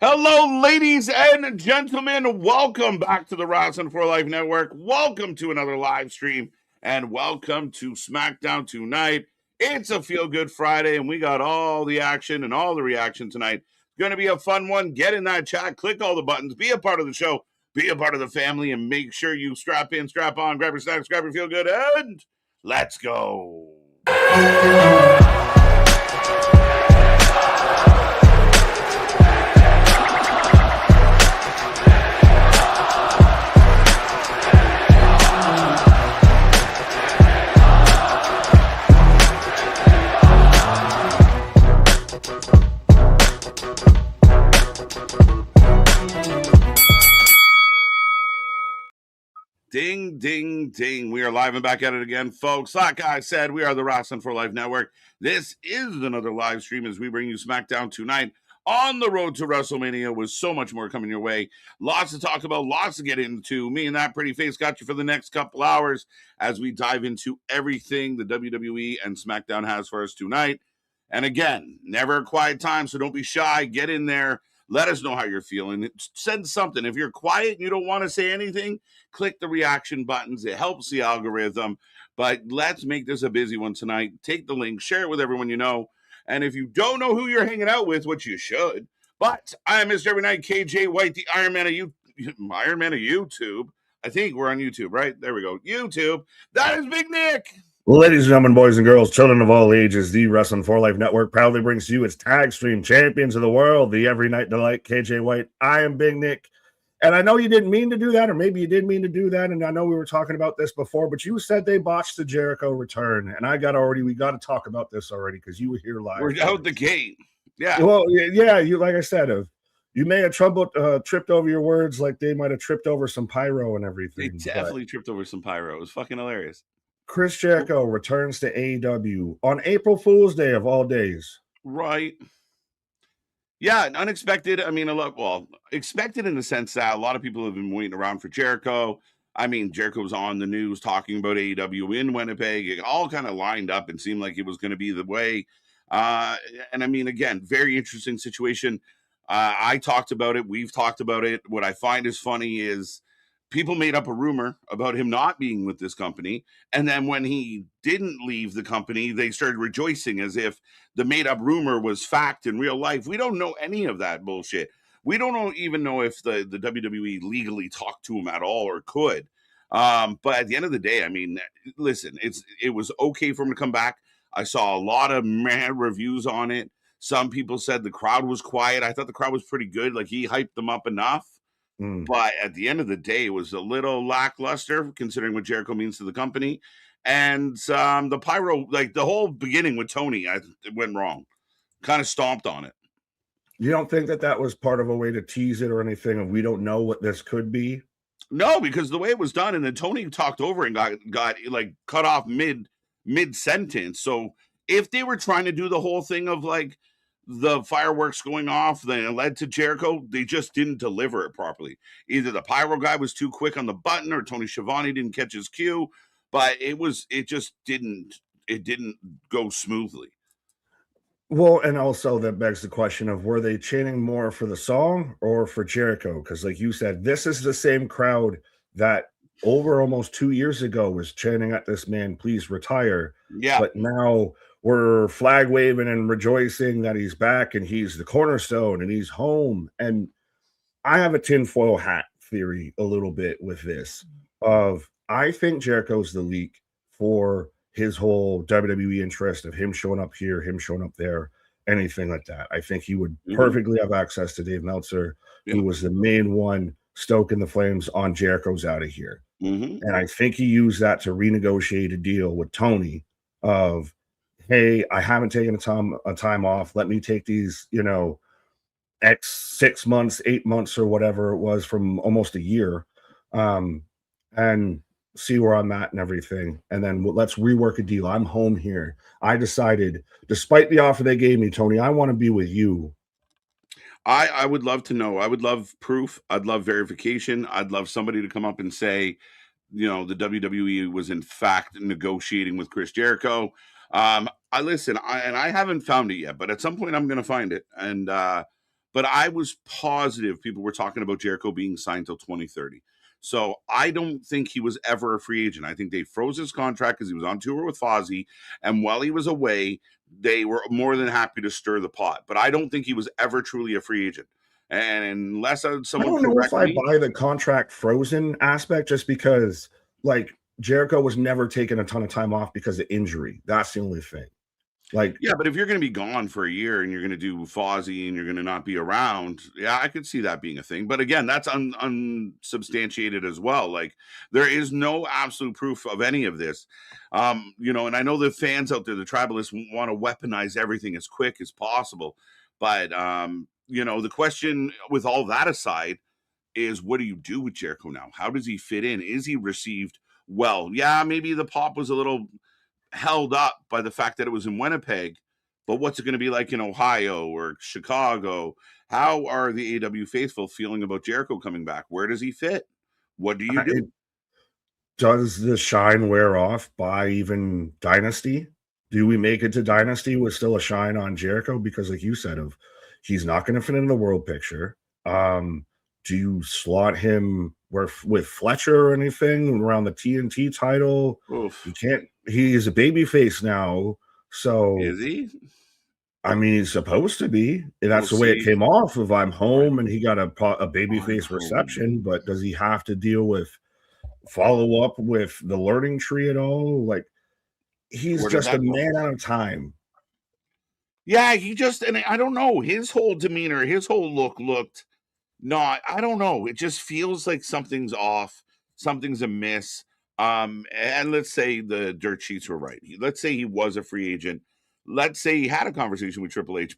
Hello, ladies and gentlemen. Welcome back to the Wrestling for Life Network. Welcome to another live stream, and welcome to Smackdown tonight. It's a Feel Good Friday, and we got all the action and all the reaction tonight. It's going to be a fun one. Get in that chat, click all the buttons, be a part of the show, be a part of the family, and make sure you strap in, strap on, grab your snacks, grab your Feel Good, and let's go. Ding, ding, ding. We are live and back at it again, folks. Like I said, we are the Wrestling for Life Network. This is another live stream as we bring you SmackDown tonight on the road to WrestleMania with so much more coming your way. Lots to talk about, lots to get into. Me and that pretty face got you for the next couple hours as we dive into everything the WWE and SmackDown has for us tonight. And again, never a quiet time, so don't be shy. Get in there. Let us know how you're feeling. Send something. If you're quiet and you don't want to say anything, click the reaction buttons. It helps the algorithm. But let's make this a busy one tonight. Take the link, share it with everyone you know. And if you don't know who you're hanging out with, which you should, but I am Mr. Every Night, KJ White, the Iron Man of YouTube. I think we're on YouTube, right? There we go. YouTube. That is Big Nick. Ladies and gentlemen, boys and girls, children of all ages, the Wrestling for Life Network proudly brings to you its tag stream champions of the world, the Every Night Delight, KJ White. I am Big Nick. And I know you didn't mean to do that, or maybe you did mean to do that. And I know we were talking about this before, but you said they botched the Jericho return. And we got to talk about this already because you were here live. We're out the gate. Yeah. Well, yeah, you, like I said, you may have tripped over your words like they might have tripped over some pyro and everything. They definitely tripped over some pyro. It was fucking hilarious. Chris Jericho returns to AEW on April Fool's Day of all days. Right. Yeah, unexpected. I mean, expected in the sense that a lot of people have been waiting around for Jericho. I mean, Jericho was on the news talking about AEW in Winnipeg. It all kind of lined up and seemed like it was going to be the way. And I mean, again, very interesting situation. I talked about it. We've talked about it. What I find is funny is people made up a rumor about him not being with this company. And then when he didn't leave the company, they started rejoicing as if the made up rumor was fact in real life. We don't know any of that bullshit. We don't even know if the WWE legally talked to him at all or could. But at the end of the day, I mean, listen, it was okay for him to come back. I saw a lot of mad reviews on it. Some people said the crowd was quiet. I thought the crowd was pretty good. Like, he hyped them up enough. But at the end of the day, it was a little lackluster considering what Jericho means to the company. And the pyro, like the whole beginning with Tony, it went wrong. Kind of stomped on it. You don't think that was part of a way to tease it or anything, and we don't know what this could be? No, because the way it was done, and then Tony talked over and got like cut off mid sentence. So if they were trying to do the whole thing of like the fireworks going off that led to Jericho, they just didn't deliver it properly. Either the pyro guy was too quick on the button or Tony Schiavone didn't catch his cue, but it didn't go smoothly. Well, and also that begs the question of, were they chanting more for the song or for Jericho? Because like you said, this is the same crowd that over almost 2 years ago was chanting at this man, please retire. Yeah. But now we're flag waving and rejoicing that he's back and he's the cornerstone and he's home. And I have a tinfoil hat theory a little bit with this of, I think Jericho's the leak for his whole WWE interest of him showing up here, him showing up there, anything like that. I think he would perfectly have access to Dave Meltzer, who was the main one stoking the flames on Jericho's out of here. And I think he used that to renegotiate a deal with Tony of, hey, I haven't taken a time off. Let me take these, X 6 months, 8 months, or whatever it was from almost a year, and see where I'm at and everything. And then let's rework a deal. I'm home here. I decided, despite the offer they gave me, Tony, I want to be with you. I would love to know. I would love proof. I'd love verification. I'd love somebody to come up and say, the WWE was in fact negotiating with Chris Jericho. I haven't found it yet, but at some point I'm going to find it. And but I was positive people were talking about Jericho being signed till 2030. So I don't think he was ever a free agent. I think they froze his contract because he was on tour with Fozzy, and while he was away, they were more than happy to stir the pot. But I don't think he was ever truly a free agent. And unless I someone don't know if correct I me, buy the contract frozen aspect, just because like Jericho was never taking a ton of time off because of injury. That's the only thing. Like, yeah, but if you're going to be gone for a year and you're going to do Fozzy and you're going to not be around, yeah, I could see that being a thing. But again, that's unsubstantiated as well. Like, there is no absolute proof of any of this. And I know the fans out there, the tribalists, want to weaponize everything as quick as possible. But the question with all that aside is, what do you do with Jericho now? How does he fit in? Is he received well? Yeah, maybe the pop was a little held up by the fact that it was in Winnipeg, but what's it going to be like in Ohio or Chicago? How are the AW faithful feeling about Jericho coming back? Where does he fit? What do you do? Does the shine wear off by even Dynasty? Do we make it to Dynasty with still a shine on Jericho? Because, like you said, he's not going to fit in the world picture. Do you slot him with Fletcher or anything around the TNT title? Oof. You can't. He's a babyface now, so Is he? I mean, he's supposed to be. That's We'll the way see. it came off of I'm home, and he got a babyface reception. But does he have to deal with follow up with the learning tree at all? Like, he's just a man out of time. Yeah, and I don't know, his whole demeanor, his whole look looked not, I don't know. It just feels like something's off, something's amiss. And let's say the dirt sheets were right. Let's say he was a free agent. Let's say he had a conversation with Triple H,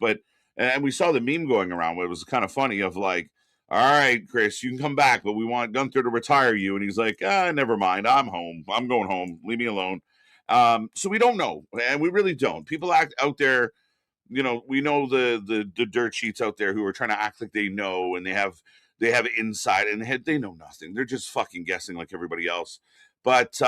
and we saw the meme going around where it was kind of funny of like, all right, Chris, you can come back, but we want Gunther to retire you. And he's like, never mind. I'm home. I'm going home. Leave me alone. So we don't know. And we really don't. People act out there, we know the dirt sheets out there who are trying to act like they know, and they have insight, and they know nothing. They're just fucking guessing like everybody else. But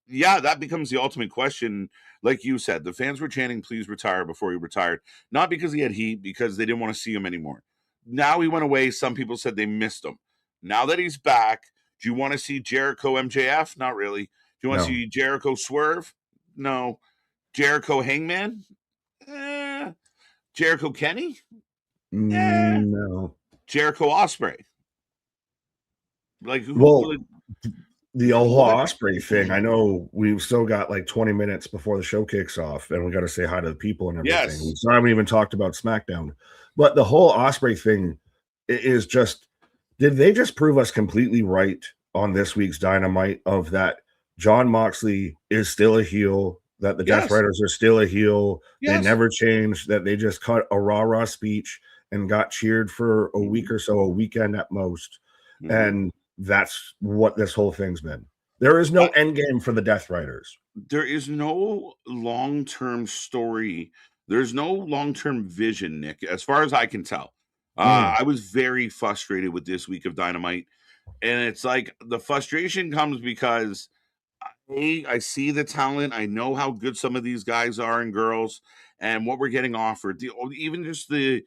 yeah, that becomes the ultimate question. Like you said, the fans were chanting, please retire, before he retired. Not because he had heat, because they didn't want to see him anymore. Now he went away. Some people said they missed him. Now that he's back, do you want to see Jericho MJF? Not really. Do you want to see Jericho Swerve? No. Jericho Hangman? Jericho Kenny? No. Jericho Osprey? Like, the whole Osprey thing, I know we've still got like 20 minutes before the show kicks off, and we got to say hi to the people and everything. Yes. So I haven't even talked about SmackDown. But the whole Osprey thing is just, did they just prove us completely right on this week's Dynamite of that Jon Moxley is still a heel, that the Death Riders are still a heel, they never changed, that they just cut a rah-rah speech and got cheered for a week or so, a weekend at most. And that's what this whole thing's been. There is no end game for the Death Riders. There is no long-term story. There's no long-term vision, Nick, as far as I can tell. I was very frustrated with this week of Dynamite. And it's like the frustration comes because I see the talent. I know how good some of these guys are and girls, and what we're getting offered. Even just the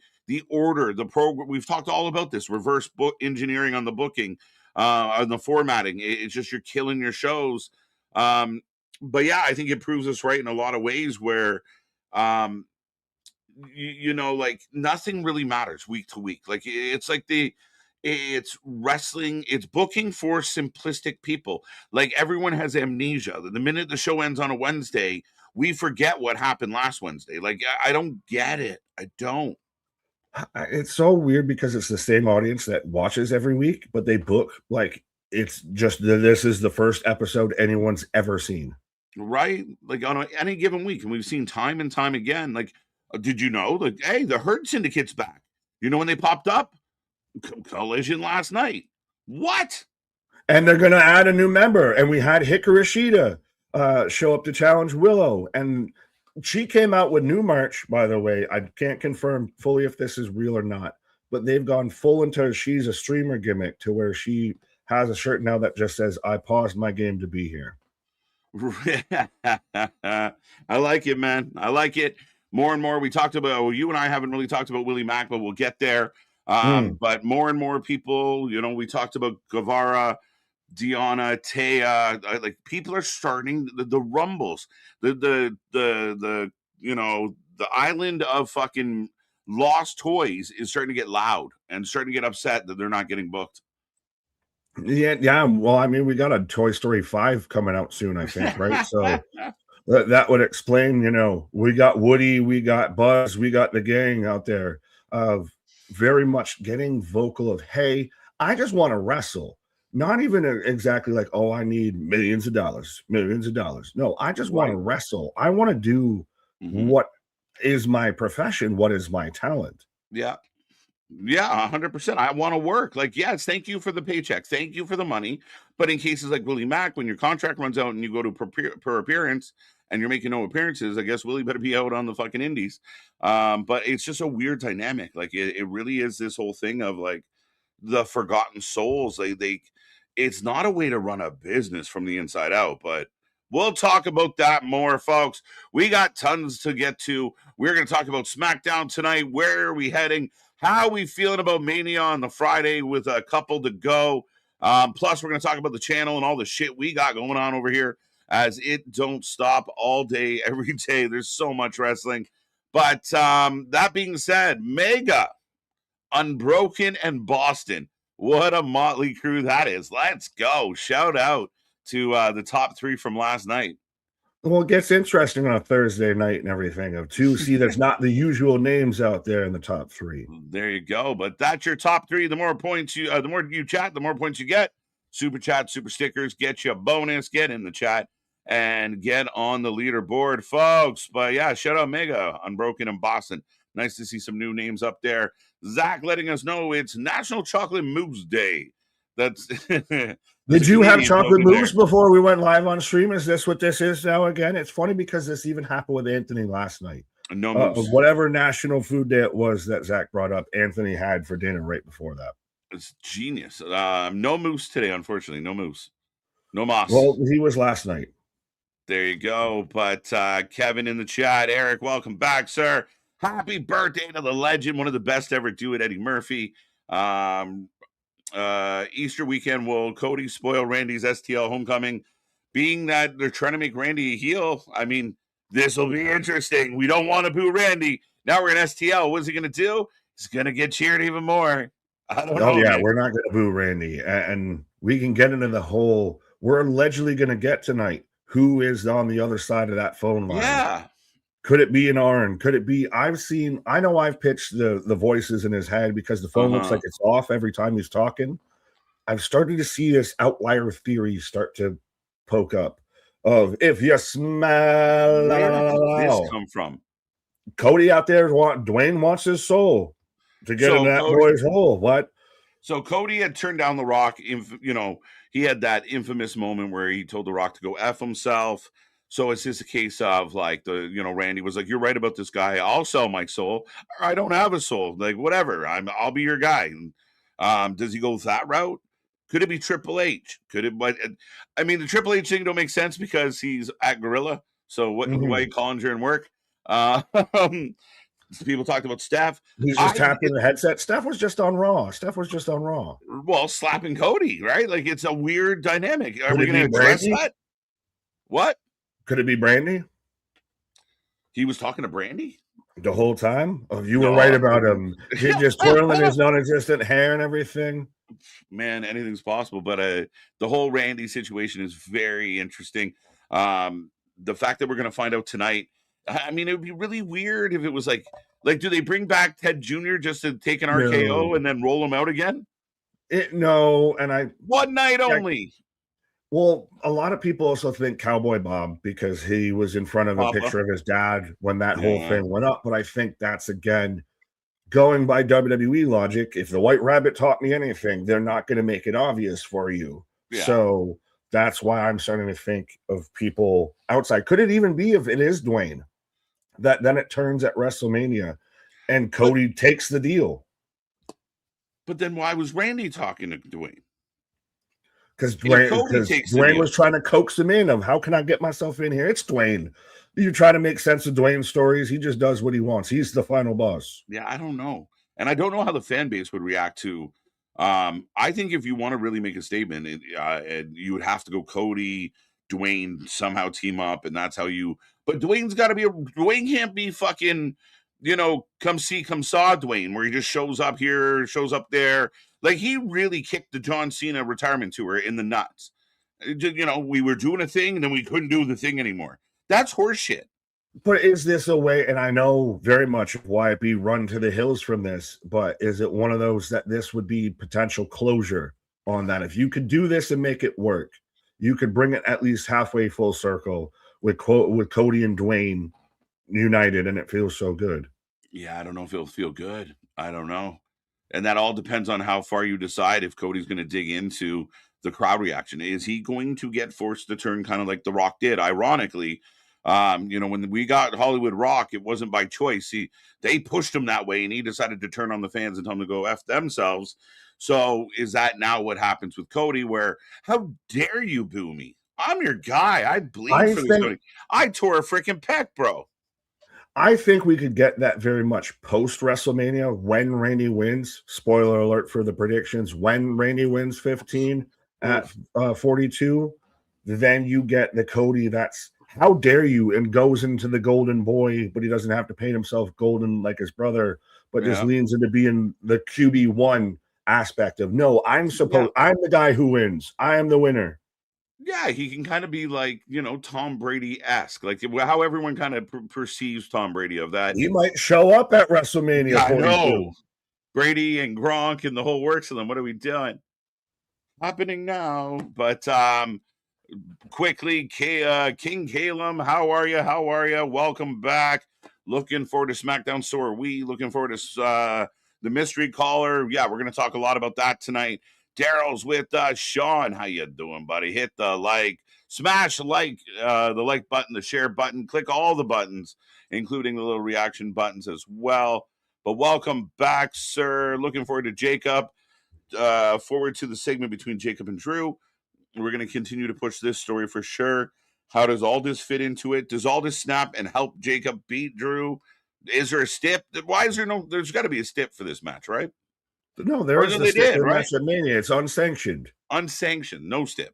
order, the program. We've talked all about this reverse book engineering on the booking, on the formatting. It's just you're killing your shows. But yeah, I think it proves us right in a lot of ways where, like nothing really matters week to week. Like it's like it's wrestling, it's booking for simplistic people. Like everyone has amnesia. The minute the show ends on a Wednesday, we forget what happened last Wednesday. Like I don't get it. I don't. It's so weird because it's the same audience that watches every week, but they book like it's just this is the first episode anyone's ever seen. Right? Like on any given week. And we've seen time and time again. Like, did you know that, hey, the Herd Syndicate's back? You know when they popped up? Collision last night. What? And they're going to add a new member. And we had Hikaru Shida show up to challenge Willow. And she came out with new merch, by the way. I can't confirm fully if this is real or not, but they've gone full into she's a streamer gimmick to where she has a shirt now that just says, I paused my game to be here. I like it, man. I like it. more and more we talked about, well, you and I haven't really talked about Willie Mack, but we'll get there. But more and more people, you know, we talked about Guevara, Deanna, Taya, like people are starting the rumbles, the you know, the island of fucking lost toys is starting to get loud and starting to get upset that they're not getting booked. Yeah. Well, I mean, we got a Toy Story 5 coming out soon, I think, right? So that would explain, you know, we got Woody, we got Buzz, we got the gang out there of very much getting vocal of, hey, I just want to wrestle. Not even exactly like, oh, I need millions of dollars. No, I just want to wrestle. I want to do what is my profession, what is my talent. Yeah. Yeah, 100%. I want to work. Like, yes, thank you for the paycheck. Thank you for the money. But in cases like Willie Mack, when your contract runs out and you go to per appearance and you're making no appearances, I guess Willie better be out on the fucking indies. But it's just a weird dynamic. Like, it really is this whole thing of like the forgotten souls. It's not a way to run a business from the inside out, but we'll talk about that more, folks. We got tons to get to. We're going to talk about SmackDown tonight. Where are we heading? How are we feeling about Mania on the Friday with a couple to go? Plus, we're going to talk about the channel and all the shit we got going on over here, as it don't stop all day, every day. There's so much wrestling. But that being said, Mega, Unbroken, and Boston. What a motley crew that is. Let's go. Shout out to the top three from last night. Well, it gets interesting on a Thursday night and everything of two. See, there's not the usual names out there in the top three. There you go. But that's your top three. The more points the more you chat, the more points you get. Super chat, super stickers, get you a bonus. Get in the chat and get on the leaderboard, folks. But yeah, shout out Mega, Unbroken, and Boston. Nice to see some new names up there. Zach letting us know it's National Chocolate Mousse Day. That's Did you have chocolate mousse before we went live on stream? Is this what this is now again? It's funny because this even happened with Anthony last night. No mousse. Whatever national food day it was that Zach brought up, Anthony had for dinner right before that. It's genius. No mousse today, unfortunately. No mousse. No moss. Well, he was last night. There you go. But Kevin in the chat, Eric, welcome back, sir. Happy birthday to the legend, one of the best ever do it, Eddie Murphy. Easter weekend, will Cody spoil Randy's STL homecoming? Being that they're trying to make Randy a heel, I mean, this will be interesting. We don't want to boo Randy. Now we're in STL. What's he going to do? He's going to get cheered even more. I don't know. Yeah, man. We're not going to boo Randy. And we can get into the whole, we're allegedly going to get tonight. Who is on the other side of that phone line? Yeah. Could it be an Arn? Could it be? I know I've pitched the voices in his head because the phone looks like it's off every time he's talking. I've started to see this outlier theory start to poke up of if you smell. Where did this come from? Cody out there, Dwayne wants his soul to get in that boy's hole. What? So Cody had turned down The Rock. You know, he had that infamous moment where he told The Rock to go F himself. So it's just a case of like Randy was like, "You're right about this guy. I'll sell my soul. I don't have a soul. Like whatever. I'll be your guy." And, does he go that route? Could it be Triple H? Could it? But I mean, the Triple H thing don't make sense because he's at Gorilla. So why are you calling during work? People talked about Steph. He's just tapping the headset. Steph was just on Raw. Well, slapping Cody, right? Like it's a weird dynamic. Are we going to address that? What? Could it be Brandy? He was talking to Brandy the whole time? Oh, you were right about him. He just twirling his non-existent hair and everything. Man, anything's possible. But the whole Randy situation is very interesting. The fact that we're going to find out tonight, I mean, it would be really weird if it was like, do they bring back Ted Jr. just to take an RKO and then roll him out again? One night only. Well, a lot of people also think Cowboy Bob because he was in front of a picture of his dad when that whole thing went up. But I think that's, again, going by WWE logic. If the White Rabbit taught me anything, they're not going to make it obvious for you. Yeah. So that's why I'm starting to think of people outside. Could it even be if it is Dwayne? That then it turns at WrestleMania and Cody takes the deal. But then why was Randy talking to Dwayne? because If Cody takes the Dwayne was news, trying to coax him in of how can I get myself in here? It's Dwayne. You try to make sense of Dwayne's stories. He just does what he wants. He's the final boss. yeah, I don't know, and I don't know how the fan base would react to. I think if you want to really make a statement, you would have to go Cody, Dwayne somehow team up, and that's how you. But Dwayne's got to be. Dwayne can't be fucking, come see, come saw Dwayne, where he just shows up here, shows up there. Like he really kicked the John Cena retirement tour in the nuts. We were doing a thing, and then we couldn't do the thing anymore. That's horseshit. But is this a way, and I know very much why it be run to the hills from this, but is it one of those that this would be potential closure on that? If you could do this and make it work, you could bring it at least halfway full circle with Cody and Dwayne united, and it feels so good. Yeah, I don't know if it'll feel good. I don't know. And that all depends on how far you decide if Cody's going to dig into the crowd reaction. Is he going to get forced to turn kind of like The Rock did? Ironically, when we got Hollywood Rock, it wasn't by choice. They pushed him that way, and he decided to turn on the fans and tell them to go F themselves. So is that now what happens with Cody, where, how dare you boo me? I'm your guy. I bleed for this Cody. I tore a freaking pec, bro. I think we could get that very much post WrestleMania when Randy wins. Spoiler alert for the predictions. When Randy wins 15 at 42, then you get the Cody that's how dare you and goes into the golden boy, but he doesn't have to paint himself golden like his brother, but just leans into being the QB1 aspect of no, I'm the guy who wins. I am the winner. Yeah, he can kind of be like, Tom Brady-esque, like how everyone kind of perceives Tom Brady of that. He might show up at WrestleMania. Yeah, I know. Brady and Gronk and the whole works of them. What are we doing? Happening now. But quickly, King Calum, how are you? How are you? Welcome back. Looking forward to SmackDown. So are we. Looking forward to the mystery caller. Yeah, we're going to talk a lot about that tonight. Daryl's with Sean. How you doing, buddy? Hit the like, smash the like button, the share button, click all the buttons, including the little reaction buttons as well. But welcome back, sir. Looking forward to Jacob. Forward to the segment between Jacob and Drew. We're going to continue to push this story for sure. How does Aldis fit into it? Does Aldis snap and help Jacob beat Drew? Is there a stip? Why is there no? There's got to be a stip for this match, right? No, there is a stip in WrestleMania. It's unsanctioned. Unsanctioned, no stip,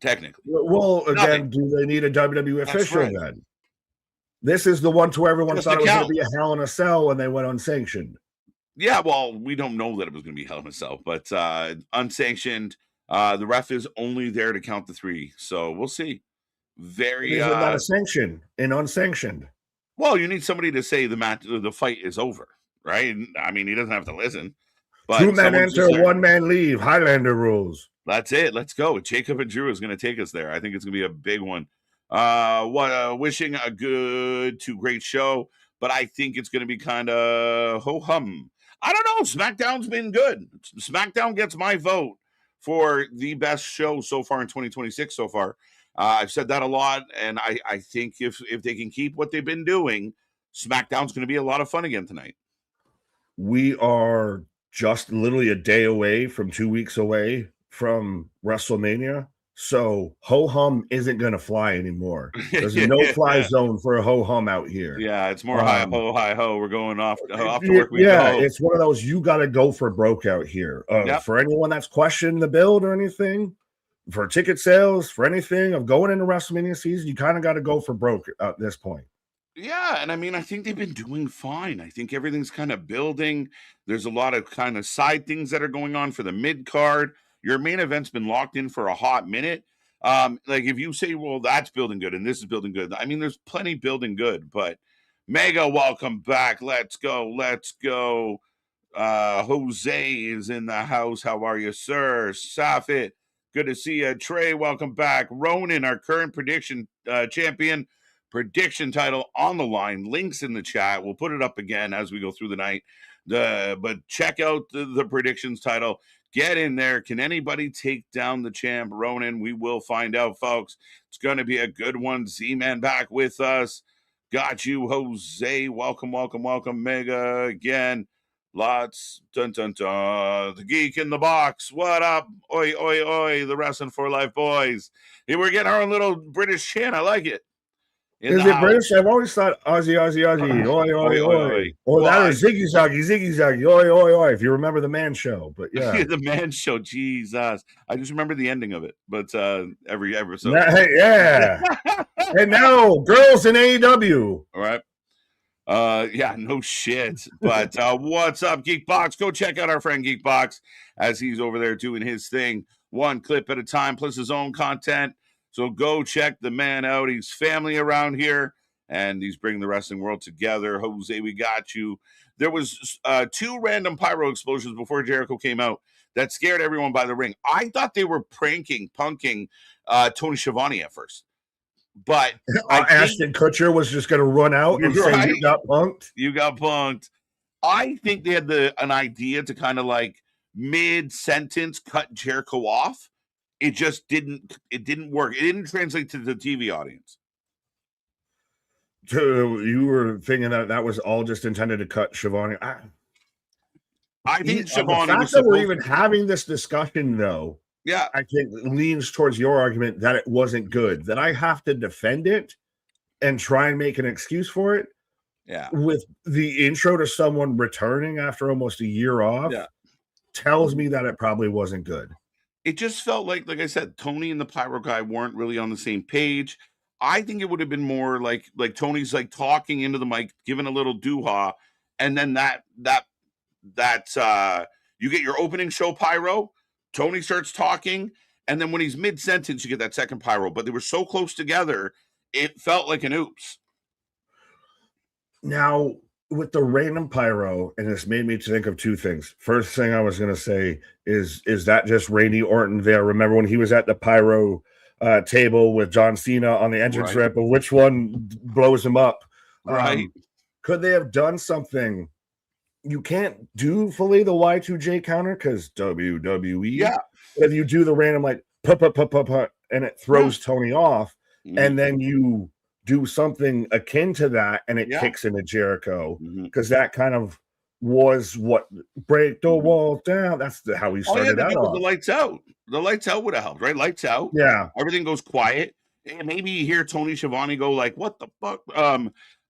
technically. Well, again, do they need a WWE official then? This is the one to where everyone thought it was going to be a Hell in a Cell, and they went unsanctioned. Yeah, well, we don't know that it was going to be Hell in a Cell, but unsanctioned. The ref is only there to count the 3, so we'll see. Very not a sanction and unsanctioned. Well, you need somebody to say the fight is over, right? I mean, he doesn't have to listen. But 2 men enter, 1 man leave. Highlander rules. That's it. Let's go. Jacob and Drew is going to take us there. I think it's going to be a big one. Wishing a good to great show, but I think it's going to be kind of ho-hum. I don't know. SmackDown's been good. SmackDown gets my vote for the best show so far in 2026 so far. I've said that a lot, and I think if they can keep what they've been doing, SmackDown's going to be a lot of fun again tonight. We are just literally a day away from 2 weeks away from WrestleMania. So ho-hum isn't going to fly anymore. There's a no-fly zone for a ho-hum out here. Yeah, it's more hi-ho, hi-ho. We're going off to work. It's one of those you got to go for broke out here. For anyone that's questioning the build or anything, for ticket sales, for anything of going into WrestleMania season, you kind of got to go for broke at this point. Yeah, and I mean, I think they've been doing fine. I think everything's kind of building. There's a lot of kind of side things that are going on for the mid-card. Your main event's been locked in for a hot minute. Like if you say, well, that's building good and this is building good. I mean, there's plenty building good, but Mega, welcome back. Let's go. Jose is in the house. How are you, sir? Safit, good to see you. Trey, welcome back. Ronan, our current prediction champion. Prediction title on the line. Links in the chat. We'll put it up again as we go through the night. But check out the predictions title. Get in there. Can anybody take down the champ, Ronan? We will find out, folks. It's going to be a good one. Z-Man back with us. Got you, Jose. Welcome. Mega again. Lots, dun dun dun. The geek in the box. What up? Oi, oi, oi. The Wrestling for Life boys. Hey, we're getting our own little British chant. I like it. In Is the it house. British? I've always thought Aussie, Aussie, Aussie, oi, oi, oi. Or that Well, or Ziggy Zaggy, Ziggy Zaggy, oi, oi, oi. If you remember the Man Show, but yeah, the Man Show. Jesus, I just remember the ending of it. But every episode. Hey, yeah. And now, girls in AEW. All right. Yeah, no shit. But what's up, Geekbox? Go check out our friend Geekbox as he's over there doing his thing, one clip at a time, plus his own content. So go check the man out. He's family around here, and he's bringing the wrestling world together. Jose, we got you. There was 2 random pyro explosions before Jericho came out that scared everyone by the ring. I thought they were punking Tony Schiavone at first. But Ashton Kutcher was just going to run out and say, "You got punked. You got punked." I think they had an idea to kind of like mid-sentence cut Jericho off. It just didn't. It didn't work. It didn't translate to the TV audience. You were thinking that was all just intended to cut Schiavone. I think Schiavone. The fact that we're even having this discussion, though. Yeah, I think leans towards your argument that it wasn't good, that I have to defend it and try and make an excuse for it. Yeah. With the intro to someone returning after almost a year off, tells me that it probably wasn't good. It just felt like I said, Tony and the Pyro guy weren't really on the same page. I think it would have been more like Tony's like talking into the mic, giving a little doo-ha, and then you get your opening show Pyro. Tony starts talking, and then when he's mid-sentence, you get that second pyro. But they were so close together, it felt like an oops. Now, with the random pyro, and this made me think of 2 things. First thing I was going to say is that just Randy Orton there? Remember when he was at the pyro table with John Cena on the entrance ramp, and which one blows him up? Right. Could they have done something? You can't do fully the Y2J counter because WWE. Yeah. But if you do the random like put, and it throws Tony off, and then you do something akin to that, and it kicks into Jericho, because that kind of was what break the wall down. That's how he started out. The lights out. The lights out would have helped, right? Lights out. Yeah. Everything goes quiet. And maybe you hear Tony Schiavone go like, "What the fuck?"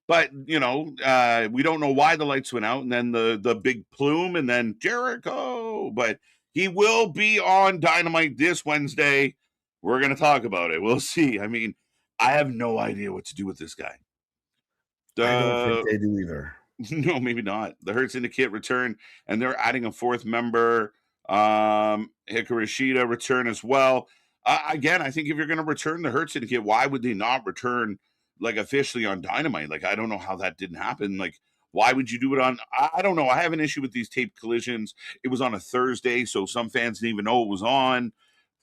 But we don't know why the lights went out, and then the big plume, and then Jericho. But he will be on Dynamite this Wednesday. We're gonna talk about it. We'll see. I mean, I have no idea what to do with this guy. I don't think they do either. No, maybe not. The Hurt Syndicate return, and they're adding a 4th member. Hikaru Shida return as well. Again, I think if you're going to return the Hurt Syndicate, why would they not return like officially on Dynamite? Like, I don't know how that didn't happen. Like, why would you do it on? I don't know. I have an issue with these tape collisions. It was on a Thursday, so some fans didn't even know it was on.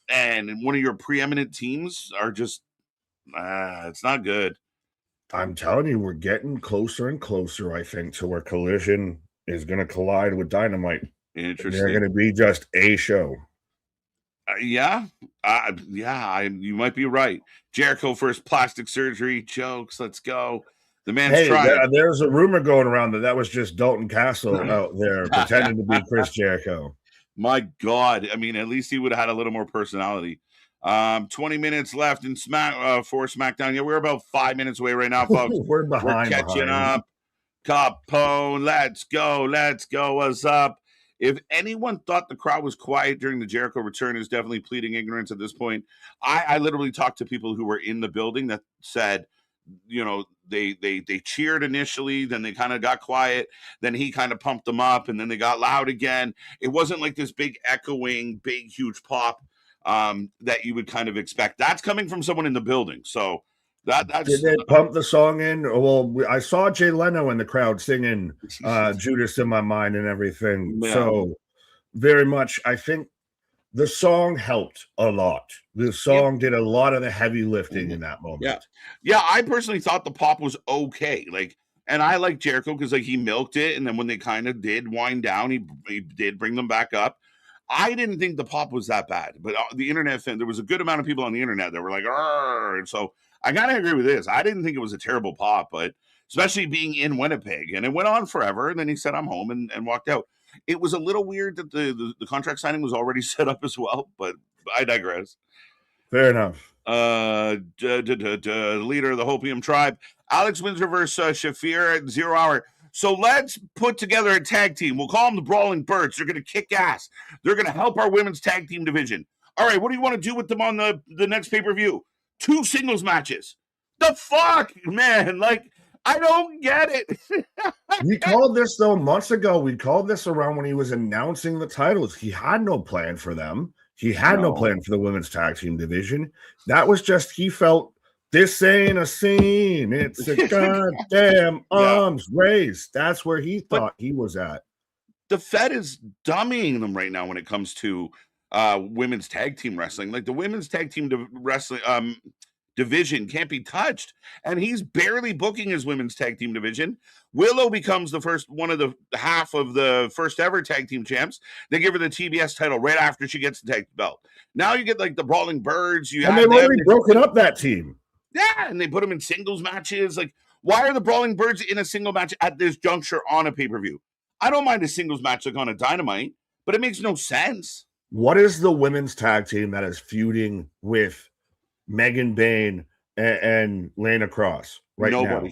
And one of your preeminent teams are just, it's not good. I'm telling you, we're getting closer and closer, I think, to where Collision is going to collide with Dynamite. Interesting. They're going to be just a show. You might be right. Jericho first plastic surgery jokes. Let's go. The man's trying. There's a rumor going around that was just Dalton Castle out there pretending to be Chris Jericho. My God. I mean, at least he would have had a little more personality. 20 minutes left in for SmackDown. Yeah, we're about 5 minutes away right now, folks. We're catching up. Capone, let's go. What's up? If anyone thought the crowd was quiet during the Jericho return, is definitely pleading ignorance at this point. I literally talked to people who were in the building that said, they cheered initially, then they kind of got quiet, then he kind of pumped them up, and then they got loud again. It wasn't like this big echoing, big, huge pop that you would kind of expect. That's coming from someone in the building. So that's did they pump the song in? Well, I saw Jay Leno in the crowd singing Judas in My Mind and everything. Yeah. So very much, I think the song helped a lot. The song did a lot of the heavy lifting in that moment. Yeah. I personally thought the pop was okay. And I like Jericho because he milked it, and then when they kind of did wind down, he did bring them back up. I didn't think the pop was that bad, but the internet fan, there was a good amount of people on the internet that were like, "Arr!" And so I gotta agree with this. I didn't think it was a terrible pop, but especially being in Winnipeg. And it went on forever. And then he said, I'm home, and walked out. It was a little weird that the contract signing was already set up as well, but I digress. Fair enough. Leader of the Hopium tribe, Alex Windsor versus Shafir at 0 hour. So let's put together a tag team. We'll call them the Brawling Birds. They're going to kick ass. They're going to help our women's tag team division. All right, what do you want to do with them on the next pay-per-view? 2 singles matches. The fuck, man? Like, I don't get it. We called this, though, months ago. We called this around when he was announcing the titles. He had no plan for them. He had no plan for the women's tag team division. That was just, he felt, this ain't a scene. It's a goddamn arms race. That's where he thought he was at. The Fed is dummying them right now when it comes to women's tag team wrestling. Like, the women's tag team wrestling division can't be touched, and he's barely booking his women's tag team division. Willow becomes the first one of the half of the first ever tag team champs. They give her the TBS title right after she gets the tag belt. Now you get like the Brawling Birds. And they've already broken up that team. Yeah, and they put them in singles matches. Like, why are the Brawling Birds in a single match at this juncture on a pay-per-view? I don't mind a singles match like on a Dynamite, but it makes no sense. What is the women's tag team that is feuding with Megan Bain and Lana Cross right now?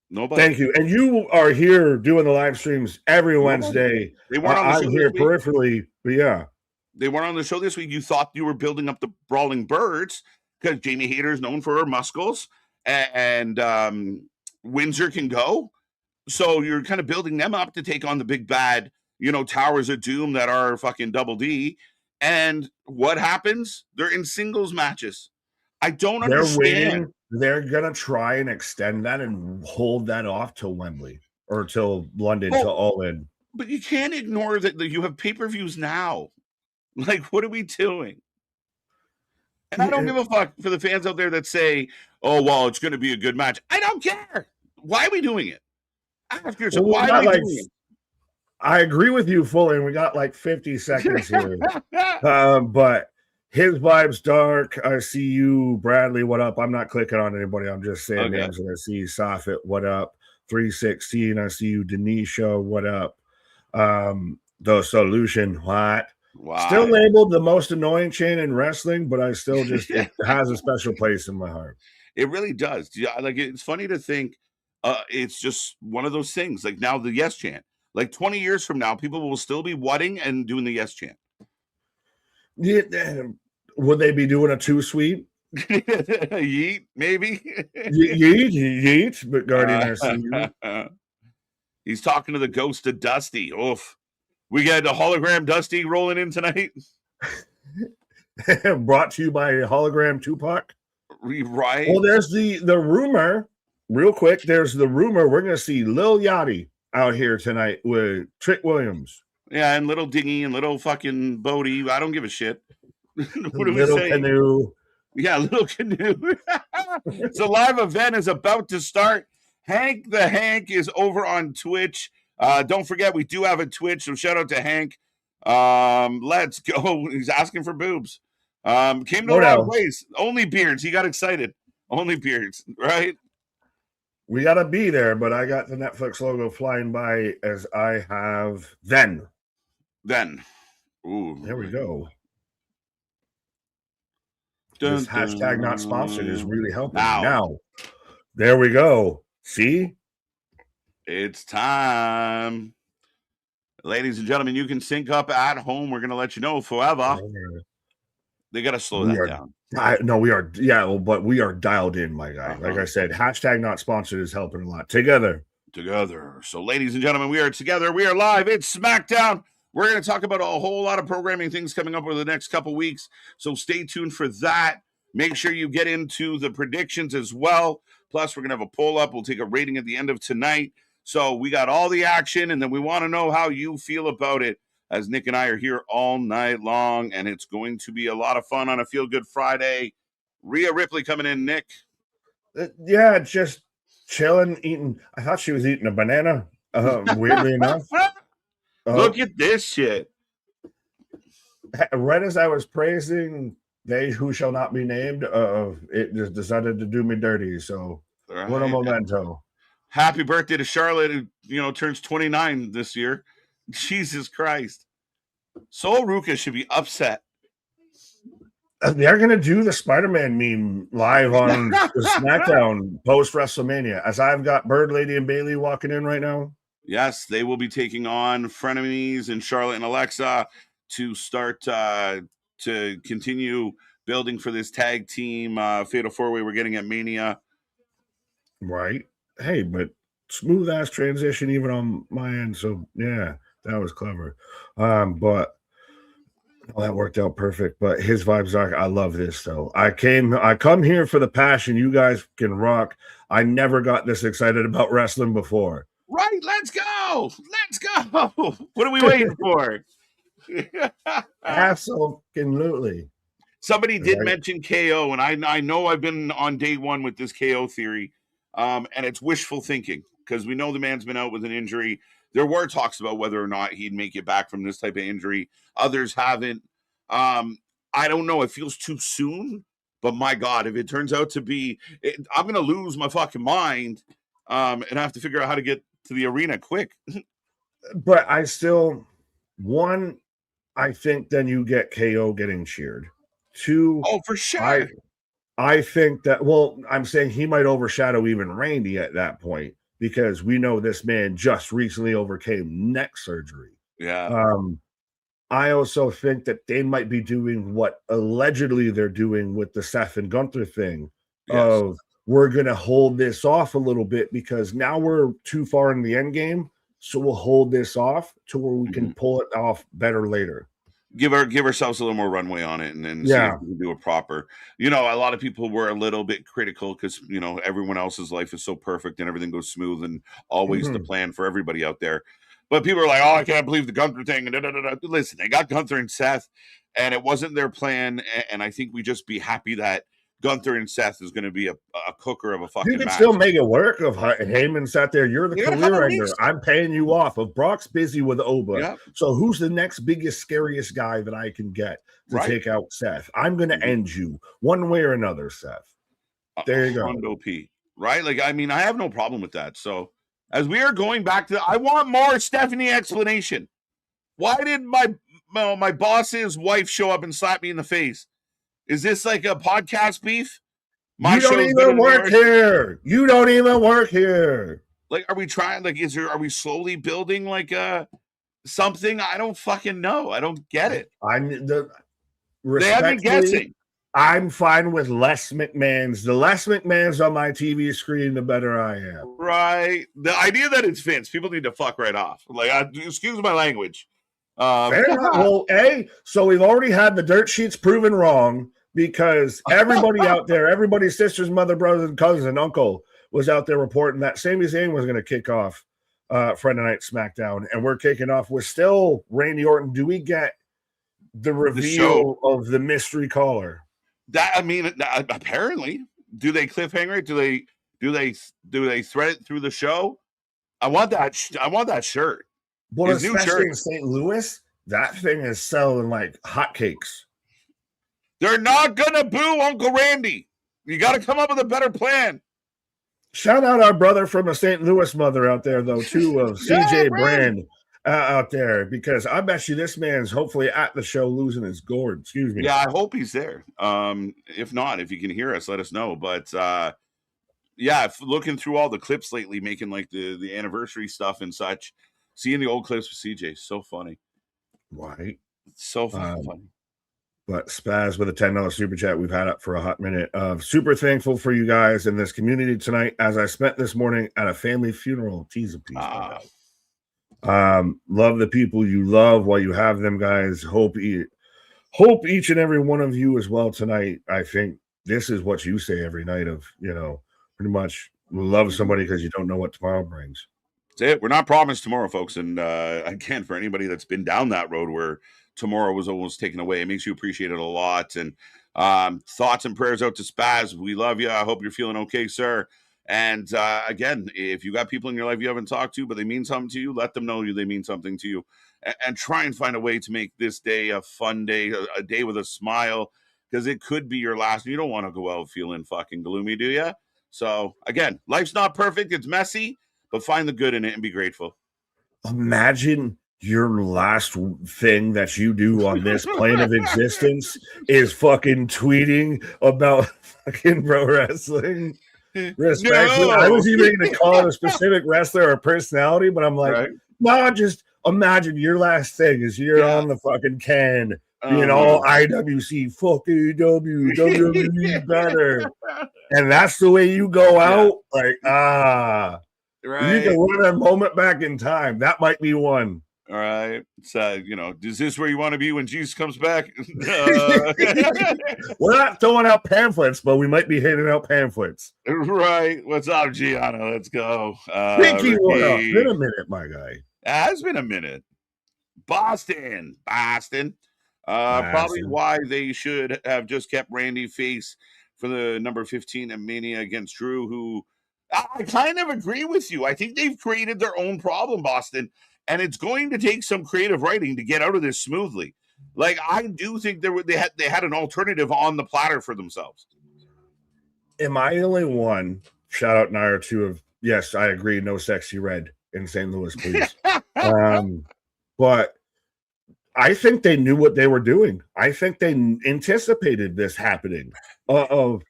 Nobody. Thank you. And you are here doing the live streams every Wednesday. They weren't on the show. I'm here peripherally, but yeah. They weren't on the show this week. You thought you were building up the Brawling Birds because Jamie Hayter is known for her muscles, and Windsor can go. So you're kind of building them up to take on the big bad, Towers of Doom that are fucking Double D. And what happens? They're in singles matches. I don't understand. Waiting. They're going to try and extend that and hold that off till Wembley or till London, till All In. But you can't ignore that you have pay-per-views now. Like, what are we doing? And I don't give a fuck for the fans out there that say, oh, well, it's going to be a good match. I don't care. Why are we doing it? Ask yourself, why are we doing it? I agree with you fully, and we got like 50 seconds here. But his vibe's dark. I see you, Bradley. What up? I'm not clicking on anybody. I'm just saying names. And I see Safit. What up? 316. I see you, Denisha. What up? The Solution. What? Wow. Still labeled the most annoying chain in wrestling, but I still just it has a special place in my heart. It really does. Yeah, like, it's funny to think it's just one of those things. Like, now the yes chant. Like 20 years from now, people will still be whatting and doing the yes chant. Yeah, would they be doing a 2-sweet? Yeet, maybe. Yeet, but Guardian He's talking to the ghost of Dusty. Oof. We got the hologram Dusty rolling in tonight. Brought to you by hologram Tupac. Right. Well, there's the rumor, real quick. There's the rumor we're going to see Lil Yachty out here tonight with Trick Williams. Yeah, and Little Dingy and Little fucking Bodie. I don't give a shit. What are we saying? Canoe. Yeah, Little Canoe. So live event is about to start. Hank the Hank is over on Twitch. Don't forget, we do have a Twitch, so shout out to Hank. Let's go. He's asking for boobs. Came to the wrong place. Only beards. He got excited. Only beards, right? We got to be there, but I got the Netflix logo flying by as I have then. Ooh. There we go. This hashtag not sponsored is really helping. Now, there we go. See? It's time. Ladies and gentlemen, you can sync up at home. We're going to let you know forever. They got to slow that down. No, we are. Yeah, but we are dialed in, my guy. Like I said, hashtag not sponsored is helping a lot. Together. So, ladies and gentlemen, we are together. We are live. It's SmackDown. We're going to talk about a whole lot of programming things coming up over the next couple weeks. So stay tuned for that. Make sure you get into the predictions as well. Plus, we're going to have a poll up. We'll take a rating at the end of tonight. So we got all the action, and then we want to know how you feel about it, as Nick and I are here all night long, and it's going to be a lot of fun on a Feel Good Friday. Rhea Ripley coming in, Nick. Yeah, just chilling, eating. I thought she was eating a banana, weirdly enough. Look at this shit. Right as I was praising they who shall not be named, it just decided to do me dirty. So, what a memento. Happy birthday to Charlotte, who turns 29 this year. Jesus Christ. Sol Ruka should be upset. They're going to do the Spider-Man meme live on SmackDown post WrestleMania. As I've got Bird Lady and Bailey walking in right now. Yes, they will be taking on frenemies and Charlotte and Alexa to start to continue building for this tag team fatal four-way we're getting at Mania. Right. Hey, but smooth ass transition even on my end. So yeah, that was clever. But that worked out perfect. But his vibes are, I love this though. I come here for the passion. You guys can rock. I never got this excited about wrestling before. Right, let's go. Let's go. What are we waiting for? Absolutely. Somebody did mention KO, and I know I've been on day one with this KO theory, and it's wishful thinking because we know the man's been out with an injury. There were talks about whether or not he'd make it back from this type of injury. Others haven't. I don't know. It feels too soon, but my God, if it turns out to be, I'm going to lose my fucking mind and I have to figure out how to get to the arena quick. But I still, one, I think then you get KO getting cheered. Two, oh, for sure. I think that, well, I'm saying he might overshadow even Randy at that point because we know this man just recently overcame neck surgery. Yeah. I also think that they might be doing what allegedly they're doing with the Seth and Gunther thing of we're going to hold this off a little bit because now we're too far in the end game. So we'll hold this off to where we can pull it off better later. Give ourselves a little more runway on it and then see if we can do it proper. A lot of people were a little bit critical because, everyone else's life is so perfect and everything goes smooth and always the plan for everybody out there. But people are like, oh, I can't believe the Gunther thing. And listen, they got Gunther and Seth and it wasn't their plan. And I think we just be happy that Gunther and Seth is going to be a cooker of a fucking You can match. still make it work. If Heyman sat there, you're the career ender. I'm paying you off. If Brock's busy with Oba, so who's the next biggest, scariest guy that I can get to take out Seth? I'm going to end you one way or another, Seth. There you go. P, right? Like, I mean, I have no problem with that. So as we are going back to, I want more Stephanie explanation. Why did my boss's wife show up and slap me in the face? Is this like a podcast beef? You don't even work here. You don't even work here. Like, are we trying? Like, are we slowly building like something? I don't fucking know. I don't get it. They have me guessing. I'm fine with less McMahons. The less McMahons on my TV screen, the better I am. Right. The idea that it's Vince, people need to fuck right off. Like, excuse my language. Well, so we've already had the dirt sheets proven wrong. Because everybody out there, everybody's sister's mother, brother, and cousin, and uncle was out there reporting that Sami Zayn was going to kick off Friday Night SmackDown. And we're kicking off with still Randy Orton. Do we get the reveal of the mystery caller? Apparently. Do they cliffhanger it? Do they thread it through the show? I want that shirt. Well, especially in St. Louis, that thing is selling like hotcakes. They're not gonna boo Uncle Randy. You got to come up with a better plan. Shout out our brother from a St. Louis mother out there, though, too, of CJ Brand out there, because I bet you this man's hopefully at the show losing his gourd. Excuse me. Yeah, I hope he's there. If not, if you can hear us, let us know. But looking through all the clips lately, making like the anniversary stuff and such, seeing the old clips with CJ, so funny. Right. So funny. But Spaz with a $10 super chat we've had up for a hot minute. Super thankful for you guys in this community tonight as I spent this morning at a family funeral. Tease a piece. Love the people you love while you have them, guys. Hope each and every one of you as well tonight. I think this is what you say every night of, pretty much love somebody because you don't know what tomorrow brings. That's it. We're not promised tomorrow, folks. And again, for anybody that's been down that road where tomorrow was almost taken away, it makes you appreciate it a lot. And thoughts and prayers out to Spaz. We love you. I hope you're feeling okay, sir. And again, if you got people in your life you haven't talked to, but they mean something to you, let them know they mean something to you. And try and find a way to make this day a fun day, a day with a smile, because it could be your last. You don't want to go out feeling fucking gloomy, do you? So again, life's not perfect. It's messy, but find the good in it and be grateful. Imagine your last thing that you do on this plane of existence is fucking tweeting about fucking pro wrestling. Respectfully, I was even going to call it a specific wrestler or personality, but I'm like, no, just imagine your last thing is you're on the fucking can being all IWC, fuck AEW, WWE better. And that's the way you go out. Like, you can run a moment back in time. That might be one. All right. So, is this where you want to be when Jesus comes back? We're not throwing out pamphlets, but we might be handing out pamphlets. Right. What's up, Gianna? Let's go. Ricky, what up? Been a minute, my guy. It has been a minute. Boston. Probably why they should have just kept Randy face for the number 15 at Mania against Drew, who I kind of agree with you. I think they've created their own problem, Boston. And it's going to take some creative writing to get out of this smoothly. Like, I do think they had an alternative on the platter for themselves. Am I the only one? Shout out Nair two of yes, I agree. No sexy red in St. Louis, please. But I think they knew what they were doing. I think they anticipated this happening. Of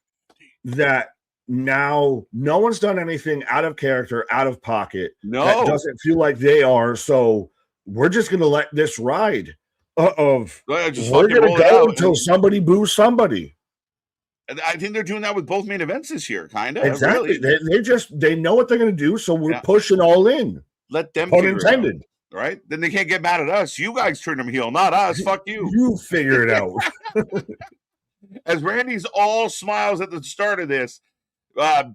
that. Now, no one's done anything out of character, out of pocket. No, that doesn't feel like they are. So we're just going to let this ride. We're going to go until somebody boos somebody. I think they're doing that with both main events this year, kind of. Exactly. Really. They know what they're going to do, so we're pushing all in. Let them. Pun intended. Right? Then they can't get mad at us. You guys turn them heel, not us. Fuck you. You figure it out. As Randy's all smiles at the start of this.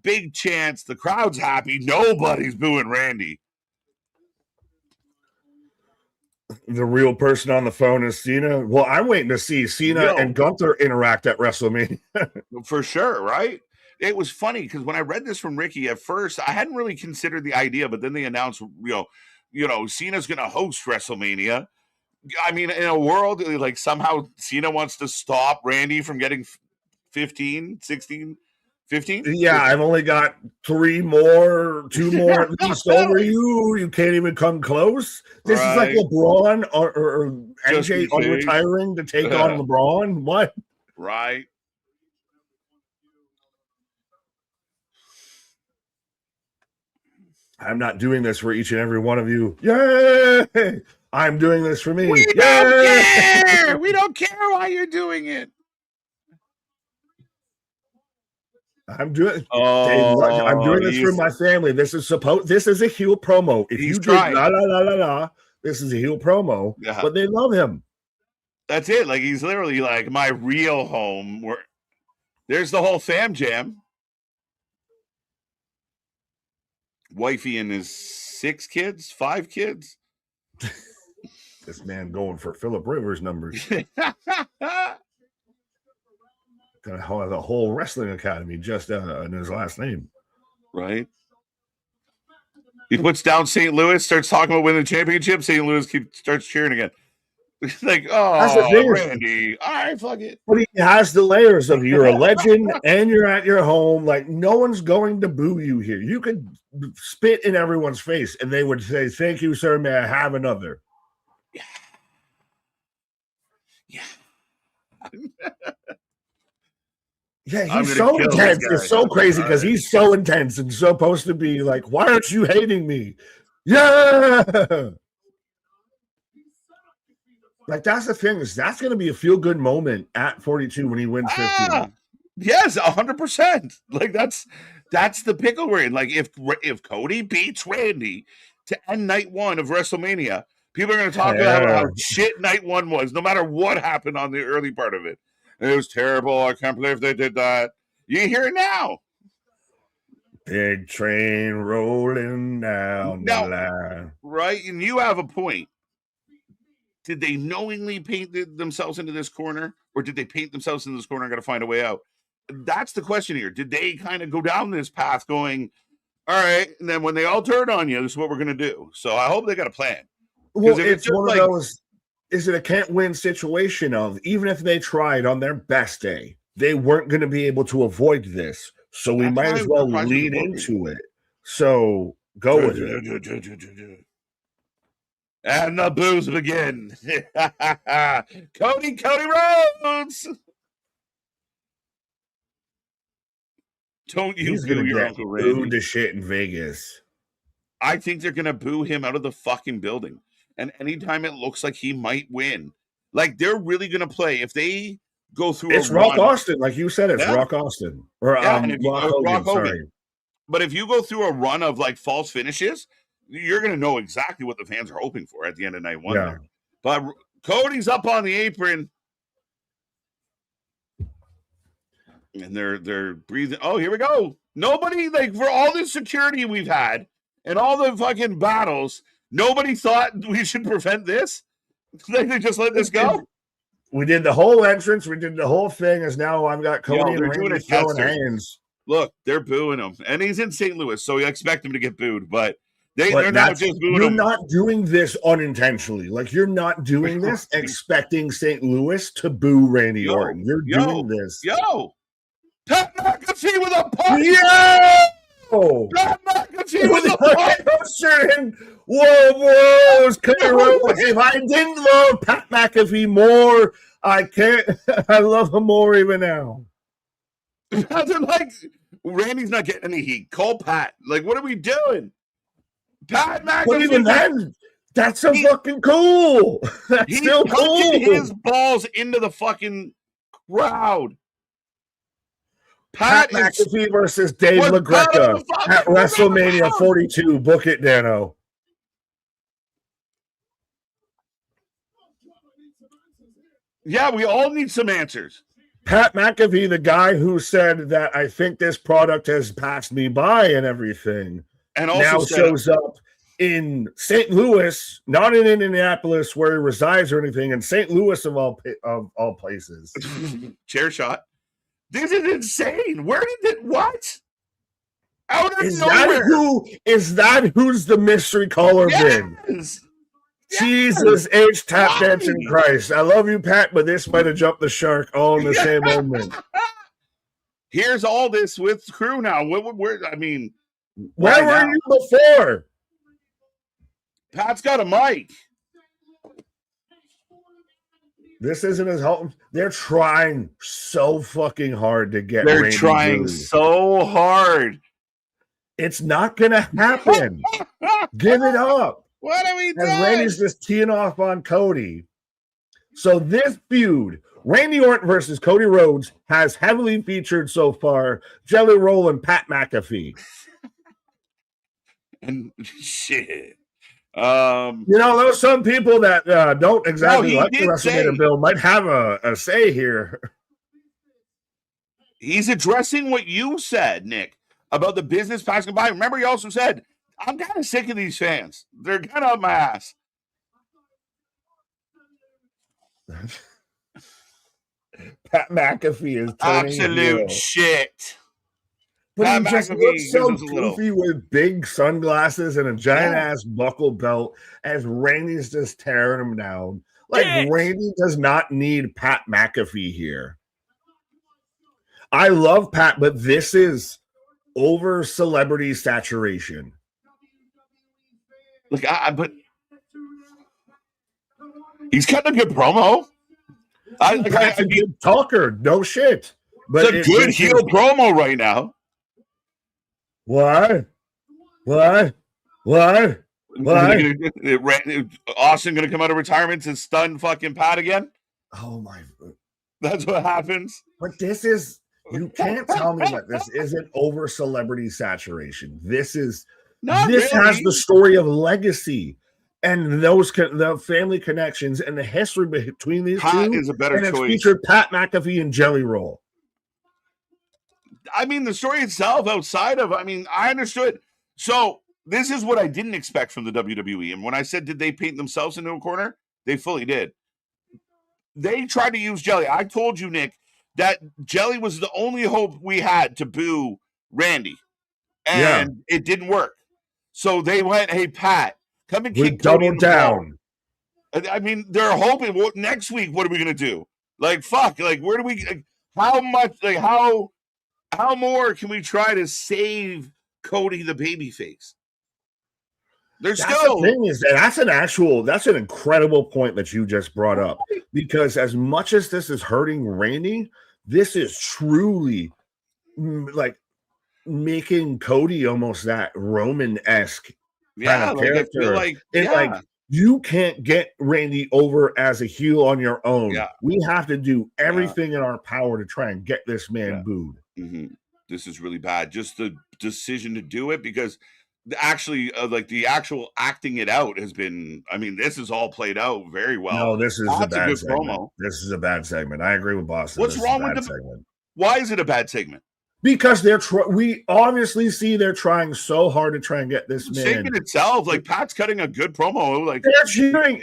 Big chance. The crowd's happy. Nobody's booing Randy. The real person on the phone is Cena. Well, I'm waiting to see Cena and Gunther interact at WrestleMania. For sure, right? It was funny because when I read this from Ricky at first, I hadn't really considered the idea, but then they announced, Cena's going to host WrestleMania. I mean, in a world like somehow Cena wants to stop Randy from getting 15, 16. 15? Yeah, I've only got 2 more at least over you. You can't even come close. This is like LeBron or MJ retiring to take on LeBron. What? Right. I'm not doing this for each and every one of you. Yay! I'm doing this for me. We don't care. We don't care why you're doing it. I'm doing this for my family. This is a heel promo. If you do this is a heel promo, but they love him. That's it. Like he's literally like my real home. There's the whole fam jam. Wifey and his 5 kids. This man going for Phillip Rivers numbers. Gonna have a whole wrestling academy just in his last name. Right. He puts down St. Louis, starts talking about winning the championship. St. Louis starts cheering again. Like, Randy. All right, fuck it. But he has the layers of you're a legend and you're at your home. Like, no one's going to boo you here. You could spit in everyone's face and they would say, "Thank you, sir. May I have another?" Yeah. Yeah, he's so intense. It's so crazy because he's so intense and supposed to be like, "Why aren't you hating me?" Yeah. Like, that's the thing, is that's going to be a feel-good moment at 42 when he wins 15. Yes, 100%. Like, that's the pickle we're in. Like, if Cody beats Randy to end night 1 of WrestleMania, people are going to talk about how shit night 1 was, no matter what happened on the early part of it. It was terrible. I can't believe they did that. You hear it now. Big train rolling down the line. Right? And you have a point. Did they knowingly paint themselves into this corner? Or did they paint themselves into this corner and got to find a way out? That's the question here. Did they kind of go down this path going, all right, and then when they all turn on you, this is what we're going to do. So I hope they got a plan. Well, it's one of those, is it a can't-win situation of, even if they tried on their best day, they weren't going to be able to avoid this. So we might as well lead into it. So go with it. And the boos begin. Cody Rhodes. Don't you boo your Uncle Randy. Booed to shit in Vegas. I think they're going to boo him out of the fucking building. And anytime it looks like he might win, like they're really going to play. If they go through it's Rock Austin, like you said, it's Rock Austin. Or Rock Hogan, sorry. But if you go through a run of like false finishes, you're going to know exactly what the fans are hoping for at the end of night one there. But Cody's up on the apron. And they're breathing. Oh, here we go. Nobody, like, for all the security we've had and all the fucking battles, nobody thought we should prevent this. They just let this go. We did the whole entrance. We did the whole thing. As now I've got Cody and Randy throwing hands. Look, they're booing him, and he's in St. Louis, so you expect him to get booed. But they're not just booing him. You're not doing this unintentionally. Like, you're not doing this expecting St. Louis to boo Randy Orton. You're doing this. Pat McAfee with a punch. Yo! Pat McAfee with a punch. Whoa, Cody Rhodes. If I didn't love Pat McAfee more, I can't. I love him more even now. They're like, Randy's not getting any heat. Call Pat. Like, what are we doing? Pat McAfee. But even then, that's fucking cool. That's still cool. His balls into the fucking crowd. Pat McAfee versus Dave LaGreca at WrestleMania 42. Book it, Dano. Yeah, we all need some answers. Pat McAfee, the guy who said that I think this product has passed me by and everything, and also now shows up in St. Louis, not in Indianapolis where he resides or anything, in St. Louis of all places. Chair shot. This is insane. Where did it? What? Out of nowhere. Is that who's the mystery caller been? Jesus H. Tap Dancing Christ. I love you, Pat, but this might have jumped the shark all in the same moment. Here's all this with crew now. Where were you before? Pat's got a mic. This isn't as helpful. They're trying so fucking hard to get. They're trying so hard. It's not gonna happen. Give it up. What are we doing? And Randy's just teeing off on Cody. So this feud, Randy Orton versus Cody Rhodes, has heavily featured so far Jelly Roll and Pat McAfee. And shit. There's some people that don't exactly like the WrestleMania bill might have a say here. He's addressing what you said, Nick, about the business passing by. Remember, he also said, I'm kind of sick of these fans. They're kind of up my ass. Pat McAfee is absolute shit. But he just looks so goofy with big sunglasses and a giant ass buckle belt as Randy's just tearing him down. Like, Randy does not need Pat McAfee here. I love Pat, but this is over celebrity saturation. Look, but he's cutting a good promo. Pat's a good talker, no shit. But it's a good heel promo right now. What? Austin going to come out of retirement to stun fucking Pat again? Oh my! That's what happens. But this is, you can't tell me that this isn't over celebrity saturation. This is has the story of legacy and the family connections and the history between these Pat two. Is a better choice. It's featured Pat McAfee and Jelly Roll. I mean, the story itself outside of, I understood. So this is what I didn't expect from the WWE. And when I said, did they paint themselves into a corner? They fully did. They tried to use Jelly. I told you, Nick, that Jelly was the only hope we had to boo Randy. And it didn't work. So they went, hey, Pat, come and kick Cody in the down. Ball. I mean, they're hoping, next week, what are we going to do? Like, fuck, like, where do we, how much, like, how How more can we try to save Cody the babyface? There's That's still the thing, is that that's an incredible point that you just brought up, because as much as this is hurting Randy, this is truly like making Cody almost that Roman-esque kind of like I feel character. like Like, you can't get Randy over as a heel on your own. Yeah. We have to do everything in our power to try and get this man booed. Mm-hmm. This is really bad. Just the decision to do it, because actually, like the actual acting it out has been. I mean, this is all played out very well. No, this is a bad good segment. promo. This is a bad segment. I agree with Boston. What's wrong with the segment? Why is it a bad segment? Because we obviously see they're trying so hard to try and get this man. Segment itself, like Pat's cutting a good promo, like they're cheering.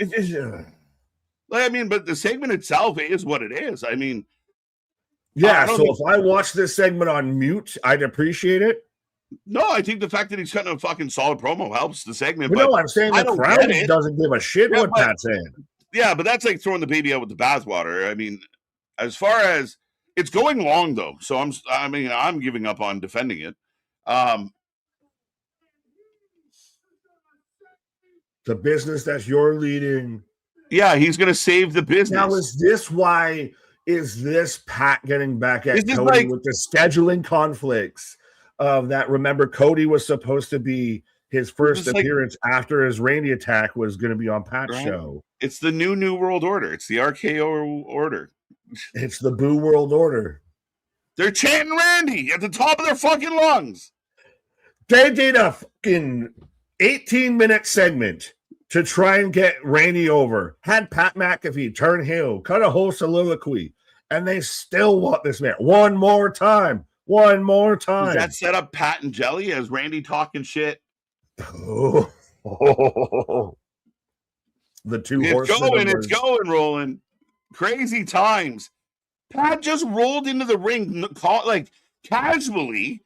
Like, I mean, but the segment itself is what it is. I mean, yeah. So if I watch this segment on mute, I'd appreciate it. No, I think the fact that he's cutting a fucking solid promo helps the segment. But no, I'm saying the crowd doesn't give a shit what Pat's saying. Yeah, but that's like throwing the baby out with the bathwater. I mean, as far as it's going long though, so I'm giving up on defending it. The business that you're leading. Yeah, he's going to save the business. Now, is this Pat getting back at Cody with the scheduling conflicts of that? Remember, Cody was supposed to be his first appearance after his Randy attack was going to be on Pat's show. It's the new world order. It's the RKO order. It's the Boo World Order. They're chanting Randy at the top of their fucking lungs. They did a fucking 18-minute segment to try and get Randy over. Had Pat McAfee turn heel, cut a whole soliloquy, and they still want this man. One more time. Does that set up Pat and Jelly as Randy talking shit? The two horsemen. It's going, rolling. Crazy times. Pat just rolled into the ring, like casually,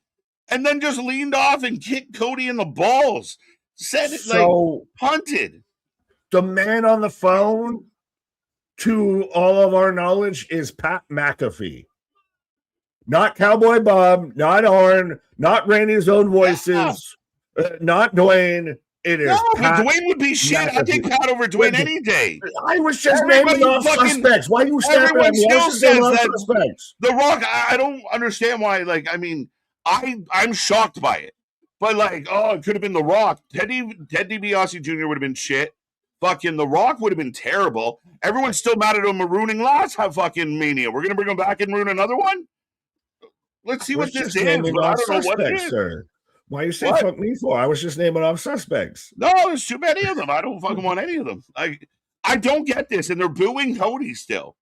and then just leaned off and kicked Cody in the balls. Said it like punted. The man on the phone, to all of our knowledge, is Pat McAfee. Not Cowboy Bob, not Arn, not Randy's own voices, not Dwayne. It is Pat Dwayne would be shit. I take Pat over Dwayne any day. I was just naming off suspects. Why are you snapping at me? Still says that The Rock, I don't understand why. Like, I mean, I'm shocked by it. But like, it could have been The Rock. Ted DiBiase Jr. would have been shit. Fucking The Rock would have been terrible. Everyone's still mad at him marooning last fucking Mania. We're gonna bring him back and maroon another one. Let's see what this is. I don't know what it is. Sir. Why are you saying fuck me for? I was just naming off suspects. No, there's too many of them. I don't fucking want any of them. I don't get this, and they're booing Cody still.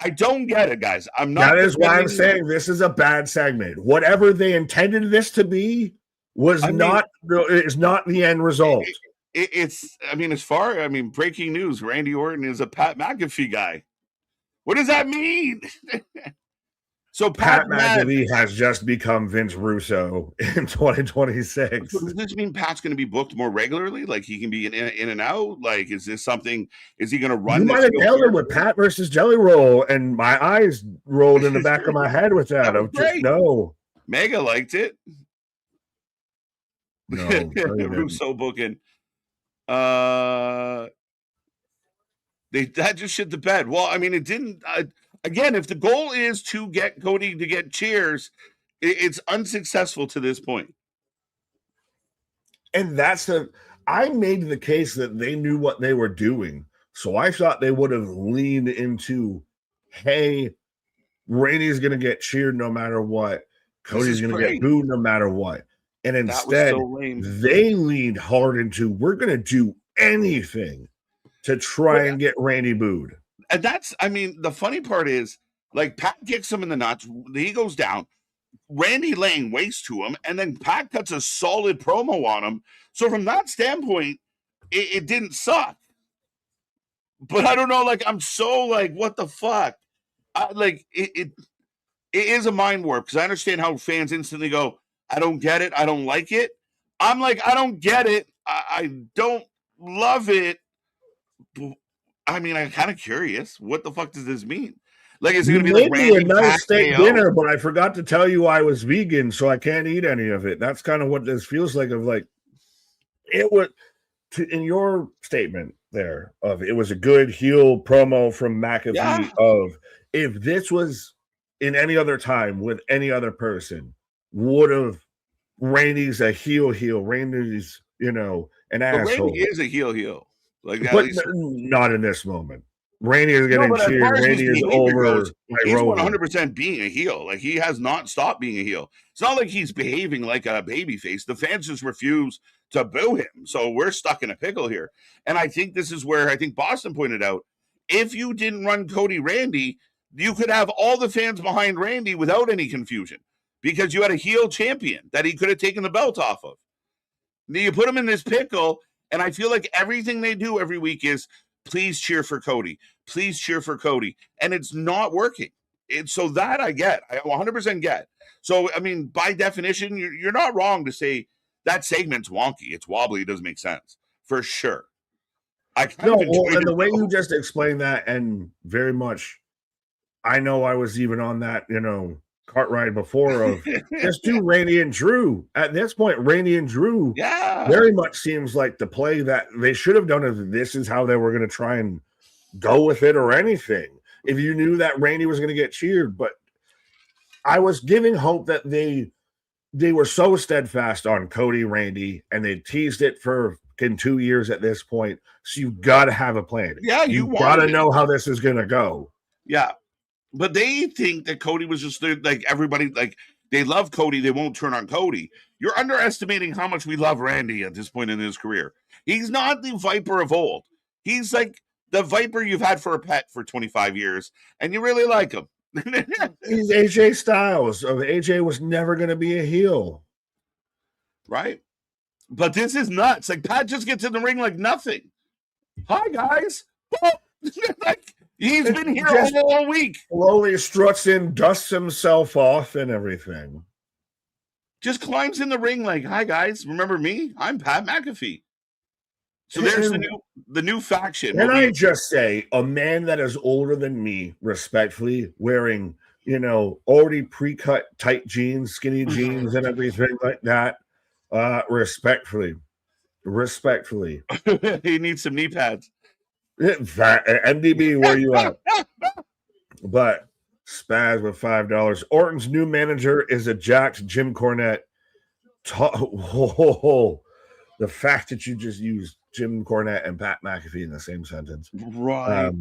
I don't get it, guys. I'm not. That is why I'm saying this is a bad segment. Whatever they intended this to be is not the end result. It's. I mean, breaking news: Randy Orton is a Pat McAfee guy. What does that mean? So Pat McAfee has just become Vince Russo in 2026. So does this mean Pat's going to be booked more regularly? Like he can be in and out? Like, is this something? Is he going to run? You might have nailed it with Pat versus Jelly Roll, and my eyes rolled in the back of my head with that. No. Mega liked it. No, Russo booking. That just shit the bed. Well, I mean, it didn't. Again, if the goal is to get Cody to get cheers, it's unsuccessful to this point. And I made the case that they knew what they were doing. So I thought they would have leaned into, hey, Randy's going to get cheered no matter what. Cody's going to get booed no matter what. And instead, they leaned hard into, we're going to do anything to try and get Randy booed. And the funny part is, like, Pat kicks him in the nuts. He goes down. Randy laying waste to him. And then Pat cuts a solid promo on him. So from that standpoint, it didn't suck. But I don't know. Like, I'm so like, what the fuck? It is a mind warp, because I understand how fans instantly go, I don't get it. I don't like it. I'm like, I don't get it. I don't love it. I mean, I'm kind of curious. What the fuck does this mean? Like, is it You going to be like made me a Randy, Pat, nice steak KO? dinner, but I forgot to tell you I was vegan, so I can't eat any of it. That's kind of what this feels like. Of like, it would, in your statement there, of it was a good heel promo from McAfee. Yeah. Of if this was in any other time with any other person, would have Randy's a heel. Randy's, an But asshole. Randy is a heel. Like, at But least not in this moment. Randy is getting but as cheered. far as his Randy is behavior over goes, by he's Roman. 100% being a heel. Like, he has not stopped being a heel. It's not like he's behaving like a babyface. The fans just refuse to boo him. So we're stuck in a pickle here. And I think this is where I think Boston pointed out, if you didn't run Cody Randy, you could have all the fans behind Randy without any confusion because you had a heel champion that he could have taken the belt off of. Now you put him in this pickle, and I feel like everything they do every week is, please cheer for Cody. Please cheer for Cody. And it's not working. So that I get. I 100% get. So, I mean, by definition, you're not wrong to say that segment's wonky. It's wobbly. It doesn't make sense. For sure. I kind of enjoyed and it. the way you just explained that, and very much, I know I was even on that, cart ride before of just do Randy and Drew. At this point, Randy and Drew very much seems like the play that they should have done if this is how they were going to try and go with it or anything. If you knew that Randy was going to get cheered, but I was giving hope that they were so steadfast on Cody Randy, and they teased it for 2 years at this point. So you've got to have a plan. Yeah, you got to know how this is going to go. Yeah. But they think that Cody was just like everybody, like they love Cody. They won't turn on Cody. You're underestimating how much we love Randy at this point in his career. He's not the Viper of old. He's like the Viper you've had for a pet for 25 years, and you really like him. He's AJ Styles. AJ was never going to be a heel. Right? But this is nuts. Like, Pat just gets in the ring like nothing. Hi, guys. Like, he's been here all week. Slowly struts in, dusts himself off and everything. Just climbs in the ring like, hi, guys. Remember me? I'm Pat McAfee. So there's the new faction. Can I just say, a man that is older than me, respectfully, wearing, already pre-cut tight jeans, skinny jeans and everything like that, respectfully. He needs some knee pads. MDB, where you at? But Spaz with $5. Orton's new manager is a jacked Jim Cornette. The fact that you just used Jim Cornette and Pat McAfee in the same sentence. Right.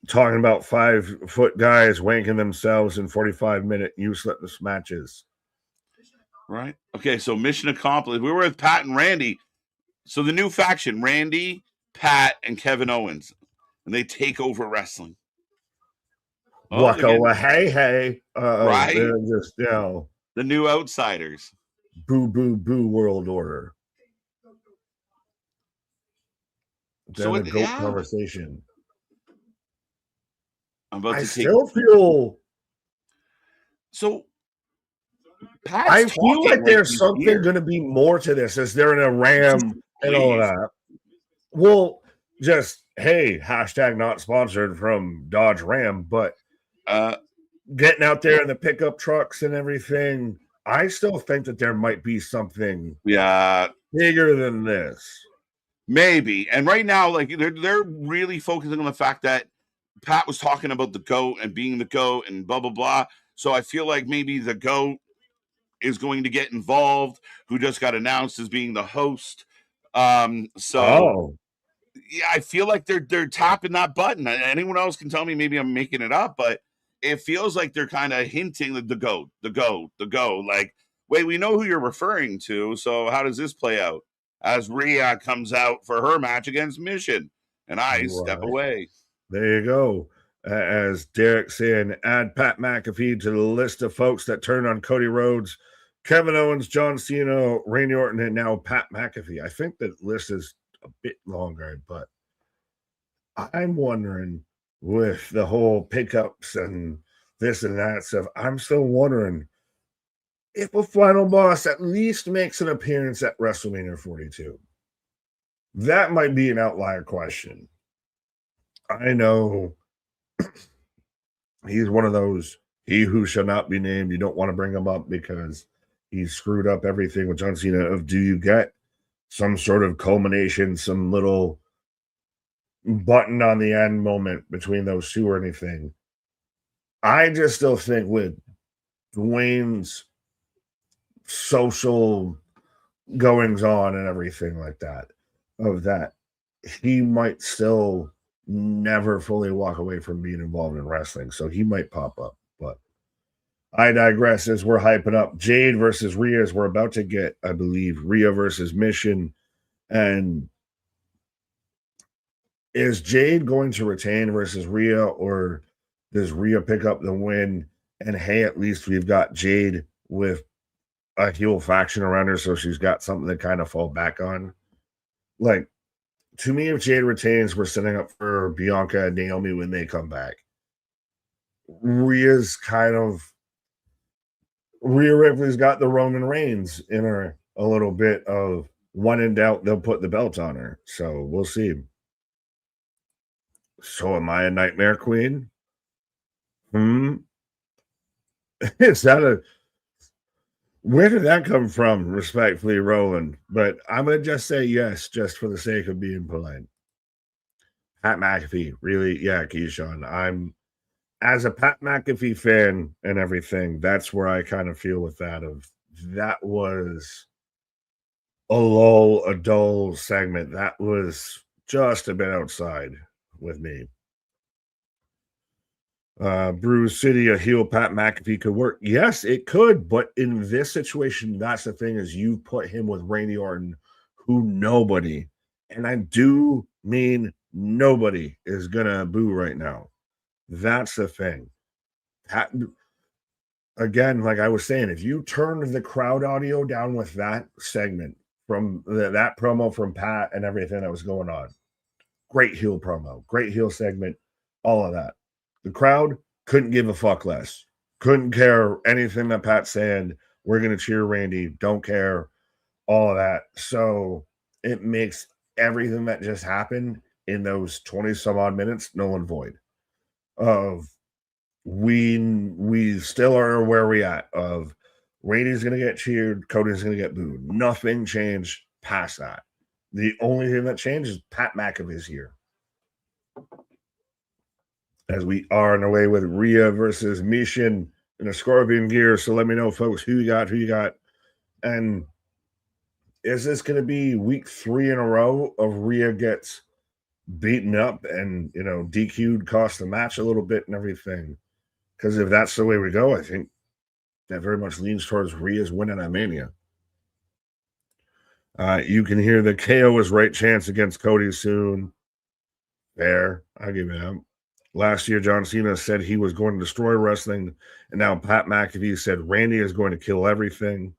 Talking about 5-foot guys wanking themselves in 45-minute useless matches. Right. Okay, so mission accomplished. We were with Pat and Randy. So the new faction, Randy, Pat, and Kevin Owens. And they take over wrestling. Waka hey. Right. They're just, the new outsiders. Boo, boo, boo world order. So a goat conversation. I still feel so. I feel like there's something going to be more to this as they're in a Ram and all that. Well, just hey, hashtag not sponsored from Dodge Ram, but getting out there in the pickup trucks and everything. I still think that there might be something bigger than this. Maybe. And right now, like they're really focusing on the fact that Pat was talking about the GOAT and being the GOAT and blah, blah, blah. So I feel like maybe the GOAT is going to get involved, who just got announced as being the host. Yeah, I feel like they're tapping that button. Anyone else can tell me, maybe I'm making it up, but it feels like they're kind of hinting that the GOAT. Like, wait, we know who you're referring to. So how does this play out? As Rhea comes out for her match against Mission, and I step away. There you go. As Derek saying, add Pat McAfee to the list of folks that turned on Cody Rhodes, Kevin Owens, John Cena, Randy Orton, and now Pat McAfee. I think the list is a bit longer, but I'm wondering with the whole pickups and this and that stuff, I'm still wondering if a final boss at least makes an appearance at WrestleMania 42. That might be an outlier question. I know He's one of those, he who shall not be named. You don't want to bring him up because he screwed up everything with John Cena. Of, do you get some sort of culmination, some little button on the end moment between those two or anything? I just still think with Dwayne's social goings on and everything like that, of that, he might still never fully walk away from being involved in wrestling. So he might pop up, but I digress. As we're hyping up Jade versus Rhea, as we're about to get, I believe, Rhea versus Mission. And is Jade going to retain versus Rhea, or does Rhea pick up the win? And hey, at least we've got Jade with a heel faction around her, so she's got something to kind of fall back on. Like, to me, if Jade retains, we're setting up for Bianca and Naomi when they come back. Rhea Ripley's got the Roman Reigns in her a little bit of, when in doubt, they'll put the belt on her. So we'll see. So am I a Nightmare Queen? Is that where did that come from? Respectfully, Roland. But I'm going to just say yes, just for the sake of being polite. Pat McAfee, really? Yeah, Keyshawn. I'm, as a Pat McAfee fan and everything, that's where I kind of feel with that. Of that was a dull segment. That was just a bit outside with me. Bruce City, a heel Pat McAfee could work. Yes, it could, but in this situation, that's the thing, is you put him with Randy Orton, who nobody, and I do mean nobody, is gonna boo right now. That's the thing. Pat, again, like I was saying, if you turned the crowd audio down with that segment from that promo from Pat and everything that was going on, great heel promo, great heel segment, all of that. The crowd couldn't give a fuck less. Couldn't care anything that Pat said. We're going to cheer Randy. Don't care. All of that. So it makes everything that just happened in those 20 some odd minutes null and void. Of we still are where we at. Of Randy's going to get cheered. Cody's going to get booed. Nothing changed past that. The only thing that changed is Pat McAfee's here. As we are on our way with Rhea versus Mission in a Scorpion gear. So let me know, folks, who you got. And is this going to be week 3 in a row of Rhea gets beaten up and, DQ'd, cost the match a little bit and everything? Because if that's the way we go, I think that very much leans towards Rhea's winning at Mania. You can hear the KO is right chance against Cody soon. Fair. I'll give it up. Last year, John Cena said he was going to destroy wrestling, and now Pat McAfee said Randy is going to kill everything.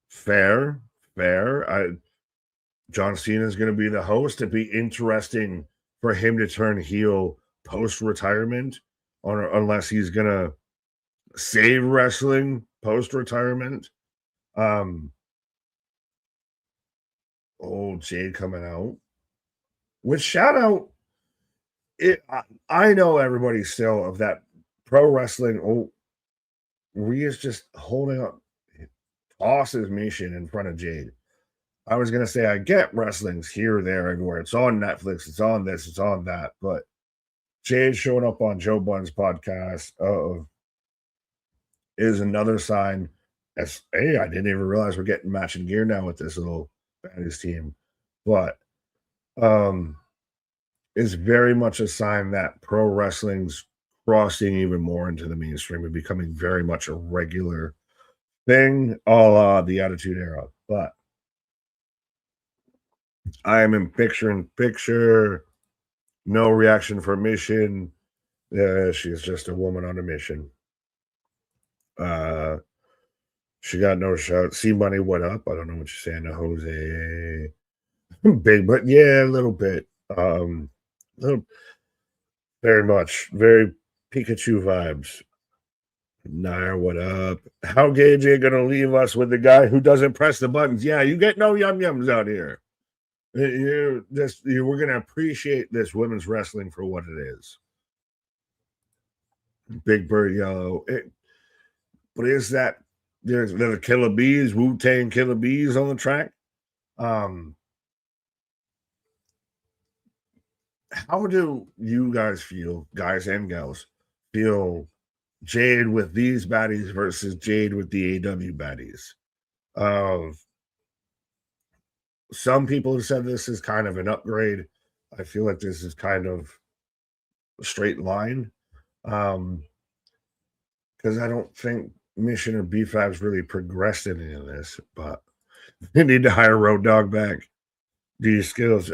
Fair. John Cena is going to be the host. It'd be interesting for him to turn heel post-retirement, unless he's going to save wrestling post-retirement. Jade coming out. With shout out, I know everybody still of that pro wrestling. Rhea's just holding up, tosses Mission in front of Jade. I was going to say, I get wrestling's here, there, everywhere. It's on Netflix. It's on this. It's on that. But Jade showing up on Joe Budden's podcast is another sign. As, hey, I didn't even realize we're getting matching gear now with this little baddies team. But is very much a sign that pro wrestling's crossing even more into the mainstream and becoming very much a regular thing, a la the Attitude Era. But I am in picture. No reaction for Mission. She's just a woman on a mission. She got no shout. See Money, what up? I don't know what you're saying to Jose. Big, but yeah, a little bit. Very much. Very Pikachu vibes. Nair, what up? How Gage ain't gonna leave us with the guy who doesn't press the buttons? Yeah, you get no yum-yums out here. We're gonna appreciate this women's wrestling for what it is. Big Bird Yellow. But is that there's a Killer Bees, Wu-Tang Killer Bees on the track? How do you guys feel, guys and gals, feel Jade with these baddies versus Jade with the AW baddies? Some people have said this is kind of an upgrade. I feel like this is kind of a straight line. Because I don't think Mission or BFAB's really progressed in any of this, but they need to hire Road Dogg back. These skills.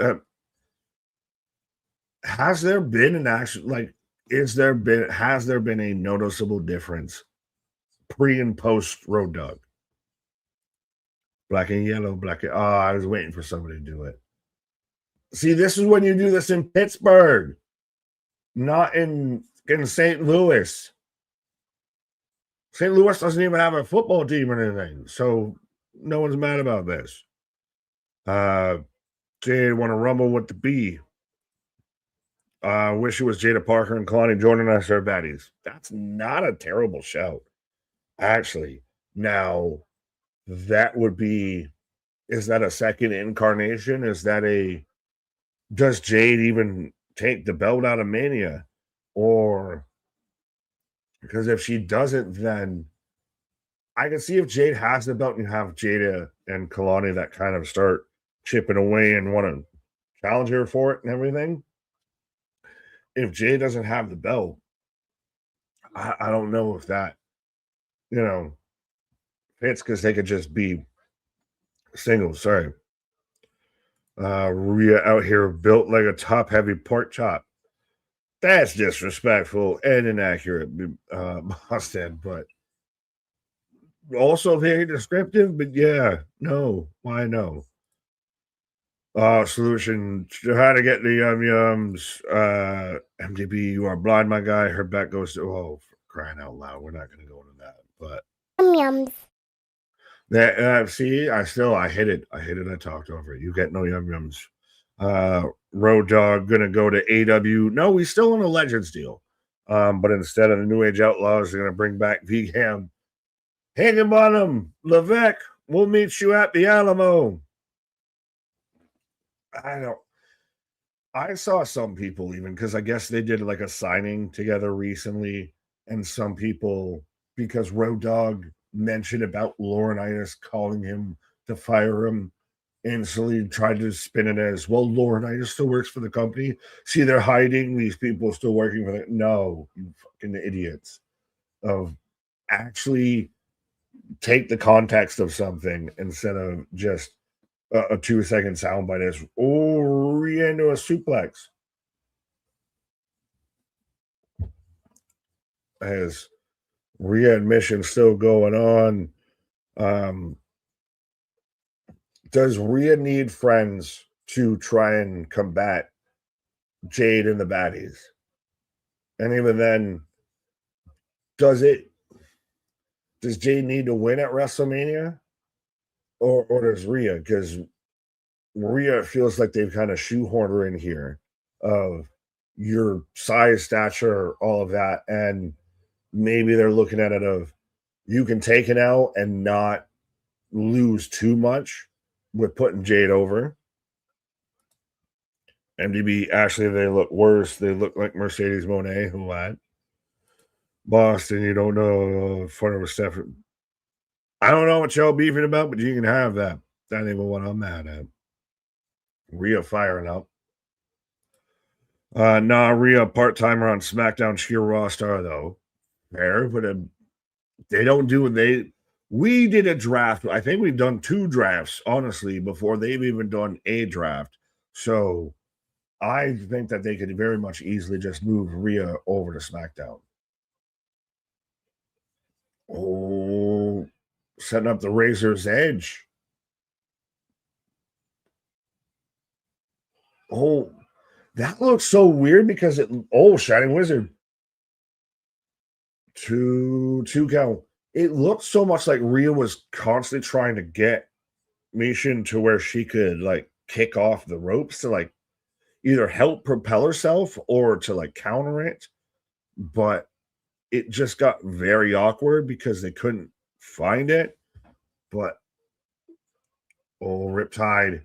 Has there been an actual has there been a noticeable difference pre and post Road Dogg? Black and yellow, I was waiting for somebody to do it. See, this is when you do this in Pittsburgh, not in St. Louis. St. Louis doesn't even have a football team or anything, so no one's mad about this. Jade want to rumble with the B. Wish it was Jada Parker and Kalani Jordan as their baddies. That's not a terrible shout, actually. Now, that would be, is that a second incarnation? Does Jade even take the belt out of Mania? Or, because if she doesn't, then I can see if Jade has the belt and you have Jada and Kalani that kind of start chipping away and want to challenge her for it and everything. If Jade doesn't have the belt, I don't know if that, fits, because they could just be singles. Sorry. Rhea out here built like a top-heavy pork chop. That's disrespectful and inaccurate, Boston, but also very descriptive. But yeah, no, why no? Solution to how to get the yums. MDB, you are blind, my guy. Her back goes to, for crying out loud. We're not going to go into that, but yums. That see, I hit it. I talked over it. You get no yums. Road Dogg gonna go to AW. No, he's still on a Legends deal. But instead of the New Age Outlaws, they're gonna bring back Vigam. Higginbottom, Levesque, we'll meet you at the Alamo. I saw some people, even because I guess they did like a signing together recently, and some people, because Road Dogg mentioned about Laurinaitis calling him to fire him, instantly tried to spin it as, well, Laurinaitis still works for the company. See, they're hiding these people still working for it. No, you fucking idiots. Of actually take the context of something instead of just a 2-second soundbite as, Rhea into a suplex. As Rhea admission still going on. Does Rhea need friends to try and combat Jade and the baddies? And even then, does Jade need to win at WrestleMania? Or does Rhea? Because Rhea feels like they've kind of shoehorned her in here of your size, stature, all of that. And maybe they're looking at it of, you can take it out and not lose too much with putting Jade over. MDB, actually, they look worse. They look like Mercedes Moné, who had Boston. You don't know front of a step. I don't know what y'all beefing about, but you can have that. That ain't what I'm mad at. Rhea firing up. Rhea part-timer on SmackDown, sheer Raw star though. Fair, but they don't do it. We did a draft. I think we've done 2 drafts, honestly, before they've even done a draft. So I think that they could very much easily just move Rhea over to SmackDown. Oh, setting up the Razor's Edge. Oh, that looks so weird because Shining Wizard. 2 count. It looked so much like Rhea was constantly trying to get Mission to where she could like kick off the ropes to like either help propel herself or to like counter it. But it just got very awkward because they couldn't find it. But Riptide.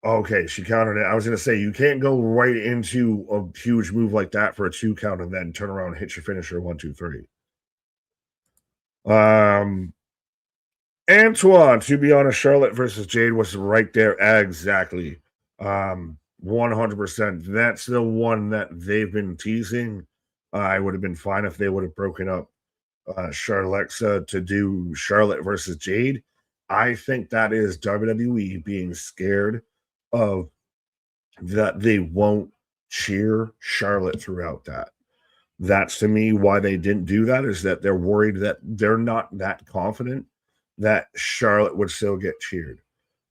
Okay, she countered it. I was going to say, you can't go right into a huge move like that for a 2 count and then turn around and hit your finisher 1, 2, 3. Antoine, to be honest, Charlotte versus Jade was right there. Exactly. 100%. That's the one that they've been teasing. I would have been fine if they would have broken up Charlexa to do Charlotte versus Jade. I think that is WWE being scared of that they won't cheer Charlotte throughout that. That's to me why they didn't do that, is that they're worried that they're not that confident that Charlotte would still get cheered.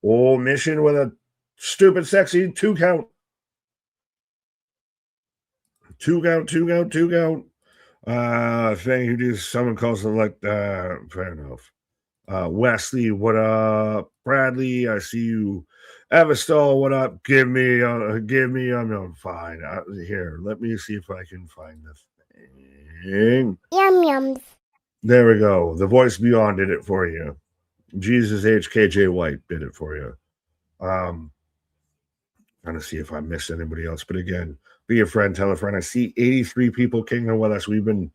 Mission with a stupid, sexy 2 count. 2 count. Thank you, dude. Someone calls it like that. Fair enough. Wesley, what up? Bradley, I see you. Avastol, what up? Give me, I'm fine. Here, let me see if I can find this thing. Yum yums. There we go. The Voice Beyond did it for you. Jesus HKJ White did it for you. Trying to see if I missed anybody else. But again, be a friend, tell a friend. I see 83 people kicking with us. We've been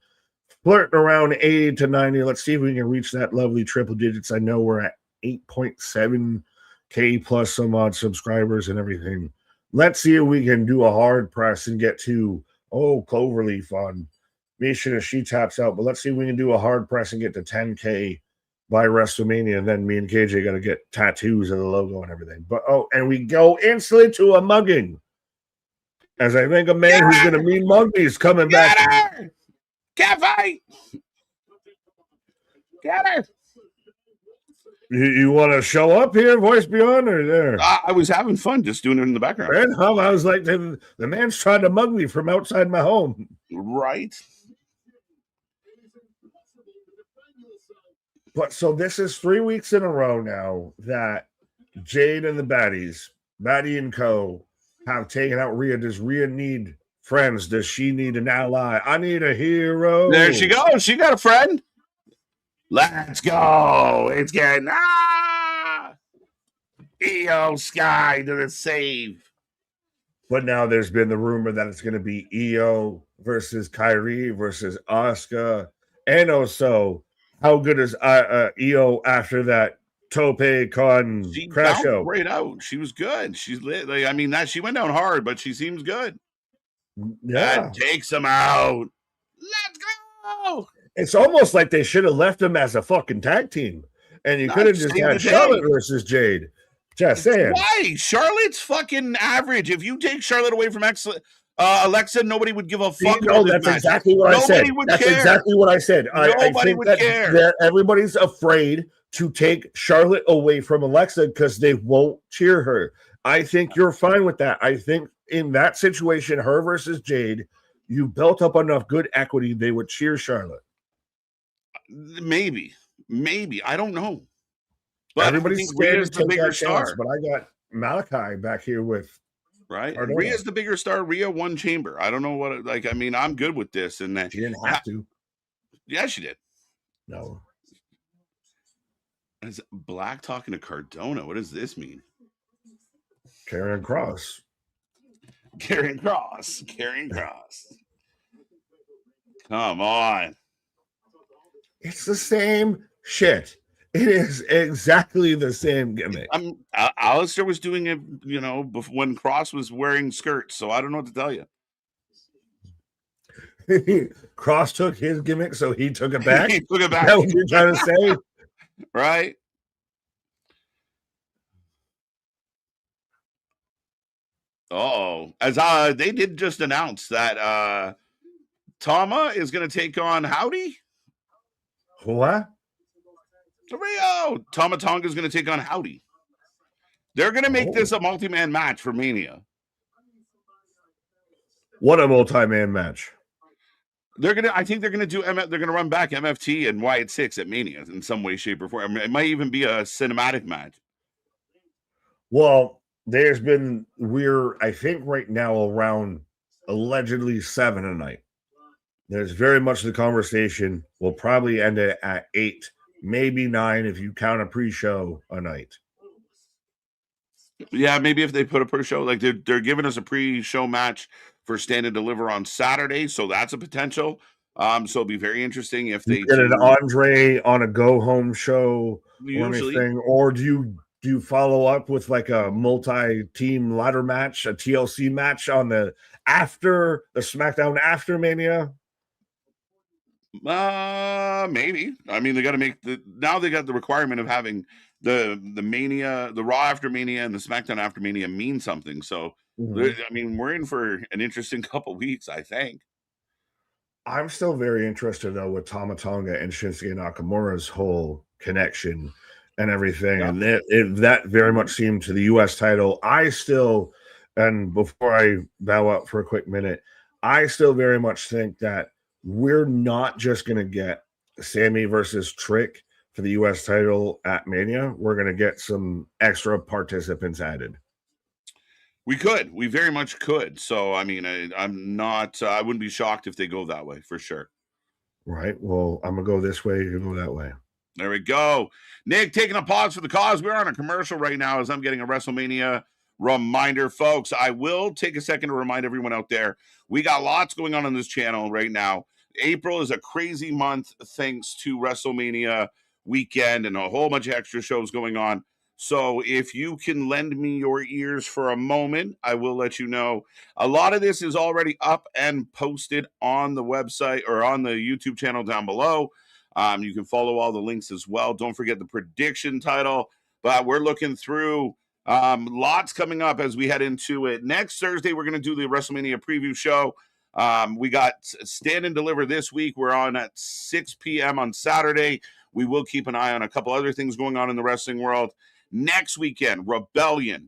flirting around 80 to 90. Let's see if we can reach that lovely triple digits. I know we're at 8.7K plus some odd subscribers and everything. Let's see if we can do a hard press and get to, Cloverleaf on Misha if she taps out. But let's see if we can do a hard press and get to 10K by Wrestlemania. And then me and KJ got to get tattoos of the logo and everything. But, and we go instantly to a mugging. As I think a man who's going to mean mug me is coming back. Her! Can't fight! Get her! You want to show up here, Voice Beyond, or there? I was having fun just doing it in the background. Man, I was like, the man's trying to mug me from outside my home. Right. But so this is 3 weeks in a row now that Jade and the Baddies, Baddie and Co., have taken out Rhea. Does Rhea need friends? Does she need an ally? I need a hero. There she goes. She got a friend. Let's go. It's getting EO Sky to the save. But now there's been the rumor that it's going to be EO versus Kyrie versus Asuka. And also, how good is EO after that Tope Con crash show? Right out. She was good. She's lit. She went down hard, but she seems good. Yeah. That takes them out. Let's go. It's almost like they should have left them as a fucking tag team. And you could have just had Charlotte versus Jade. Just saying. Why? Charlotte's fucking average. If you take Charlotte away from Alexa, nobody would give a fuck. That's exactly what I said. That's exactly what I said. Nobody would care. That everybody's afraid to take Charlotte away from Alexa because they won't cheer her. I think you're fine with that. I think in that situation, her versus Jade, you built up enough good equity, they would cheer Charlotte. Maybe. I don't know. But everybody's scared to take that chance. But I got Malachi back here with right. Rhea's the bigger star. Rhea won Chamber. I don't know what. I'm good with this. And that she didn't have to. Yeah, she did. No. Is Black talking to Cardona? What does this mean? Karrion Kross. Come on. It's the same shit. It is exactly the same gimmick. Alistair was doing it, when Kross was wearing skirts, so I don't know what to tell you. Kross took his gimmick, so he took it back? He took it back. Is that what you're trying to say? Right? As they did just announce that Tama is going to take on Howdy. What? Rio. Tama Tonga is going to take on Howdy. They're going to make this a multi-man match for Mania. What a multi-man match. I think they're going to do. They're going to run back MFT and Wyatt 6 at Mania in some way, shape, or form. It might even be a cinematic match. Well, we're I think right now around allegedly 7 a night. There's very much the conversation. We'll probably end it at 8, maybe 9 if you count a pre-show a night. Yeah, maybe if they put a pre-show, like they're giving us a pre-show match for Stand and Deliver on Saturday, so that's a potential. So it'll be very interesting if You they get an do. Andre on a go-home show or Usually, anything, or do you follow up with like a multi-team ladder match, a TLC match on the after the SmackDown after Mania? maybe. I mean, they got to make they got the requirement of having the Mania, the Raw after Mania, and the SmackDown after Mania mean something. So, I mean, we're in for an interesting couple weeks, I think. I'm still very interested though with Tama Tonga and Shinsuke Nakamura's whole connection and everything, Yeah. and that very much seemed to the U.S. title. I still, and before I bow out for a quick minute, I still very much think that we're not just going to get Sammy versus Trick for the U.S. title at Mania. We're going to get some extra participants added. We very much could. So, I mean, I'm not, I wouldn't be shocked if they go that way for sure. Right. Well, I'm going to go this way, you go that way. There we go. Nick, taking a pause for the cause. We're on a commercial right now as I'm getting a Wrestlemania reminder, folks. I will take a second to remind everyone out there, we got lots going on this channel right now. April is a crazy month thanks to WrestleMania weekend and a whole bunch of extra shows going on. So if you can lend me your ears for a moment, I will let you know. A lot of this is already up and posted on the website or on the YouTube channel down below. You can follow all the links as well. Don't forget the prediction title. But we're looking through lots coming up as we head into it. Next Thursday, we're going to do the WrestleMania preview show. We got Stand and Deliver this week. We're on at 6 p.m. on Saturday. We will keep an eye on a couple other things going on in the wrestling world. Next weekend, Rebellion.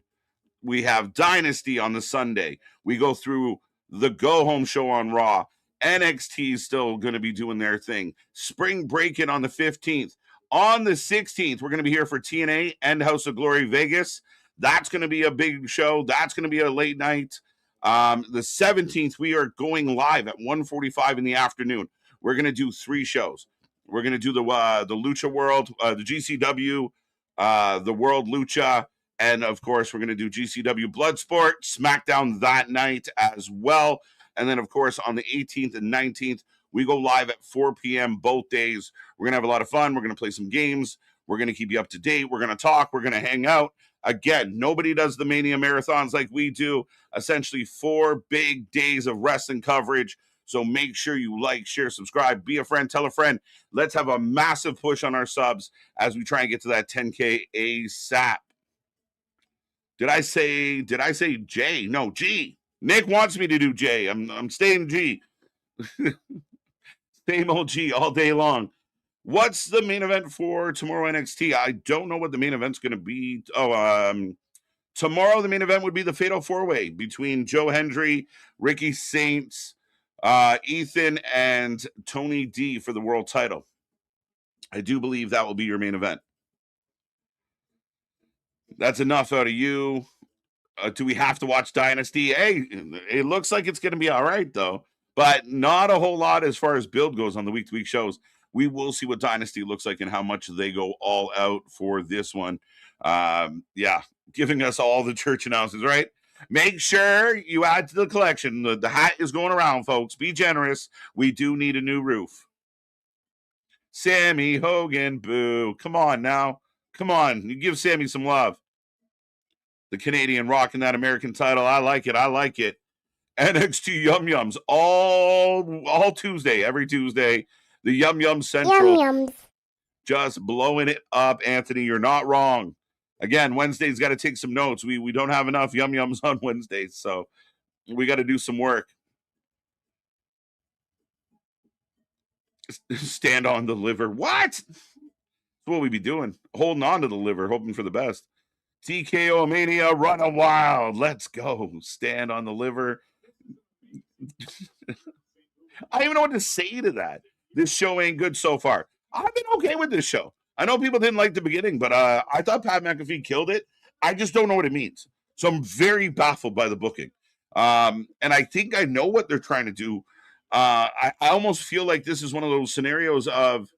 We have Dynasty on the Sunday. We go through the Go Home show on Raw. NXT is still going to be doing their thing. Spring Break-In on the 15th. On the 16th, we're going to be here for TNA and House of Glory Vegas. That's going to be a big show. That's going to be a late night. The 17th, we are going live at 1:45 in the afternoon. We're going to do 3 shows. We're going to do the Lucha World, the GCW, the World Lucha, and of course, we're going to do GCW Bloodsport, SmackDown that night as well. And then, of course, on the 18th and 19th, we go live at 4 p.m. both days. We're going to have a lot of fun. We're going to play some games. We're going to keep you up to date. We're going to talk. We're going to hang out. Again, nobody does the Mania marathons like we do. Essentially 4 big days of wrestling coverage. So make sure you like, share, subscribe, be a friend, tell a friend. Let's have a massive push on our subs as we try and get to that 10K ASAP. Did I say J? No, G. Nick wants me to do J. I'm staying G. Same old G all day long. What's the main event for tomorrow NXT? I don't know what the main event's going to be. Tomorrow the main event would be the Fatal 4-Way between Joe Hendry, Ricky Saints, Ethan, and Tony D for the world title. I do believe that will be your main event. That's enough out of you. Do we have to watch Dynasty? Hey, it looks like it's going to be all right, though. But not a whole lot as far as build goes on the week-to-week shows. We will see what Dynasty looks like and how much they go all out for this one. Yeah, giving us all the church announcements, right? Make sure you add to the collection. The hat is going around, folks. Be generous. We do need a new roof. Sammy Hogan, boo. Come on now. Come on. You give Sammy some love. The Canadian rocking that American title. I like it. I like it. NXT Yum Yums all Tuesday, every Tuesday. The Yum Yum Central. Yum Yums. Just blowing it up, Anthony. You're not wrong. Again, Wednesday's got to take some notes. We don't have enough Yum Yums on Wednesdays, so we got to do some work. Stand on the liver. What? That's what we be doing. Holding on to the liver, hoping for the best. TKO Mania, run a wild. Let's go. Stand on the liver. I don't even know what to say to that. This show ain't good so far. I've been okay with this show. I know people didn't like the beginning, but I thought Pat McAfee killed it. I just don't know what it means. So I'm very baffled by the booking. And I think I know what they're trying to do. I almost feel like this is one of those scenarios of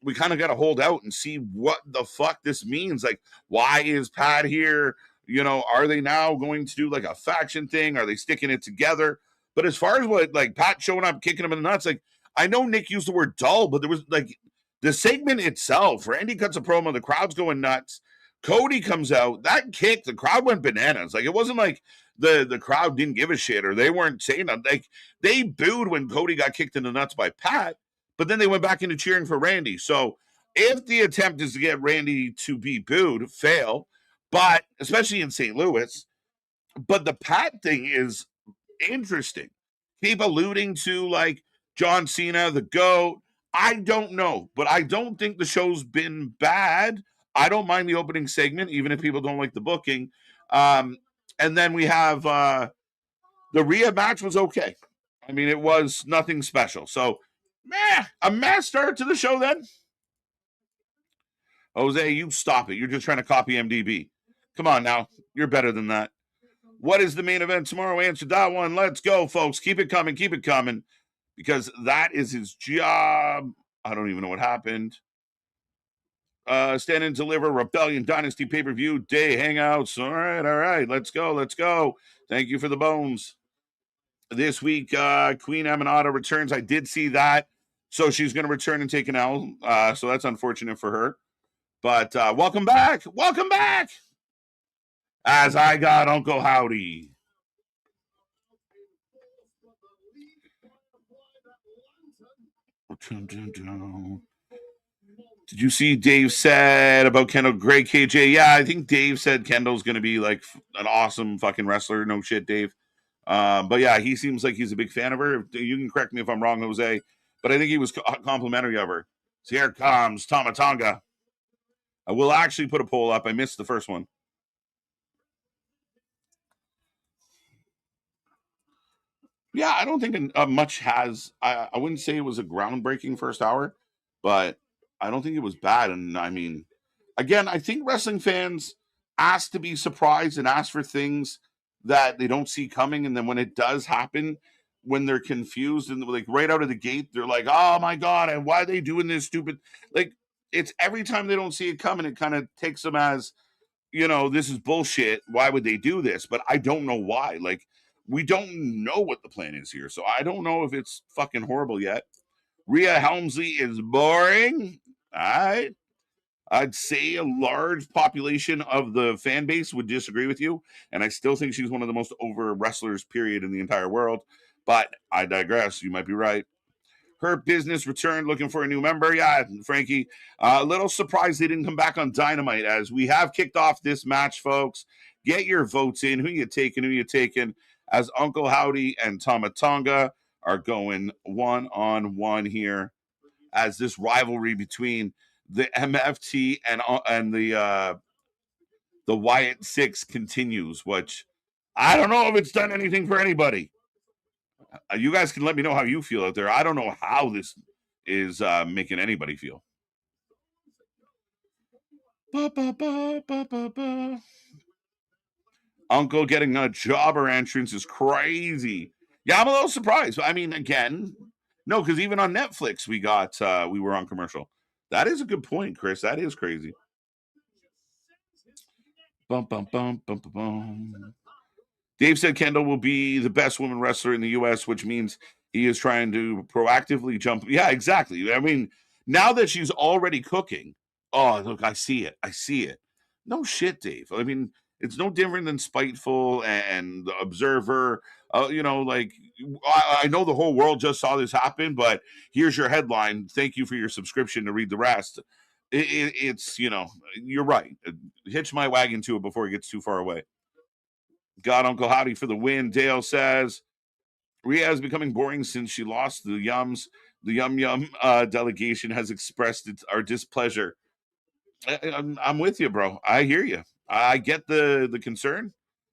we kind of got to hold out and see what the fuck this means. Like, why is Pat here? You know, are they now going to do like a faction thing? Are they sticking it together? But as far as what like Pat showing up, kicking him in the nuts, like I know Nick used the word dull, but there was like the segment itself. Randy cuts a promo, the crowd's going nuts. Cody comes out, that kick, the crowd went bananas. Like it wasn't like the crowd didn't give a shit or they weren't saying that. Like they booed when Cody got kicked in the nuts by Pat, but then they went back into cheering for Randy. So if the attempt is to get Randy to be booed, fail, but especially in St. Louis, but the Pat thing is interesting. Keep alluding to like John Cena, the GOAT. I don't know, but I don't think the show's been bad. I don't mind the opening segment, even if people don't like the booking. And then we have the Rhea match was okay. I mean, it was nothing special. So, a meh start to the show then. Jose, you stop it. You're just trying to copy MDB. Come on now. You're better than that. What is the main event tomorrow? Answer that one. Let's go, folks. Keep it coming. Keep it coming. Because that is his job. I don't even know what happened. Stand and deliver Rebellion Dynasty pay-per-view day hangouts. All right. Let's go. Thank you for the bones. This week, Queen Aminata returns. I did see that. So she's going to return and take an L. So that's unfortunate for her. But welcome back. Welcome back. As I got Uncle Howdy. Did you see Dave said about Kendall Gray KJ? Yeah, I think Dave said Kendall's going to be like an awesome fucking wrestler. No shit, Dave. But yeah, he seems like he's a big fan of her. You can correct me if I'm wrong, Jose. But I think he was complimentary of her. So here comes Tama Tonga. I will actually put a poll up. I missed the first one. Yeah, I don't think much has. I wouldn't say it was a groundbreaking first hour, but I don't think it was bad. And I mean, again, I think wrestling fans ask to be surprised and ask for things that they don't see coming. And then when it does happen, when they're confused and like right out of the gate, they're like, oh my God, and why are they doing this stupid? Like, it's every time they don't see it coming, it kind of takes them as, this is bullshit. Why would they do this? But I don't know why. Like, we don't know what the plan is here. So I don't know if it's fucking horrible yet. Rhea Helmsley is boring. All right. I'd say a large population of the fan base would disagree with you. And I still think she's one of the most over wrestlers, period, in the entire world. But I digress. You might be right. Her Business returned looking for a new member. Yeah, Frankie. A little surprised they didn't come back on Dynamite as we have kicked off this match, folks. Get your votes in. Who you taking? As Uncle Howdy and Tama Tonga are going one-on-one here as this rivalry between the MFT and the Wyatt Six continues, which I don't know if it's done anything for anybody. You guys can let me know how you feel out there. I don't know how this is making anybody feel. Ba, ba, ba, ba, ba, ba. Uncle getting a jobber entrance is crazy. Yeah, I'm a little surprised. I mean, again, no, because even on Netflix we were on commercial. That is a good point, Chris. That is crazy. Bum, bum, bum, bum, bum, bum. Dave said Kendall will be the best woman wrestler in the U.S., which means he is trying to proactively jump. Yeah, exactly. I mean, now that she's already cooking, oh, look, I see it. No shit, Dave. I mean, it's no different than Spiteful and The Observer. Like, I know the whole world just saw this happen, but here's your headline. Thank you for your subscription to read the rest. It's, you're right. Hitch my wagon to it before it gets too far away. Got Uncle Howdy for the win. Dale says Rhea is becoming boring since she lost the Yums. The Yum Yum delegation has expressed our displeasure. I'm with you, bro. I hear you. I get the concern.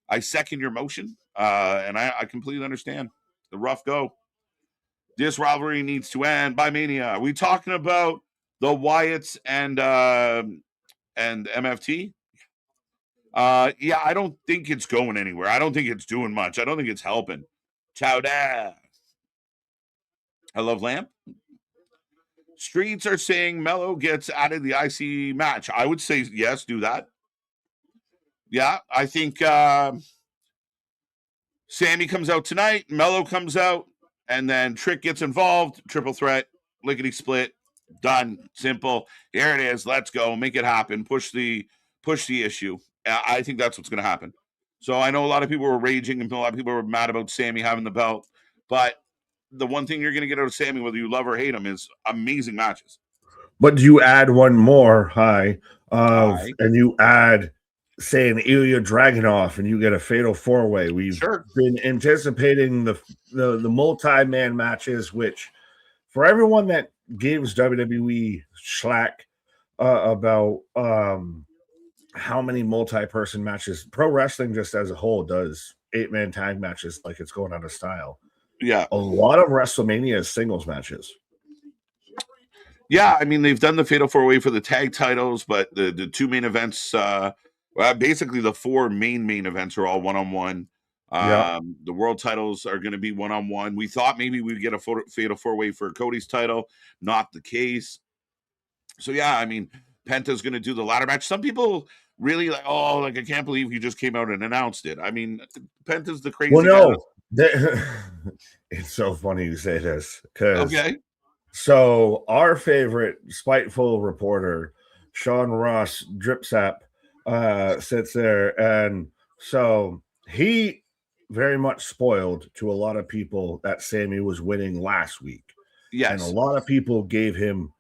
I second your motion, and I completely understand the rough go. This rivalry needs to end by Mania. Are we talking about the Wyatts and MFT? Yeah, I don't think it's going anywhere. I don't think it's doing much. I don't think it's helping. Ciao da. I love Lamp. Streets are saying Mello gets added the IC match. I would say yes, do that. Yeah, I think Sammy comes out tonight, Mello comes out, and then Trick gets involved. Triple threat, lickety split, done, simple. Here it is. Let's go, make it happen. Push the issue. I think that's what's going to happen. So I know a lot of people were raging and a lot of people were mad about Sammy having the belt, but the one thing you're going to get out of Sammy, whether you love or hate him, is amazing matches. But you add one more and you add, say, an Ilya Dragunov, and you get a fatal four-way. We've been anticipating the multi-man matches, which for everyone that gives WWE slack about how many multi-person matches, pro wrestling just as a whole does 8-man tag matches like it's going out of style. Yeah, a lot of WrestleMania is singles matches. Yeah, I mean, they've done the Fatal 4-Way for the tag titles, but the two main events, basically the four main events are all one-on-one. The world titles are going to be one-on-one. We thought maybe we'd get a Fatal 4-Way for Cody's title. Not the case. So, yeah, I mean, Penta's going to do the ladder match. Some people really like, I can't believe you just came out and announced it. I mean, Penta's the crazy guy. It's so funny you say this because okay. So our favorite spiteful reporter, Sean Ross Dripsap, sits there, and so he very much spoiled to a lot of people that Sammy was winning last week. Yes, and a lot of people gave him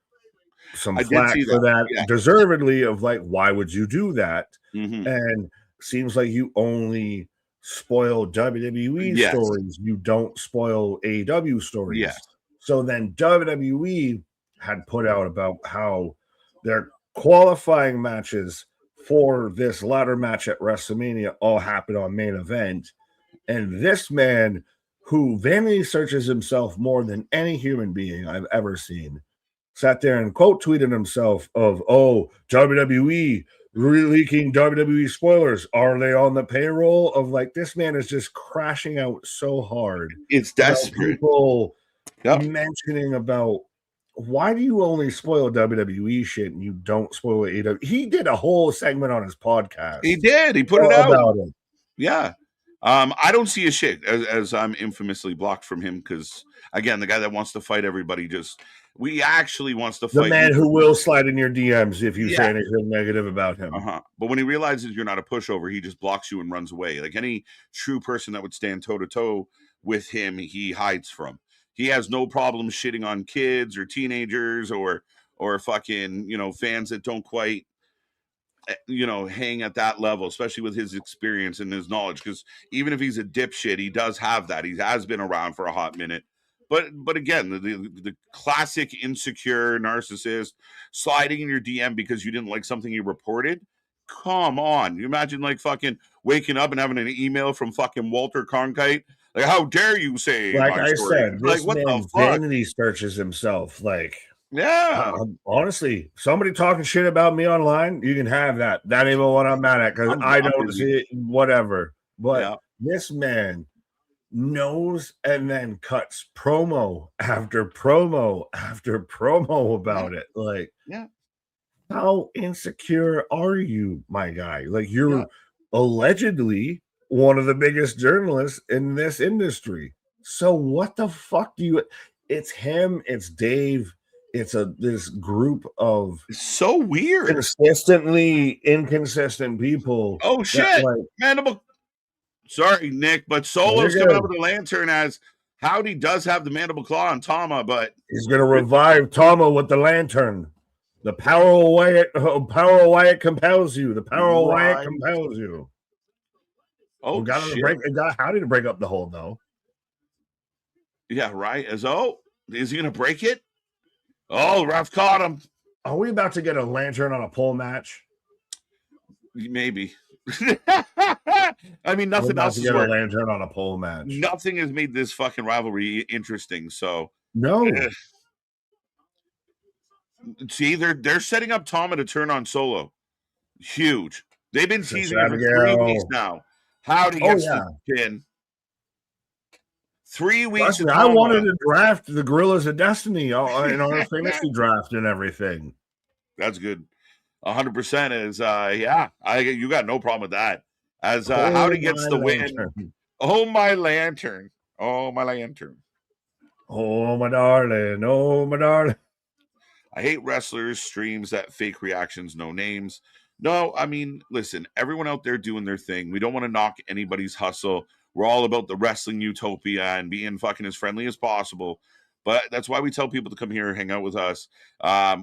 some flack for that, deservedly, of like, why would you do that? Mm-hmm. And seems like you only spoil WWE stories, you don't spoil AEW stories. Yes. So then WWE had put out about how their qualifying matches for this ladder match at WrestleMania all happened on main event. And this man, who vanity searches himself more than any human being I've ever seen, sat there and quote tweeted himself of, WWE leaking WWE spoilers. Are they on the payroll? Of like, this man is just crashing out so hard. It's desperate. People mentioning about, why do you only spoil WWE shit and you don't spoil AEW? He did a whole segment on his podcast. He did. He put it out about it. Yeah. I don't see a shit, as I'm infamously blocked from him, because again, the guy that wants to fight everybody actually wants to fight the man who will slide in your DMs if you say anything negative about him. But when he realizes you're not a pushover, he just blocks you and runs away. Like any true person that would stand toe to toe with him, he hides from. He has no problem shitting on kids or teenagers or fucking, fans that don't quite, hang at that level, especially with his experience and his knowledge. Because even if he's a dipshit, he does have that. He has been around for a hot minute. But again, the classic insecure narcissist sliding in your DM because you didn't like something you reported. Come on. You imagine like fucking waking up and having an email from fucking Walter Cronkite. Like, how dare you say, like I said, this what man the fuck? Vanity searches himself. Like, yeah. Honestly, somebody talking shit about me online, you can have that. That ain't what I'm mad at, because I don't see it, whatever. But this man knows and then cuts promo after promo after promo about it. Like, how insecure are you, my guy? Like, you're allegedly one of the biggest journalists in this industry. So what the fuck do you? It's him, it's Dave, it's this group of so weird, consistently inconsistent people. Oh shit, Mandible. Sorry, Nick, but Solo's coming up with a lantern as Howdy does have the mandible claw on Tama, but he's gonna revive Tama with the lantern. The power of Wyatt compels you. The power of Wyatt compels you. Oh, got Howdy to break up the hold, though. Yeah, right. Is he gonna break it? Oh, Ref caught him. Are we about to get a lantern on a pole match? Maybe. I mean, nothing else is a lantern on a pole match. Nothing has made this fucking rivalry interesting. So no. See, they're setting up Tama to turn on Solo. Huge. They've been teasing it for 3 weeks now. Howdy gets the pin. 3 weeks Trust of me, I wanted Tama. to draft the Gorillas of Destiny in our fantasy draft and everything. That's good. 100% is you got no problem with that. As Oh, Howdy gets my the win. lantern. Oh my lantern. Oh my lantern. Oh, my darling. Oh, my darling. I hate wrestlers, streams that fake reactions, no names. No, I mean, listen, everyone out there doing their thing. We don't want to knock anybody's hustle. We're all about the wrestling utopia and being fucking as friendly as possible. But that's why we tell people to come here and hang out with us.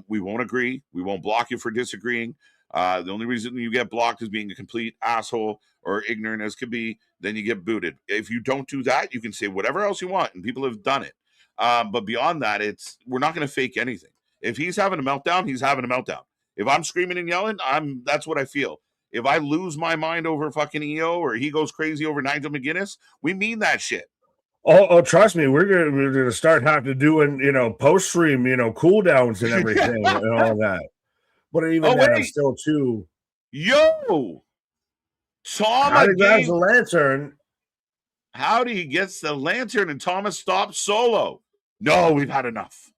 We won't agree. We won't block you for disagreeing. The only reason you get blocked is being a complete asshole or ignorant as could be. Then you get booted. If you don't do that, you can say whatever else you want, and people have done it. But beyond that, we're not going to fake anything. If he's having a meltdown, he's having a meltdown. If I'm screaming and yelling, that's what I feel. If I lose my mind over fucking EO or he goes crazy over Nigel McGuinness, we mean that shit. Oh, trust me, we're gonna start having to doing post stream cool downs and everything and all that. But even then, I'm still too. Yo, Tom Howdy grabs the lantern. Howdy gets the lantern and Thomas stops solo. No, we've had enough.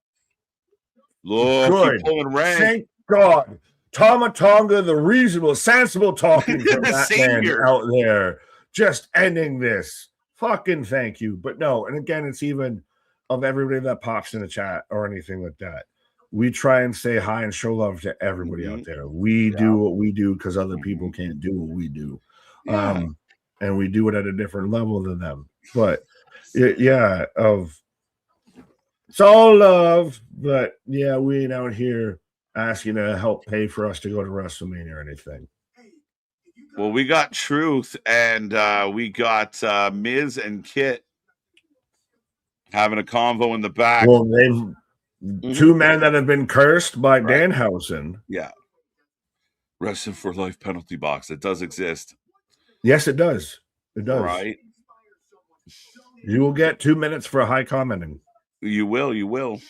Look, good. Pulling rank. Thank God. Tama Tonga, the reasonable, sensible talking from that man out there, just ending this. Fucking thank you. But no, and again, it's even of everybody that pops in the chat or anything like that. We try and say hi and show love to everybody out there. We do what we do because other people can't do what we do. And we do it at a different level than them. But it's all love, but we ain't out here asking to help pay for us to go to WrestleMania or anything. Well, we got Truth and we got Miz and Kit having a convo in the back. Well, they've two men that have been cursed by Danhausen. Yeah. Wrestling for Life penalty box. It does exist. Yes, it does. It does. Right. You will get 2 minutes for high commenting. You will.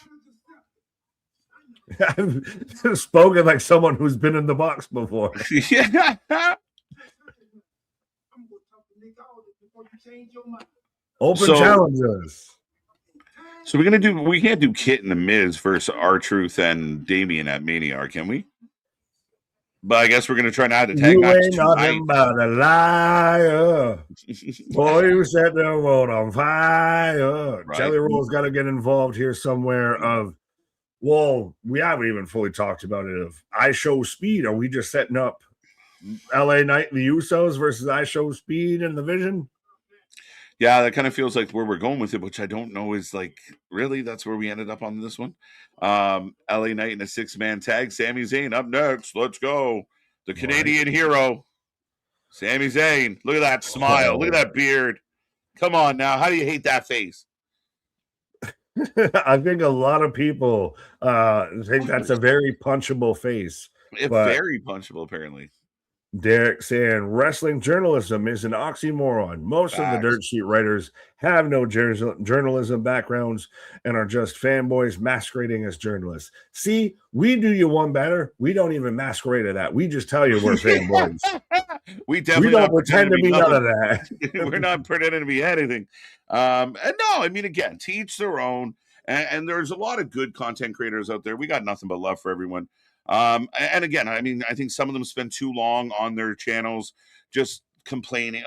I've spoken like someone who's been in the box before. Yeah. Open challenges. So we can't do Kit and the Miz versus R-Truth and Damien at Mania, can we? But I guess we're gonna try not to tag match ain't nothing but a liar. Boy, you set the world on fire. Right. Jelly Roll's got to get involved here somewhere. We haven't even fully talked about it. Of I Show Speed, are we just setting up LA Knight and the Usos versus I Show Speed and the Vision? Yeah, that kind of feels like where we're going with it, which I don't know is like really that's where we ended up on this one. LA Knight in a 6-man tag. Sami Zayn up next. Let's go. The Canadian hero, Sami Zayn. Look at that smile. Look at that beard. Come on now. How do you hate that face? I think a lot of people think that's a very punchable face. Very punchable, apparently. Derek saying wrestling journalism is an oxymoron. Most of the dirt sheet writers have no journalism backgrounds and are just fanboys masquerading as journalists. See, we do you one better. We don't even masquerade at that. We just tell you we're fanboys. we definitely don't pretend to be none of that. We're not pretending to be anything. And no, I mean, again, to each their own. And there's a lot of good content creators out there. We got nothing but love for everyone. And again, I mean, I think some of them spend too long on their channels just complaining.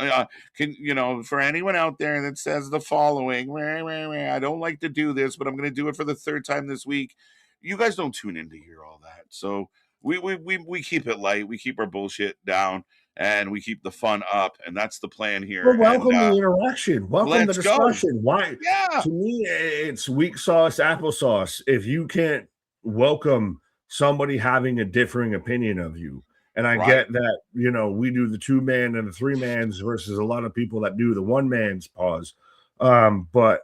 For anyone out there that says the following, I don't like to do this, but I'm going to do it for the 3rd time this week. You guys don't tune in to hear all that. So we keep it light. We keep our bullshit down and we keep the fun up. And that's the plan here. Well, welcome the interaction. Welcome the discussion. Go. Why? Yeah. To me, it's weak sauce, applesauce. If you can't welcome somebody having a differing opinion of you. And I get that, we do the 2-man and the 3-mans versus a lot of people that do the 1-man's pause. But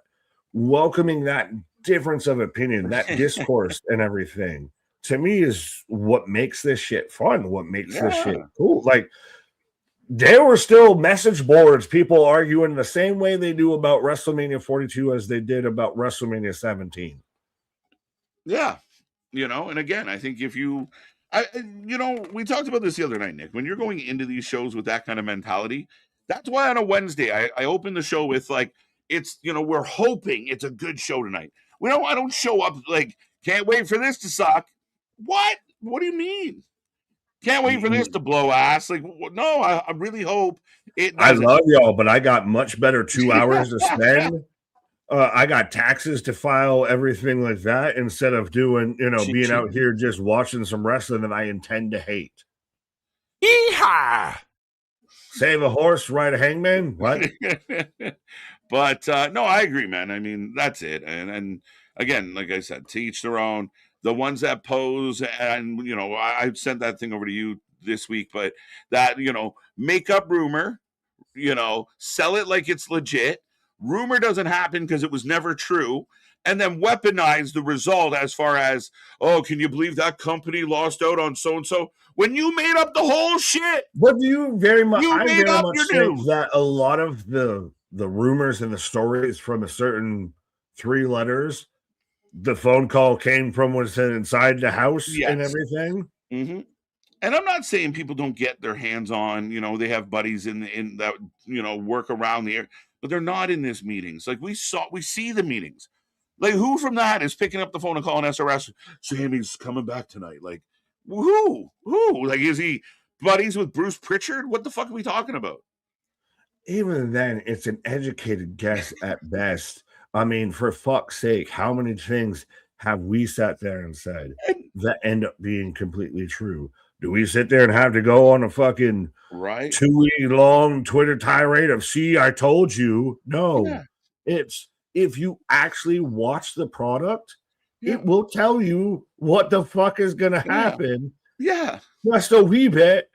welcoming that difference of opinion, that discourse and everything, to me is what makes this shit fun, what makes this shit cool. Like, there were still message boards, people arguing the same way they do about WrestleMania 42 as they did about WrestleMania 17. Yeah. And again, I think if we talked about this the other night, Nick, when you're going into these shows with that kind of mentality, that's why on a Wednesday, I open the show with like, it's, we're hoping it's a good show tonight. I don't show up like, can't wait for this to suck. What do you mean? Can't wait for this to blow ass. Like, no, I really hope it doesn't. I love y'all, but I got much better 2 hours to spend. I got taxes to file, everything like that, instead of doing, being out here just watching some wrestling that I intend to hate. Yeehaw! Save a horse, ride a hangman? What? But no, I agree, man. I mean, that's it. And again, like I said, to each their own. The ones that pose, and I sent that thing over to you this week, but that make up rumor, sell it like it's legit. Rumor doesn't happen because it was never true, and then weaponize the result as far as, oh, can you believe that company lost out on so and so when you made up the whole shit? But you very much, I very much think news. that a lot of the rumors and the stories from a certain 3 letters. The phone call came from what's inside the house and everything. Mm-hmm. And I'm not saying people don't get their hands on, they have buddies in that, work around the area, but they're not in this meetings. Like we see the meetings. Like who from that is picking up the phone and calling SRS? Sammy's coming back tonight. Like who? Like, is he buddies with Bruce Pritchard? What the fuck are we talking about? Even then, it's an educated guess at best. I mean, for fuck's sake, how many things have we sat there and said that end up being completely true? Do we sit there and have to go on a fucking 2-week long Twitter tirade of, see, I told you? No, it's if you actually watch the product, it will tell you what the fuck is going to happen. Yeah. Just a wee bit.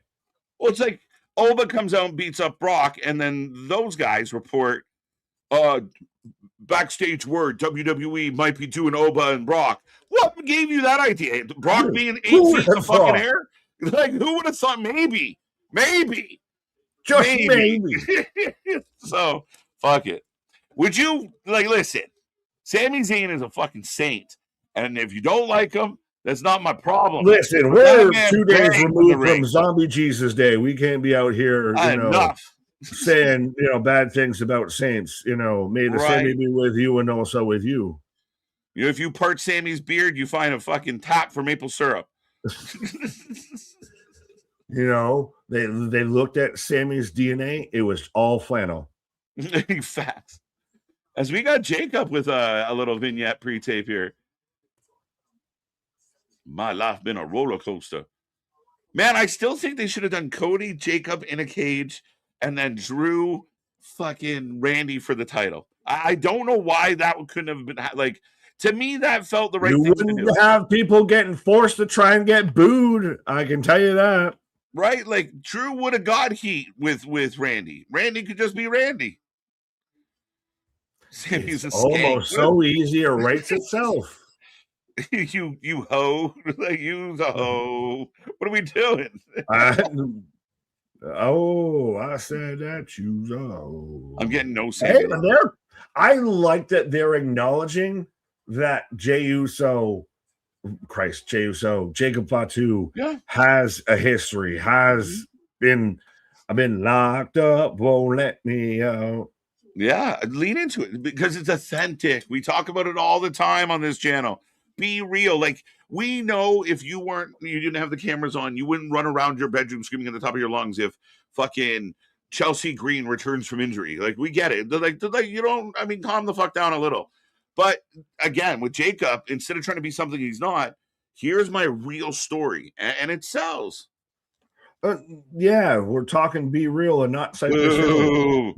Well, it's like Oba comes out and beats up Brock, and then those guys report, backstage word, WWE might be doing Oba and Brock. What gave you that idea? Brock being 8 feet of fucking hair? Like, who would have thought? Maybe. Just maybe. So, fuck it. Would you, listen, Sami Zayn is a fucking saint. And if you don't like him, that's not my problem. Listen, we're 2 days removed from Zombie Jesus Day. We can't be out here, enough. saying, bad things about saints. May the Sammy be with you and also with you. If you part Sammy's beard, you find a fucking tap for maple syrup. They looked at Sammy's DNA. It was all flannel. Facts. As we got Jacob with a little vignette pre-tape here. My life been a roller coaster. Man, I still think they should have done Cody, Jacob in a cage, and then Drew fucking Randy for the title. I don't know why that couldn't have been to me, that felt the right thing to do. You wouldn't have people getting forced to try and get booed. I can tell you that. Right? Like Drew would have got heat with Randy. Randy could just be Randy. Sammy's almost so easy. It writes itself. you hoe. Use a hoe. What are we doing? I said that you's a hoe. I'm getting no Sammy. Hey, I like that they're acknowledging that Jacob Fatu has a history, has been, I've been locked up, won't let me out. Yeah, lean into it because it's authentic. We talk about it all the time on this channel. Be real. Like, we know if you didn't have the cameras on, you wouldn't run around your bedroom screaming at the top of your lungs if fucking Chelsea Green returns from injury. Like, we get it. They're like, calm the fuck down a little. But again, with Jacob, instead of trying to be something he's not, here's my real story. And it sells. Yeah, we're talking be real and not Cypress.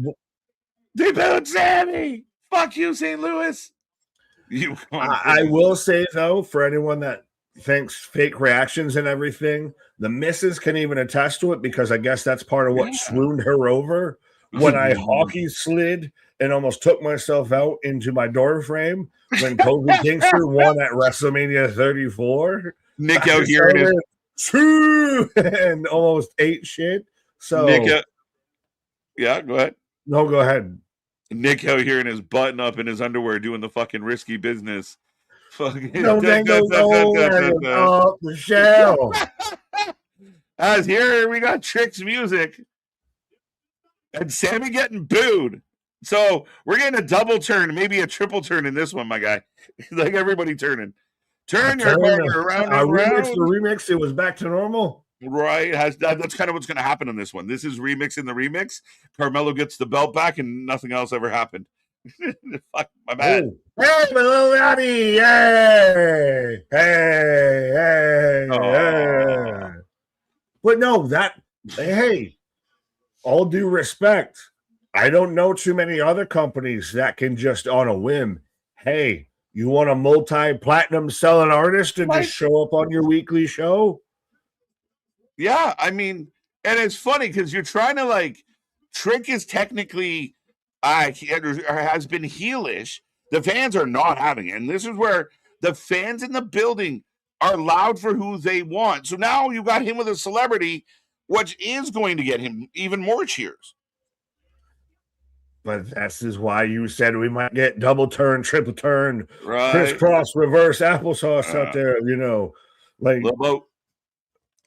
They booed Sammy. Fuck you, St. Louis. I will say, though, for anyone that thinks fake reactions and everything, the missus can even attest to it because I guess that's part of what swooned her over when I hockey slid and almost took myself out into my door frame when Kobe Kingston won at WrestleMania 34. Nick out here and almost ate shit. So yeah, go ahead. No, go ahead. Nick out here in his button up in his underwear doing the fucking risky business. Fucking no, the shell. As here we got Trick's music and Sammy getting booed. So we're getting a double turn, maybe a triple turn in this one, my guy. Like everybody turning. Turn your partner around and around. The remix, it was back to normal. Right. That's kind of what's going to happen on this one. This is remix in the remix. Carmelo gets the belt back and nothing else ever happened. Fuck, my bad. Oh. Hey, my little daddy. Hey. Hey. Hey. But no, hey, all due respect, I don't know too many other companies that can just on a whim, hey, you want a multi-platinum selling artist to just show up on your weekly show? Yeah, I mean, and it's funny because you're trying to like Trick is technically has been heelish. The fans are not having it, and this is where the fans in the building are loud for who they want. So now you got him with a celebrity, which is going to get him even more cheers. But this is why you said we might get double turn, triple turn, right. crisscross, reverse applesauce out there. You know, like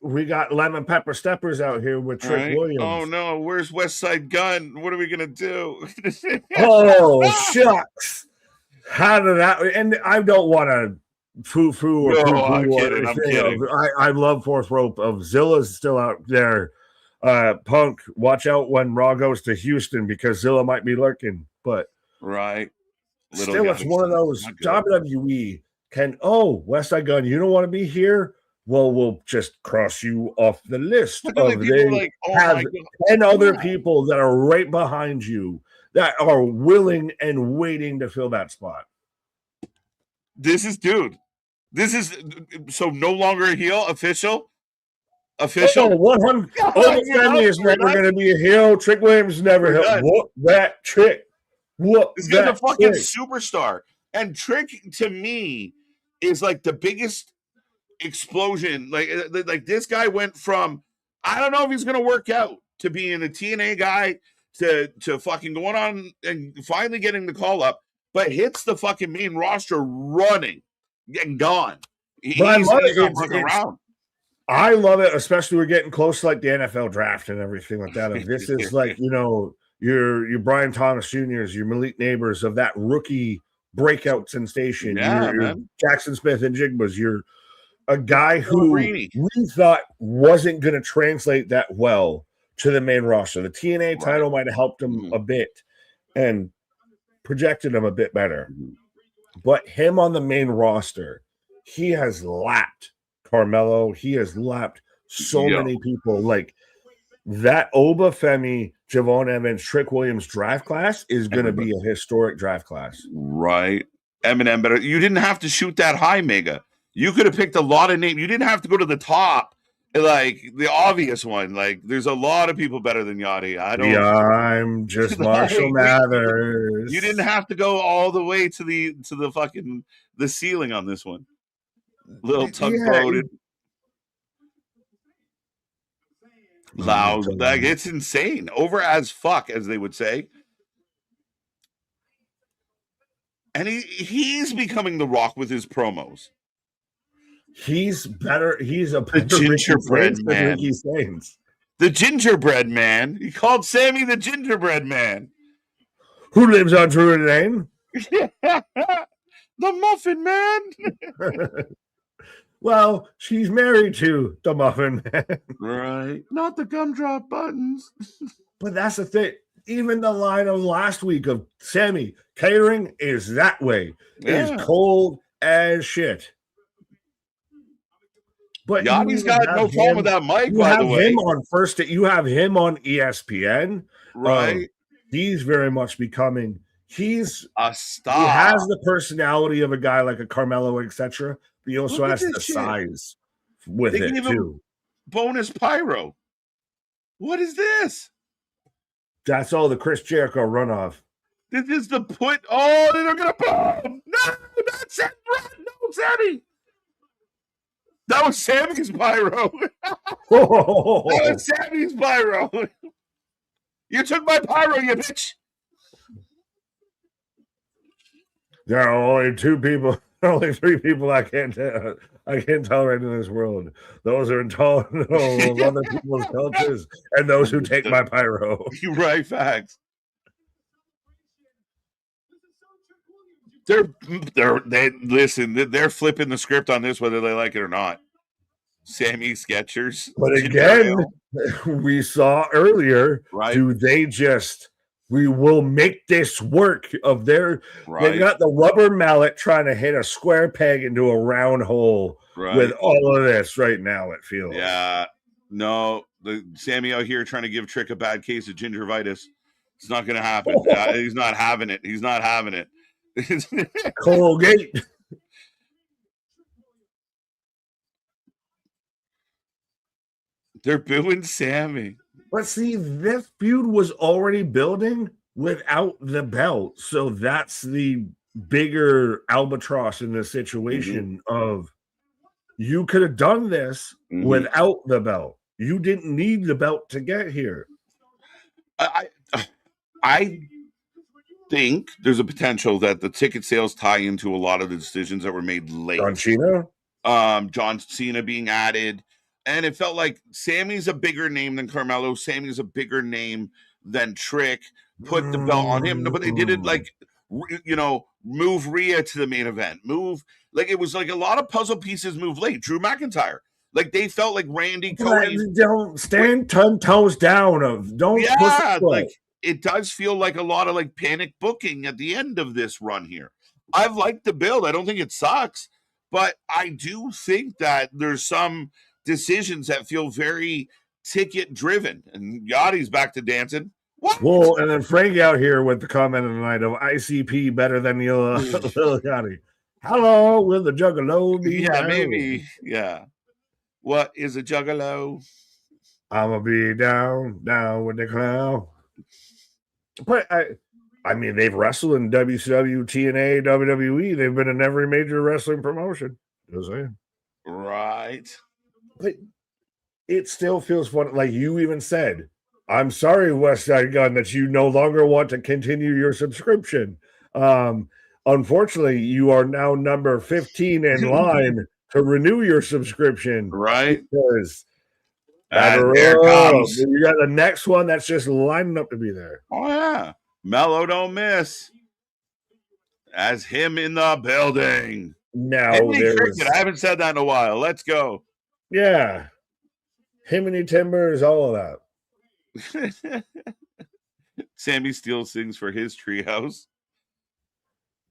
we got lemon pepper steppers out here with Trick Williams. Oh no, where's West Side Gun? What are we gonna do? Oh shucks! How did that? And I don't want to foo-foo or poo-poo. I'm kidding. I love Fourth Rope of Zilla's still out there. Punk, watch out when Raw goes to Houston because Zilla might be lurking. But right, still, it's one of those WWE can. Oh, West Side Gun, you don't want to be here. Well, we'll just cross you off the list. They have 10 other people that are right behind you that are willing and waiting to fill that spot. This is so no longer a heel, official. Oh, 100. Family is never going to be a heel. Trick Williams never heel. What that Trick? What this guy's a fucking superstar. And Trick to me is like the biggest explosion. Like this guy went from I don't know if he's gonna work out to being a TNA guy to fucking going on and finally getting the call up, but hits the fucking main roster running, getting gone. I love it, especially we're getting close to like the NFL draft and everything like that. If this is like, you know, your Brian Thomas Jr.'s, your Malik Neighbors of that rookie breakout sensation, your Jackson Smith and Jigba's, you're a guy who we thought wasn't going to translate that well to the main roster. The TNA title might have helped him a bit and projected him a bit better. But him on the main roster, he has lapped Carmelo. He has lapped so many people. Like that Oba Femi, Javon Evans, Trick Williams draft class is going to be a historic draft class. Right. Eminem, but you didn't have to shoot that high, Mega. You could have picked a lot of names. You didn't have to go to the top, like the obvious one. Like, there's a lot of people better than Yachty. I'm just Marshall Mathers. You didn't have to go all the way to the fucking the ceiling on this one. Little tugboated, loud. Like it's insane. Over as fuck, as they would say. And he's becoming The Rock with his promos. He's better. He's a gingerbread man. The gingerbread man. He called Sammy the gingerbread man. Who lives on Druid Lane? The Muffin Man. Well, she's married to the Muffin Man. Right. Not the gumdrop buttons. But that's the thing. Even the line of last week of Sammy, catering is that way. Is cold as shit. But Yachty's got no problem with that mic, by the way. You have him on ESPN. Right. He's very much becoming he's a star. He has the personality of a guy like a Carmelo, etc. But he also has the size with it too. Bonus Pyro. What is this? That's all the Chris Jericho runoff. This is the put. Oh, they're gonna boom! No, that's it. No, Sammy. That was Sammy's Pyro. That was Sammy's Pyro. You took my Pyro, you bitch. There are only only three people I can't tolerate in this world. Those are intolerant of other people's cultures and those who take my Pyro. You right, facts. They're flipping the script on this, whether they like it or not. Sammy Skechers. But again, we saw earlier, right? do they just, we will make this work of their, they've got the rubber mallet trying to hit a square peg into a round hole with all of this right now, it feels. Yeah. No, the Sammy out here trying to give Trick a bad case of gingivitis. It's not going to happen. He's not having it. He's not having it. Colgate. They're booing Sammy. But see, this feud was already building without the belt. So that's the bigger albatross in this situation of you could have done this without the belt. You didn't need the belt to get here. I think there's a potential that the ticket sales tie into a lot of the decisions that were made late. John Cena being added. And it felt like Sammy's a bigger name than Carmelo. Sammy's a bigger name than Trick. Put the belt on him. No, but they did it like, move Rhea to the main event. It was like a lot of puzzle pieces move late. Drew McIntyre. Like they felt like Randy Cody. Don't stand 10 toes down. Don't push it does feel like a lot of like panic booking at the end of this run here. I've liked the build. I don't think it sucks, but I do think that there's some decisions that feel very ticket driven, and Yachty's back to dancing. What? Well, and then Frank out here with the comment of the night of ICP better than the Yachty. Hello, will the juggalo be down? Maybe. Yeah. What is a juggalo? I'ma be down with the clown. But I mean, they've wrestled in WCW, TNA, WWE. They've been in every major wrestling promotion. Just saying. Right. But it still feels fun. Like you even said, I'm sorry, West Side Gun, that you no longer want to continue your subscription. Unfortunately, you are now number 15 in line to renew your subscription. Right. Because there comes. You got the next one that's just lining up to be there. Oh, yeah. Mello don't miss. As him in the building. Now, I haven't said that in a while. Let's go. Yeah. Himiny Timbers, all of that. Sammy Steele sings for his treehouse.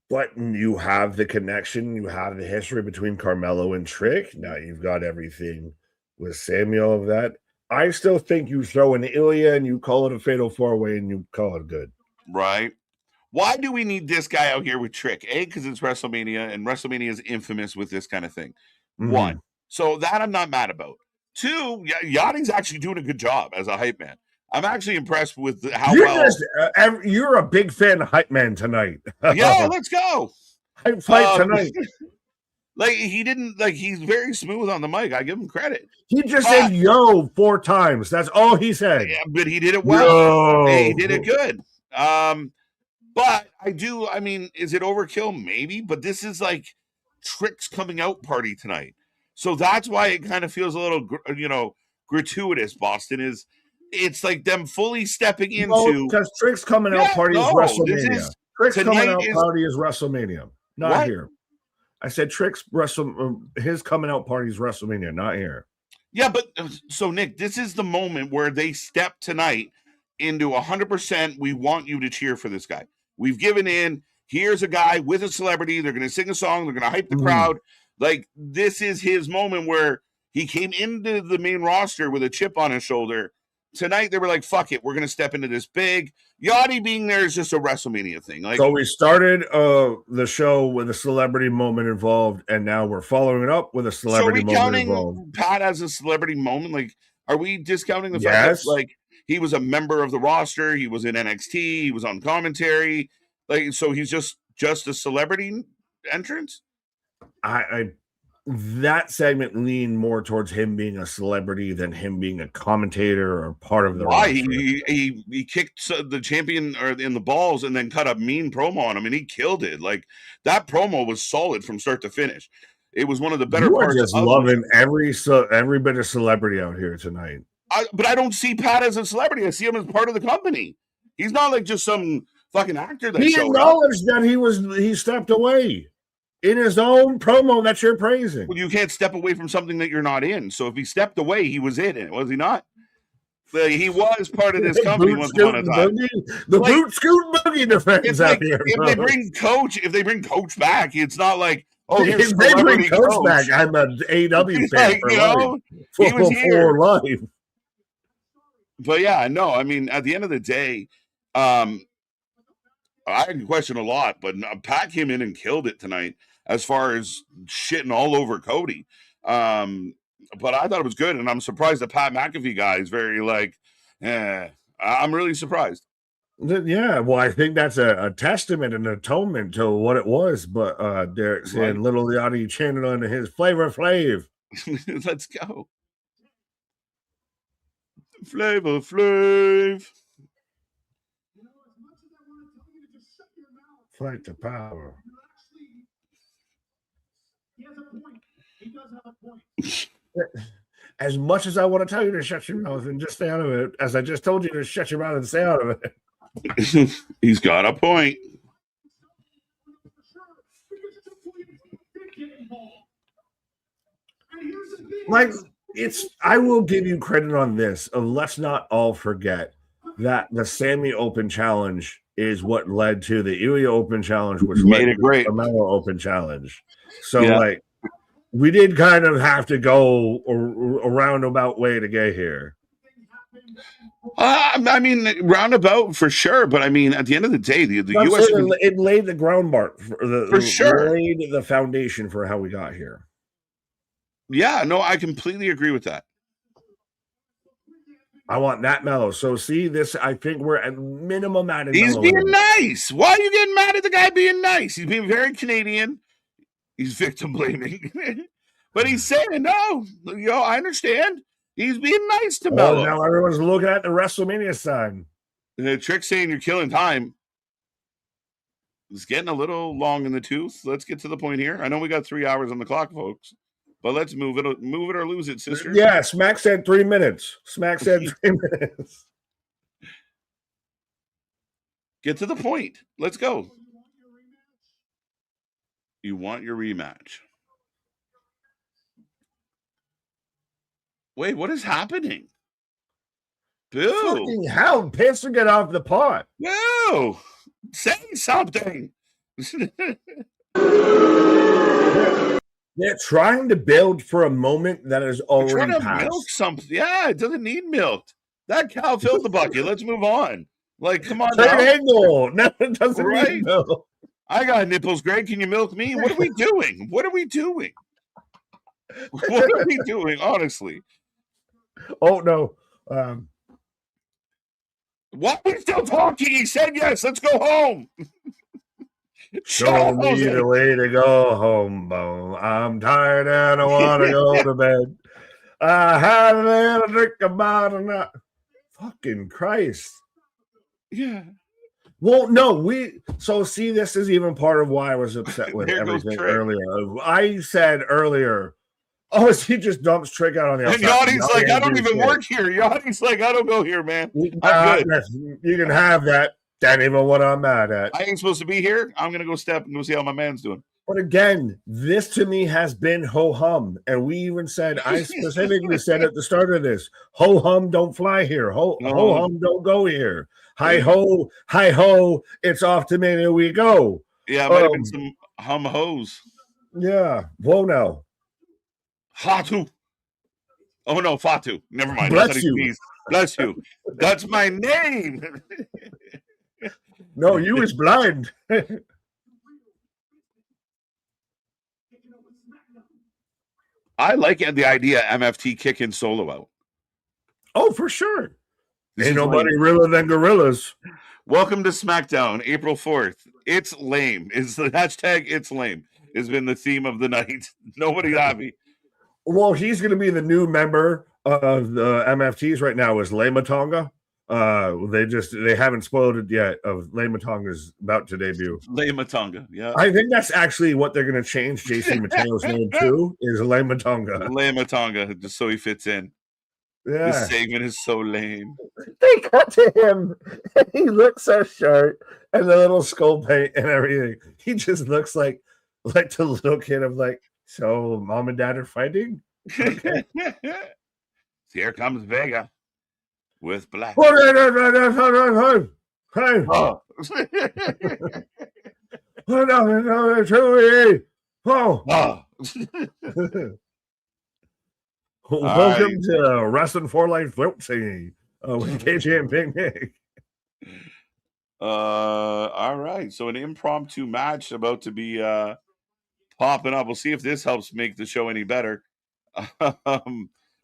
But you have the connection. You have the history between Carmelo and Trick. Now you've got everything with Samuel of that. I still think you throw in Ilya and you call it a fatal four-way and you call it good. Right. Why do we need this guy out here with Trick? A, because it's WrestleMania, and WrestleMania is infamous with this kind of thing. One. So that I'm not mad about. Two, Yachty's actually doing a good job as a hype man. I'm actually impressed with how you're a big fan of hype man tonight. Yeah, let's go. Hype fight tonight. He's very smooth on the mic. I give him credit. He just said yo 4 times. That's all he said. Yeah, but he did it well. He did it good. But I mean, is it overkill? Maybe, but this is like Trick's coming out party tonight. So that's why it kind of feels a little, gratuitous. Boston it's like them fully stepping into because Trick's coming out party is WrestleMania. Trick's coming out party is WrestleMania, not here. I said Trick's his coming out party is WrestleMania, not here. Yeah, but so Nick, this is the moment where they step tonight into 100%. We want you to cheer for this guy. We've given in. Here's a guy with a celebrity. They're going to sing a song. They're going to hype the crowd. Like, this is his moment where he came into the main roster with a chip on his shoulder. Tonight, they were like, fuck it. We're going to step into this big. Yachty being there is just a WrestleMania thing. So we started the show with a celebrity moment involved, and now we're following it up with a celebrity moment involved. So are we counting Pat as a celebrity moment? Like, are we discounting the fact that, like, he was a member of the roster, he was in NXT, he was on commentary, like, so he's just a celebrity entrance? That segment leaned more towards him being a celebrity than him being a commentator or part of the roster. He kicked the champion in the balls and then cut a mean promo on him, and he killed it. Like, that promo was solid from start to finish. It was one of the better parts. Just loving every bit of celebrity out here tonight. But I don't see Pat as a celebrity. I see him as part of the company. He's not like just some fucking actor that He showed up. acknowledged that he stepped away in his own promo that you're praising. Well, you can't step away from something that you're not in. So if he stepped away, he was in it, was he not? He was part of this company once upon a time. The boot scoot boogie defense out here. If they bring Coach back, it's not like, oh, if they bring Coach back, I'm an AEW fan for life. He was here for life. But yeah, no, I mean, at the end of the day, I can question a lot, but Pat came in and killed it tonight as far as shitting all over Cody. But I thought it was good, and I'm surprised the Pat McAfee guy is very I'm really surprised. Yeah, well, I think that's a testament and atonement to what it was. But Derek saying Little Yachty chanted on his Flavor Flav. Let's go. Flavor Flav. Fight the power. He has a point. He does have a point. As much as I want to tell you to shut your mouth and just stay out of it, as I just told you to shut your mouth and stay out of it. He's got a point. Like, I will give you credit on this. Let's not all forget that the Sammy Open Challenge is what led to the Ilya Open Challenge, which made led it great. To the Carmelo Open Challenge. So, we did kind of have to go a roundabout way to get here. I mean, roundabout for sure, but I mean, at the end of the day, the U.S. It laid the groundwork for sure. Laid the foundation for how we got here. Yeah, no, I completely agree with that. I want that mellow. So see this. I think we're at minimum at. He's being nice. Why are you getting mad at the guy being nice? He's being very Canadian. He's victim blaming, but he's saying no. I understand. He's being nice to Mello. Now everyone's looking at the Wrestlemania sign. The trick saying you're killing time. It's getting a little long in the tooth. Let's get to the point here. I know we got 3 hours on the clock, folks, but let's move it or lose it, sister. Yeah, Smack said 3 minutes. Smack said 3 minutes. Get to the point. Let's go. You want your rematch. Wait, what is happening? Boo. Fucking hell, piss to get off the pot. No. Say something. They're trying to build for a moment that is already passed. Milk something. Yeah, it doesn't need milked. That cow filled the bucket. Let's move on. Like, come on. Angle. No, it doesn't need milk. I got nipples, Greg. Can you milk me? What are we doing? What are we doing? What are we doing, honestly? Oh, no. Why are we still talking? He said yes. Let's go home. Show me the way to go home, Bo. I'm tired and I want to go to bed. I had a little drink about a night. Fucking Christ. Yeah. Well, no, so see, this is even part of why I was upset with everything earlier. I said earlier, he just dumps Trick out on the outside. And Yachty's like, I don't even work here. Yachty's like, I don't go here, man. I'm good. You can have that. That ain't even what I'm mad at. I ain't supposed to be here. I'm gonna go step and go see how my man's doing. But again, this to me has been ho-hum. And we even said, I specifically said at the start of this, ho-hum don't fly here. Ho-hum don't go here. Hi-ho, hi-ho, it's off to me, here we go. Yeah, it might have been some hum-hos. Yeah, whoa now. Fatu. Oh, no, Fatu. Never mind. Bless you. Bless you. That's my name. No, you is blind. I like the idea MFT kicking Solo out. Oh, for sure. Ain't nobody realer than gorillas. Welcome to SmackDown, April 4th. It's lame. It's the hashtag it's lame has been the theme of the night. Nobody happy. Well, he's going to be the new member of the MFTs right now is Lema Tonga. They haven't spoiled it yet of Lema Tonga's about to debut. Lema Tonga, yeah. I think that's actually what they're going to change JC Mateo's name to is Lema Tonga. Lema Tonga, just so he fits in. This Yeah. segment is so lame. They cut to him, and he looks so sharp, and the little skull paint and everything. He just looks like the little kid of like, so mom and dad are fighting? Okay. Here comes Vega with black. Hey. Oh. Oh. Oh. Welcome to Wrestling for Life Voting with KJ and Big Nick. All right. So an impromptu match about to be popping up. We'll see if this helps make the show any better.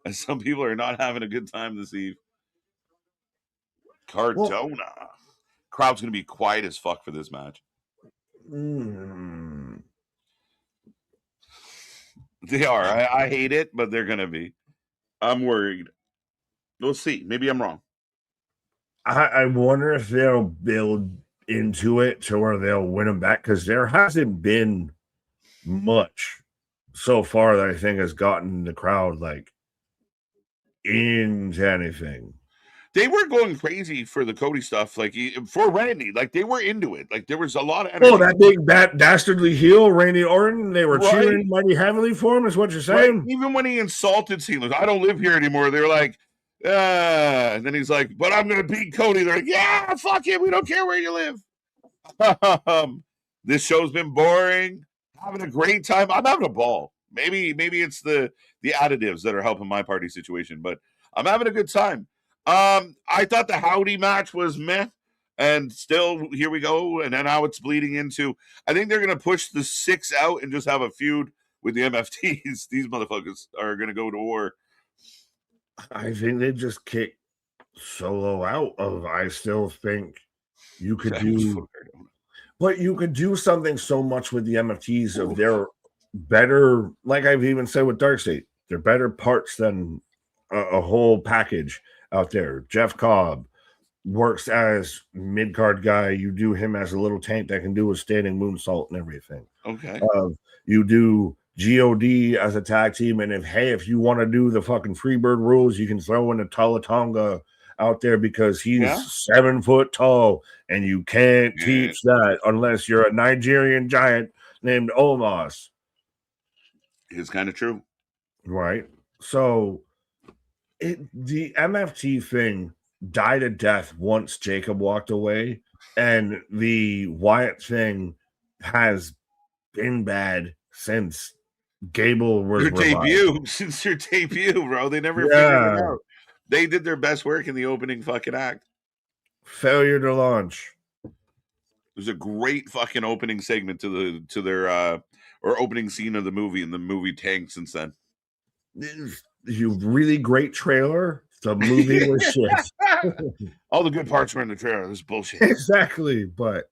As some people are not having a good time this eve. Cardona. Crowd's gonna be quiet as fuck for this match. They are. I hate it, but they're gonna be. I'm worried. We'll see. Maybe I'm wrong. I wonder if they'll build into it to where they'll win them back, because there hasn't been much so far that I think has gotten the crowd like into anything. They were going crazy for the Cody stuff, like for Randy. Like they were into it. Like there was a lot of energy. Oh, that big dastardly heel, Randy Orton. They were cheering mighty heavily for him. Is what you're saying? Right? Even when he insulted Cena, like, I don't live here anymore. They were like, and then he's like, but I'm gonna beat Cody. They're like, yeah, fuck it. We don't care where you live. This show's been boring. Having a great time. I'm having a ball. Maybe it's the additives that are helping my party situation, but I'm having a good time. I thought the Howdy match was meh, and still here we go. And then now it's bleeding into. I think they're gonna push the 6 out and just have a feud with the MFTs. These motherfuckers are gonna go to war. I think they just kick Solo out of. I still think you could do, but you could do something so much with the MFTs of their better. Like I've even said with Darkseid, they're better parts than a whole package out there. Jeff Cobb works as mid-card guy. You do him as a little tank that can do a standing moonsault and everything. Okay. You do GOD as a tag team, and if you want to do the fucking Freebird rules, you can throw in a Talatonga out there because he's 7 foot tall, and you can't teach that unless you're a Nigerian giant named Omos. It's kind of true. Right. So the MFT thing died a death once Jacob walked away, and the Wyatt thing has been bad since Gable was since your debut, bro. They never figured it out. They did their best work in the opening fucking act. Failure to launch. It was a great fucking opening segment to their or opening scene of the movie, and the movie tanked since then. You really great trailer. The movie was shit. All the good parts were in the trailer. This is bullshit. Exactly, but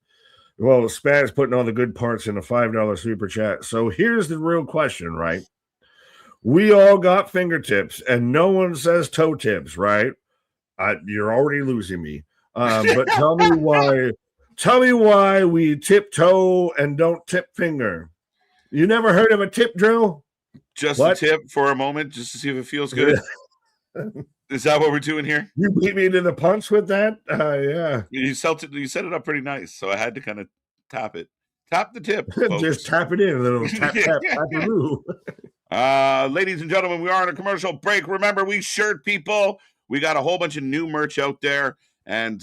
well, Spaz putting all the good parts in a $5 super chat. So here's the real question, right? We all got fingertips, and no one says toe tips, right? You're already losing me. But tell me why. Tell me why we tip toe and don't tip finger. You never heard of a tip drill? Just a tip for a moment, just to see if it feels good. Is that what we're doing here? You beat me to the punch with that? Yeah. You set it up pretty nice, so I had to kind of tap it. Tap the tip. Just tap it in, a little tap, tap, tap. Ladies and gentlemen, we are on a commercial break. Remember, we shirt people. We got a whole bunch of new merch out there, and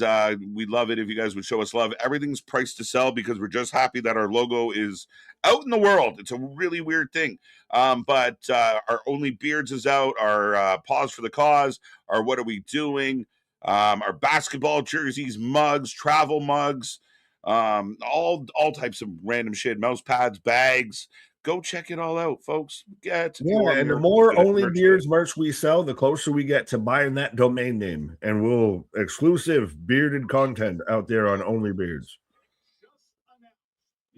we'd love it if you guys would show us love. Everything's priced to sell because we're just happy that our logo is out in the world. It's a really weird thing. But our Only Beards is out, our Pause for the Cause, our What Are We Doing, our basketball jerseys, mugs, travel mugs, all types of random shit, mouse pads, bags. Go check it all out, folks. And the more Only Beards merch we sell, the closer we get to buying that domain name, and we'll exclusive bearded content out there on Only Beards.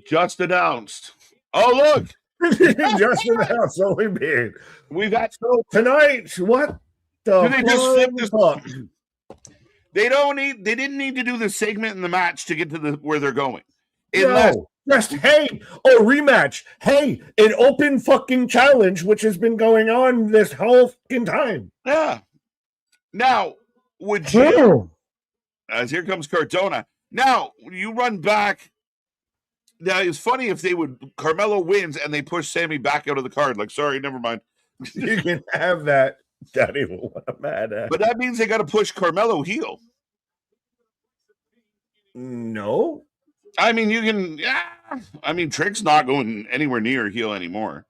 Just announced. Oh, look. Just announced Only Beard. We've got tonight. What the they just flip this up? They didn't need to do the segment in the match to get to where they're going. Rematch. Hey, an open fucking challenge, which has been going on this whole fucking time. Yeah. Now, would you, as here comes Cardona, now you run back. Now, it's funny if Carmelo wins and they push Sammy back out of the card. Like, sorry, never mind. You can have that. That ain't what I'm mad at. But that means they got to push Carmelo heel. No. I mean, you can, yeah. I mean, Trick's not going anywhere near heel anymore.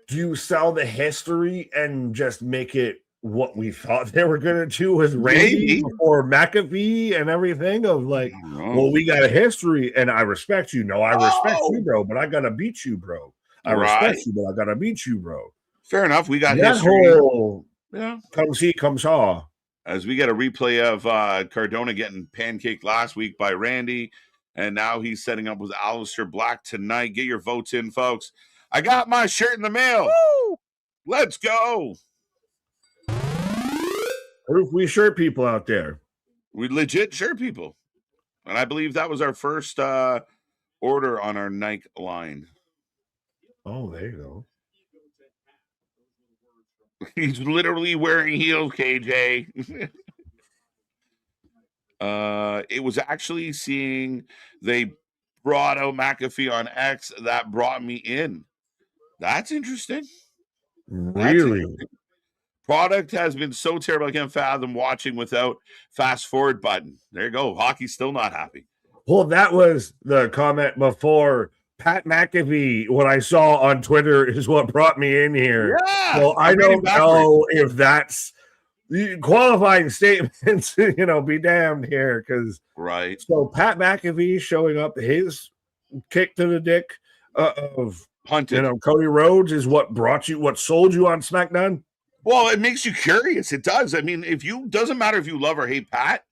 Do you sell the history and just make it what we thought they were going to do with Randy or McAfee and everything? Of like, well, we got a history and I respect you. No, I respect you, bro, but I got to beat you, bro. I respect you, but I got to beat you, bro. Fair enough. We got history. Whole, come see, come saw. As we get a replay of Cardona getting pancaked last week by Randy, and now he's setting up with Aleister Black tonight. Get your votes in, folks. I got my shirt in the mail. Woo! Let's go. Proof we shirt people out there. We legit shirt people. And I believe that was our first order on our Nike line. Oh, there you go. He's literally wearing heels, KJ. It was actually seeing they brought out McAfee on X that brought me in. That's interesting. Really? Product has been so terrible I can't fathom watching without fast forward button. There you go. Hockey's still not happy. Well, that was the comment before. Pat McAfee, what I saw on Twitter is what brought me in here. Yeah, so I don't know if that's qualifying statements, be damned here. Because right. So Pat McAfee showing up, his kick to the dick of Hunted. Cody Rhodes is what sold you on SmackDown. Well, it makes you curious. It does. I mean, doesn't matter if you love or hate Pat.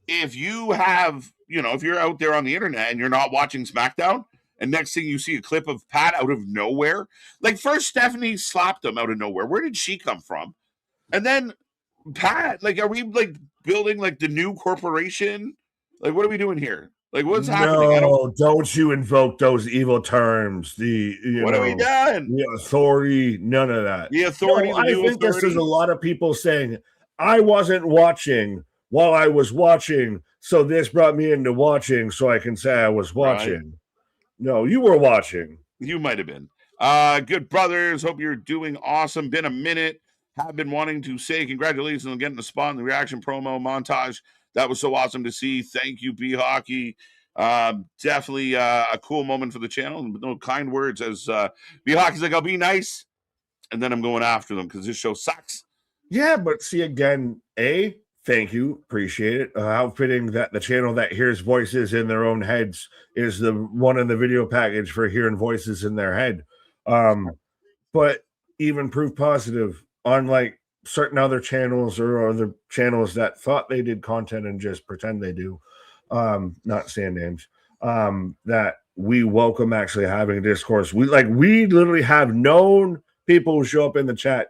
If you have, if you're out there on the internet and you're not watching SmackDown, and next thing you see a clip of Pat out of nowhere. Like first Stephanie slapped him out of nowhere. Where did she come from? And then Pat, like, are we like building like the new corporation? Like, what are we doing here? Like, what's happening? No, don't you invoke those evil terms. What have we done? The authority, none of that. The authority, I think this is a lot of people saying, I wasn't watching while I was watching, so this brought me into watching so I can say I was watching. Right. No, you were watching. You might have been. Good brothers. Hope you're doing awesome. Been a minute. Have been wanting to say congratulations on getting the spot in the reaction promo montage. That was so awesome to see. Thank you, B Hockey. Definitely a cool moment for the channel. No kind words as B Hockey's like, I'll be nice. And then I'm going after them because this show sucks. Yeah, but see again, thank you. Appreciate it. How fitting that the channel that hears voices in their own heads is the one in the video package for hearing voices in their head. But even proof positive, unlike certain other channels or other channels that thought they did content and just pretend they do, not saying names, that we welcome actually having a discourse. We literally have known people who show up in the chat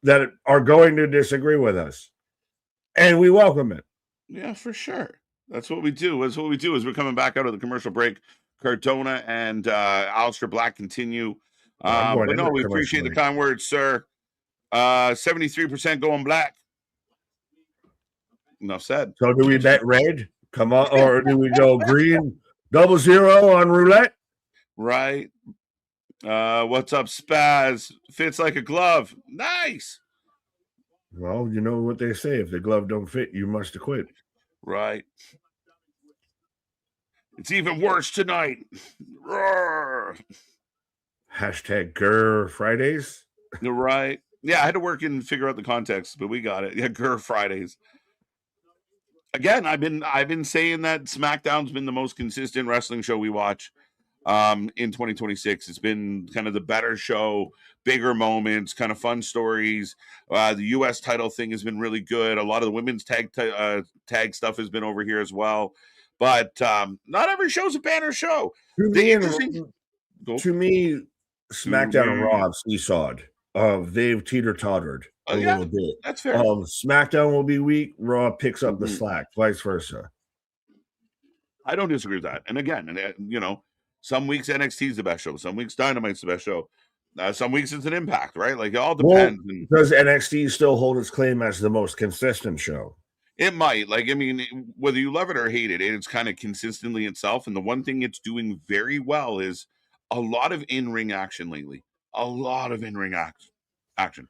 that are going to disagree with us. And we welcome it. Yeah, for sure. That's what we do. That's what we do as we're coming back out of the commercial break. Cardona and Aleister Black continue. But no, we appreciate the kind words, sir. 73% going black. Enough said. So do we bet red? Come on. Or do we go green? 00 on roulette? Right. What's up, Spaz? Fits like a glove. Nice. Well, you know what they say. If the glove don't fit, you must have quit. Right. It's even worse tonight. Roar. Hashtag Grr Fridays. You're right. Yeah, I had to work and figure out the context, but we got it. Yeah, Grr Fridays. Again, I've been saying that SmackDown's been the most consistent wrestling show we watch in 2026. It's been kind of the better show, bigger moments, kind of fun stories. The U.S. title thing has been really good. A lot of the women's tag stuff has been over here as well. But not every show's a banner show. To me, SmackDown and Raw have seesawed. They've teeter-tottered a little bit. That's fair. SmackDown will be weak. Raw picks up the slack, vice versa. I don't disagree with that. And again, some weeks NXT is the best show. Some weeks Dynamite's the best show. Some weeks it's an Impact, right? Like it all depends. And Does NXT still hold its claim as the most consistent show? it might. Like, I mean, whether you love it or hate it, it's kind of consistently itself. And the one thing it's doing very well is a lot of in-ring action lately. A lot of in-ring action.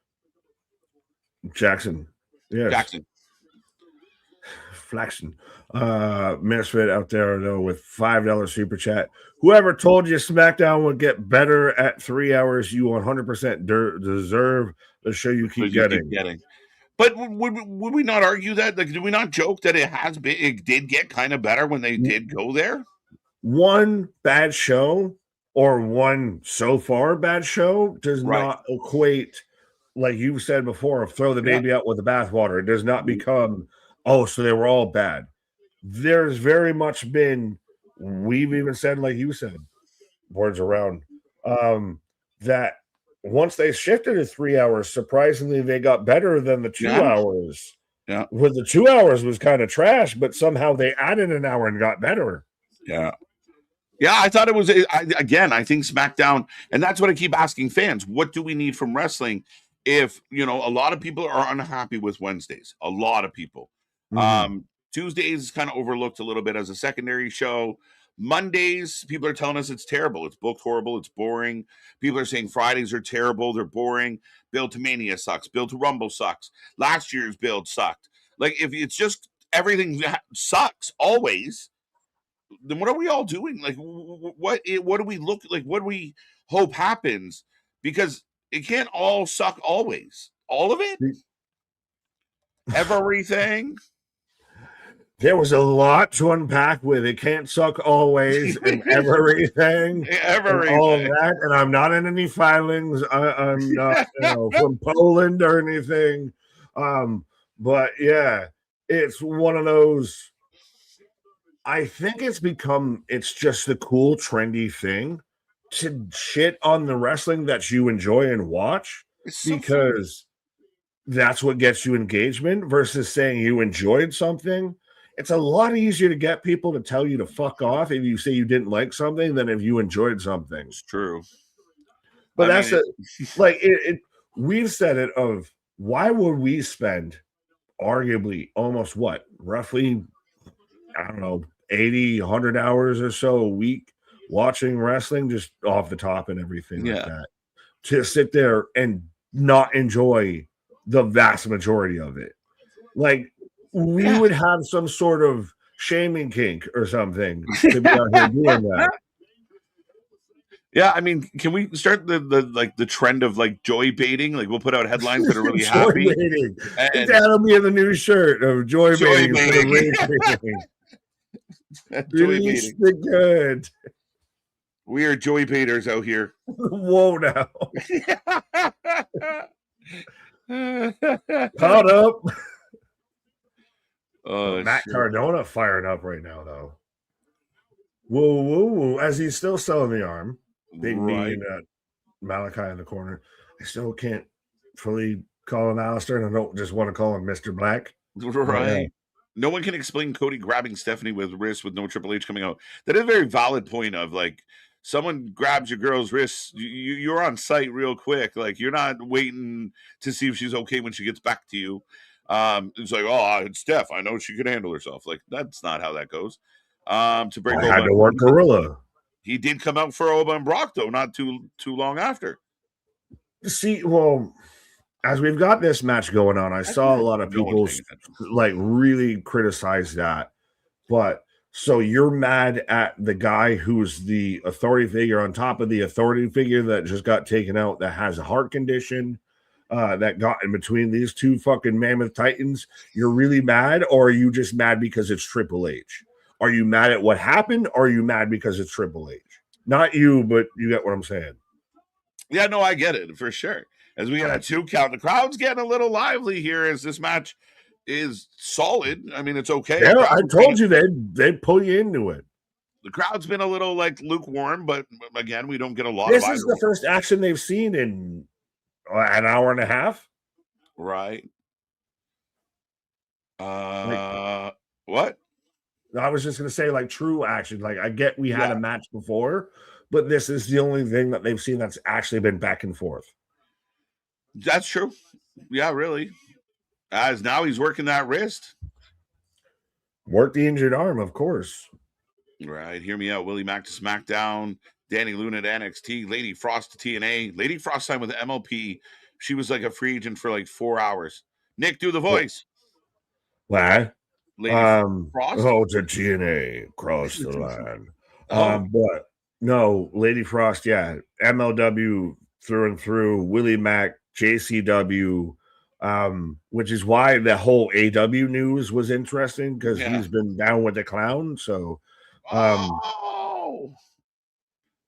Jackson. Yes. Jackson. Flaxen. Misfit out there though with $5 super chat. Whoever told you SmackDown would get better at 3 hours, you 100% deserve the show you keep getting. But would we not argue that? Like, did we not joke that it did get kind of better when they did go there? One bad show or one so far bad show does not equate, like you said before, throw the baby out with the bathwater. It does not become, oh, so they were all bad. There's very much been, we've even said, like you said, words around, that once they shifted to 3 hours, surprisingly, they got better than the 2 hours. Yeah. With the 2 hours was kind of trash, but somehow they added an hour and got better. Yeah. Yeah, I thought it was, again, I think SmackDown, and that's what I keep asking fans, what do we need from wrestling if, a lot of people are unhappy with Wednesdays, a lot of people. Tuesdays is kind of overlooked a little bit as a secondary show. Mondays, people are telling us it's terrible. It's booked horrible. It's boring. People are saying Fridays are terrible. They're boring. Build to Mania sucks. Build to Rumble sucks. Last year's build sucked. Like, if it's just everything sucks always, then what are we all doing? Like, what do we look like? What do we hope happens? Because it can't all suck always. All of it? Everything? There was a lot to unpack with it. Can't suck always and everything. Everything. And all of that. And I'm not in any filings. I'm not from Poland or anything. But yeah, it's one of those. I think it's just the cool, trendy thing to shit on the wrestling that you enjoy and watch because that's what gets you engagement versus saying you enjoyed something. It's a lot easier to get people to tell you to fuck off if you say you didn't like something than if you enjoyed something. It's true. But we've said it of why would we spend arguably almost roughly, I don't know, 80, 100 hours or so a week watching wrestling just off the top and everything like that to sit there and not enjoy the vast majority of it. Like, we would have some sort of shaming kink or something to be out here doing that. Yeah, I mean, can we start the trend of like joy baiting? Like, we'll put out headlines that are really happy. And that'll be in the new shirt of joy baiting. Joy baiting. Good. We are joy baiters out here. Whoa, now. Caught up. Matt Cardona firing up right now, though. Whoa, as he's still selling the arm. Big knee and Malachi in the corner. I still can't fully call him Alistair, and I don't just want to call him Mr. Black. Right. No one can explain Cody grabbing Stephanie with wrist with no Triple H coming out. That is a very valid point of, like, someone grabs your girl's wrist, you're on site real quick. Like, you're not waiting to see if she's okay when she gets back to you. It's like, oh, it's Steph. I know she can handle herself. Like, that's not how that goes. To break I had to work gorilla. He did come out for Oba and Brock, though, not too long after. See, well, as we've got this match going on, I saw a lot of people like really criticize that. But so you're mad at the guy who's the authority figure on top of the authority figure that just got taken out that has a heart condition that got in between these two fucking mammoth titans. You're really mad, or are you just mad because it's Triple H? Are you mad at what happened, or are you mad because it's Triple H? Not you, but you get what I'm saying. Yeah, no, I get it for sure. As we get a 2 count, the crowd's getting a little lively here as this match is solid. I mean, it's okay. Yeah, I told you they'd pull you into it. The crowd's been a little like lukewarm, but again, we don't get a lot This of is the first action they've seen in an hour and a half. Right. What? I was just going to say, like, true action. Like, I get we had a match before, but this is the only thing that they've seen that's actually been back and forth. That's true. Yeah, really. As now he's working that wrist. Work the injured arm, of course. Right. Hear me out. Willie Mack to SmackDown. Danny Luna to NXT. Lady Frost to TNA. Lady Frost signed with the MLP. She was like a free agent for like 4 hours. Nick, do the voice. What? Lady Frost? Oh, to TNA cross the line. Oh. But no, Lady Frost, yeah. MLW through and through. Willie Mack, JCW, which is why the whole AW news was interesting because he's been down with the clown. So,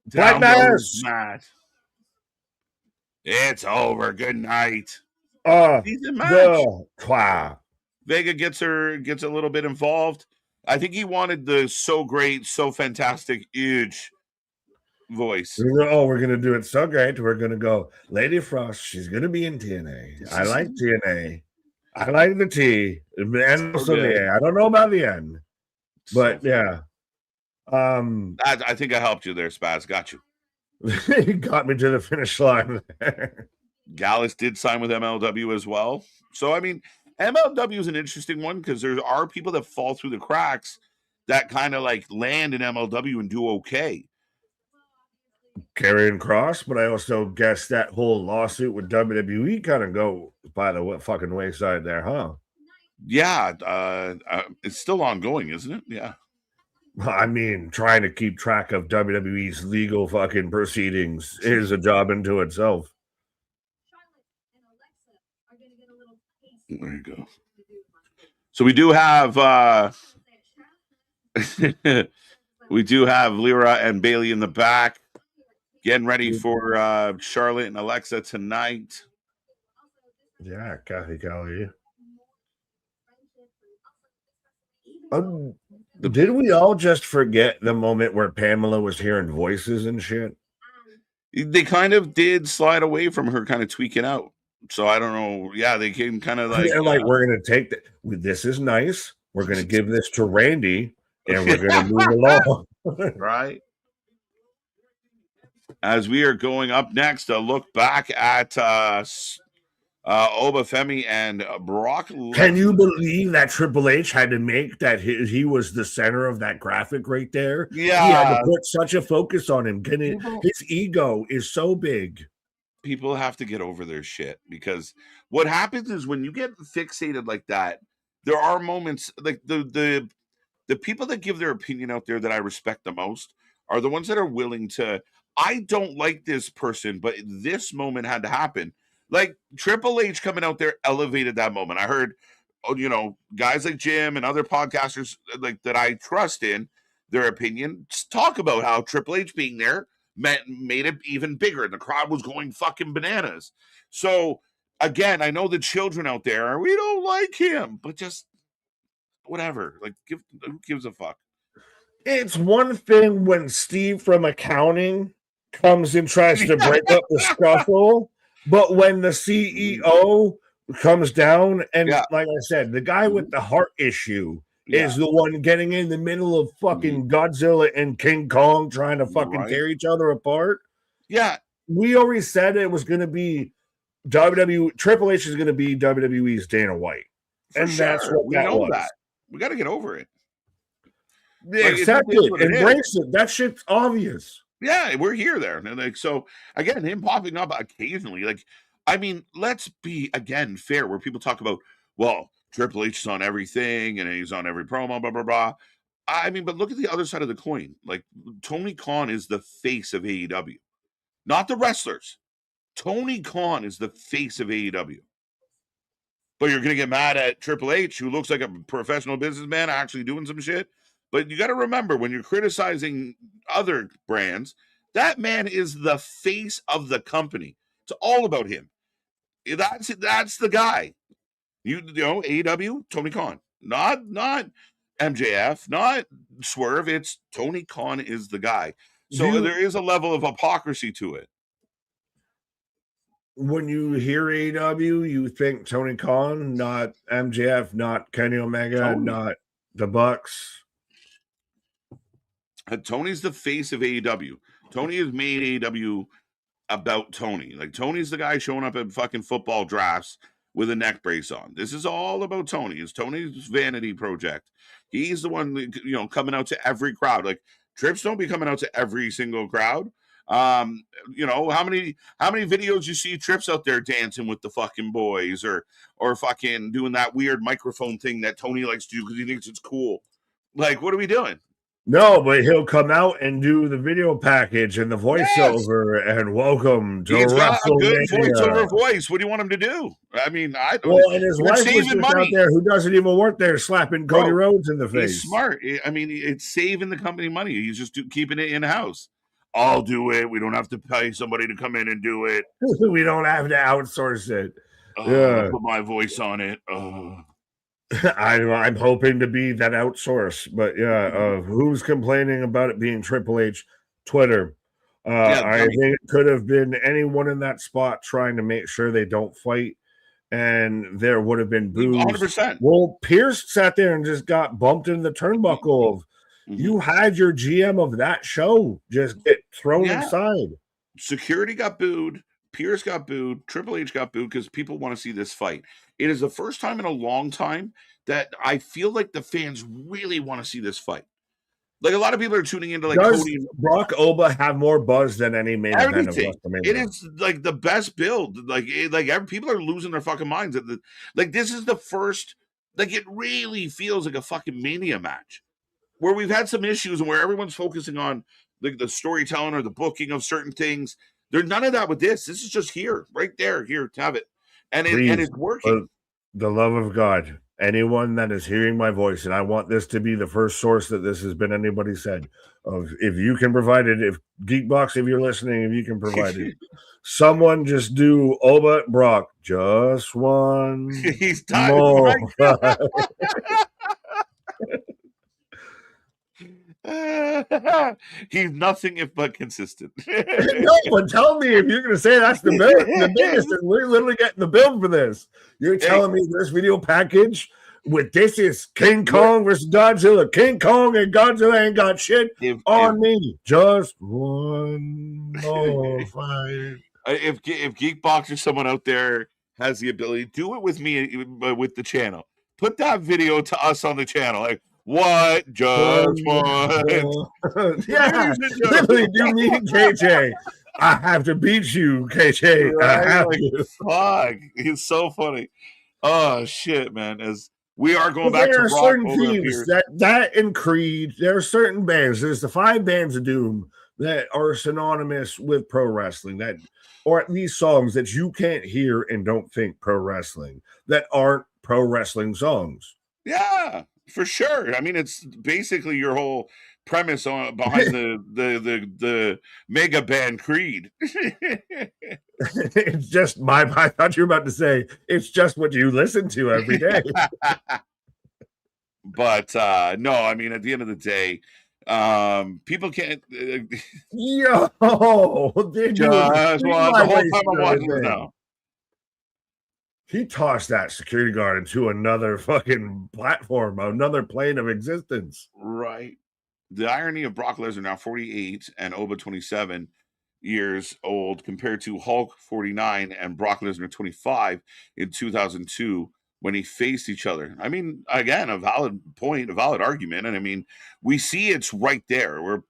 Black Mass. It's over. Good night. He's in match. Vega gets a little bit involved. I think he wanted the so great, so fantastic, huge voice. We're gonna do it so great. We're gonna go, Lady Frost. She's gonna be in TNA. I like TNA. I like the T. And also the A. I don't know about the N, but yeah. I think I helped you there, Spaz. Got you. He got me to the finish line there. Gallus did sign with MLW as well. So I mean, MLW is an interesting one because there are people that fall through the cracks that kind of like land in MLW and do okay. Karrion Kross, but I also guess that whole lawsuit with WWE kind of go by the fucking wayside there, huh? Yeah, it's still ongoing, isn't it? Yeah. I mean, trying to keep track of WWE's legal fucking proceedings is a job into itself. There you go. So we do have Lyra and Bailey in the back getting ready for Charlotte and Alexa tonight. Yeah, Kathy Kelly. Did we all just forget the moment where Pamela was hearing voices and shit? They kind of did slide away from her kind of tweaking out. So I don't know. Yeah, they came kind of like... we're going to take... This is nice. We're going to give this to Randy, and we're going to move along. Right? As we are going up next, a look back at Obafemi and Brock Lesnar. Can you believe that Triple H had to make that he was the center of that graphic right there? Yeah. He had to put such a focus on him. His ego is so big. People have to get over their shit because what happens is when you get fixated like that, there are moments like the people that give their opinion out there that I respect the most are the ones that are willing to, I don't like this person, but this moment had to happen. Like Triple H coming out there elevated that moment. I heard, guys like Jim and other podcasters like that I trust in their opinion talk about how Triple H being there made it even bigger. And the crowd was going fucking bananas. So again, I know the children out there, we don't like him, but just whatever. Like, who gives a fuck? It's one thing when Steve from accounting comes and tries to break up the scuffle, but when the CEO comes down and, like I said, the guy with the heart issue is the one getting in the middle of fucking Godzilla and King Kong trying to fucking tear each other apart. Yeah. We already said it was going to be Triple H is going to be WWE's Dana White. That's what we know was. That. We got to get over it. Accept it. Embrace it. That shit's obvious. Yeah, we're here there. And so, again, him popping up occasionally. Like, I mean, let's be, again, fair where people talk about, well, Triple H is on everything and he's on every promo, blah, blah, blah. I mean, but look at the other side of the coin. Like, Tony Khan is the face of AEW, not the wrestlers. Tony Khan is the face of AEW. But you're going to get mad at Triple H, who looks like a professional businessman actually doing some shit. But you got to remember, when you're criticizing other brands, that man is the face of the company. It's all about him. That's the guy. You know, AEW, Tony Khan. Not MJF, not Swerve. It's Tony Khan is the guy. So there is a level of hypocrisy to it. When you hear AEW, you think Tony Khan, not MJF, not Kenny Omega, not the Bucks. Tony's the face of AEW. Tony has made AEW about Tony. Like, Tony's the guy showing up at fucking football drafts with a neck brace on. This is all about Tony. It's Tony's vanity project. He's the one, coming out to every crowd. Like, Trips don't be coming out to every single crowd. How many videos you see Trips out there dancing with the fucking boys or fucking doing that weird microphone thing that Tony likes to do because he thinks it's cool. Like, what are we doing? No, but he'll come out and do the video package and the voiceover and welcome to He's got a good Wrestlemania. voiceover voice. What do you want him to do? I mean, I don't. Well, and his wife was saving just money. out there who doesn't even work there slapping Cody Bro, Rhodes in the face. He's smart. I mean, it's saving the company money. He's just keeping it in-house. I'll do it. We don't have to pay somebody to come in and do it. We don't have to outsource it. I'll put my voice on it. I'm hoping to be that outsource, but who's complaining about it being Triple H? Twitter. I think it could have been anyone in that spot trying to make sure they don't fight, and there would have been boos. 100%. Well, Pierce sat there and just got bumped in the turnbuckle of you had your GM of that show just get thrown inside. Security got booed. Pierce got booed. Triple H got booed because people want to see this fight. It is the first time in a long time that I feel like the fans really want to see this fight. Like, a lot of people are tuning into like Does Cody. Brock Oba have more buzz than any main event of WrestleMania? It is like the best build. Like people are losing their fucking minds. Like, this is the first. Like, it really feels like a fucking Mania match where we've had some issues and where everyone's focusing on like the storytelling or the booking of certain things. There's none of that with this. This is just right there, to have it. And it's working. For the love of God, anyone that is hearing my voice, and I want this to be the first source that this has been anybody said, of if you can provide it, if Geekbox, if you're listening, if you can provide it, someone just do Oba Brock, just one. He's tired. More. He's nothing if but consistent. No, but tell me if you're going to say that's the biggest, and we're literally getting the build for this. You're telling me this video package with this is King Kong versus Godzilla. King Kong and Godzilla ain't got shit on me. Just one more fight. If Geekbox or someone out there has the ability, do it with me with the channel. Put that video to us on the channel. Like, what? Just one. Yeah, literally, do me and KJ. I have to beat you, KJ. Right? I have like, to. Fuck. It's so funny. Oh, shit, man. As we are going Well, back there to are Brock certain over teams that and Creed. There are certain bands. There's the 5 bands of doom that are synonymous with pro wrestling, that, or at least songs that you can't hear and don't think pro wrestling, that aren't pro wrestling songs. Yeah, for sure. I mean, it's basically your whole premise behind the mega band Creed. It's just I thought you were about to say it's just what you listen to every day. But no, I mean, at the end of the day, people can't. Yo, the whole time I'm watching this now. He tossed that security guard into another fucking platform, another plane of existence. Right. The irony of Brock Lesnar now 48 and Oba 27 years old compared to Hulk 49 and Brock Lesnar 25 in 2002 when he faced each other. I mean, again, a valid point, a valid argument. And I mean, we see it's right there where,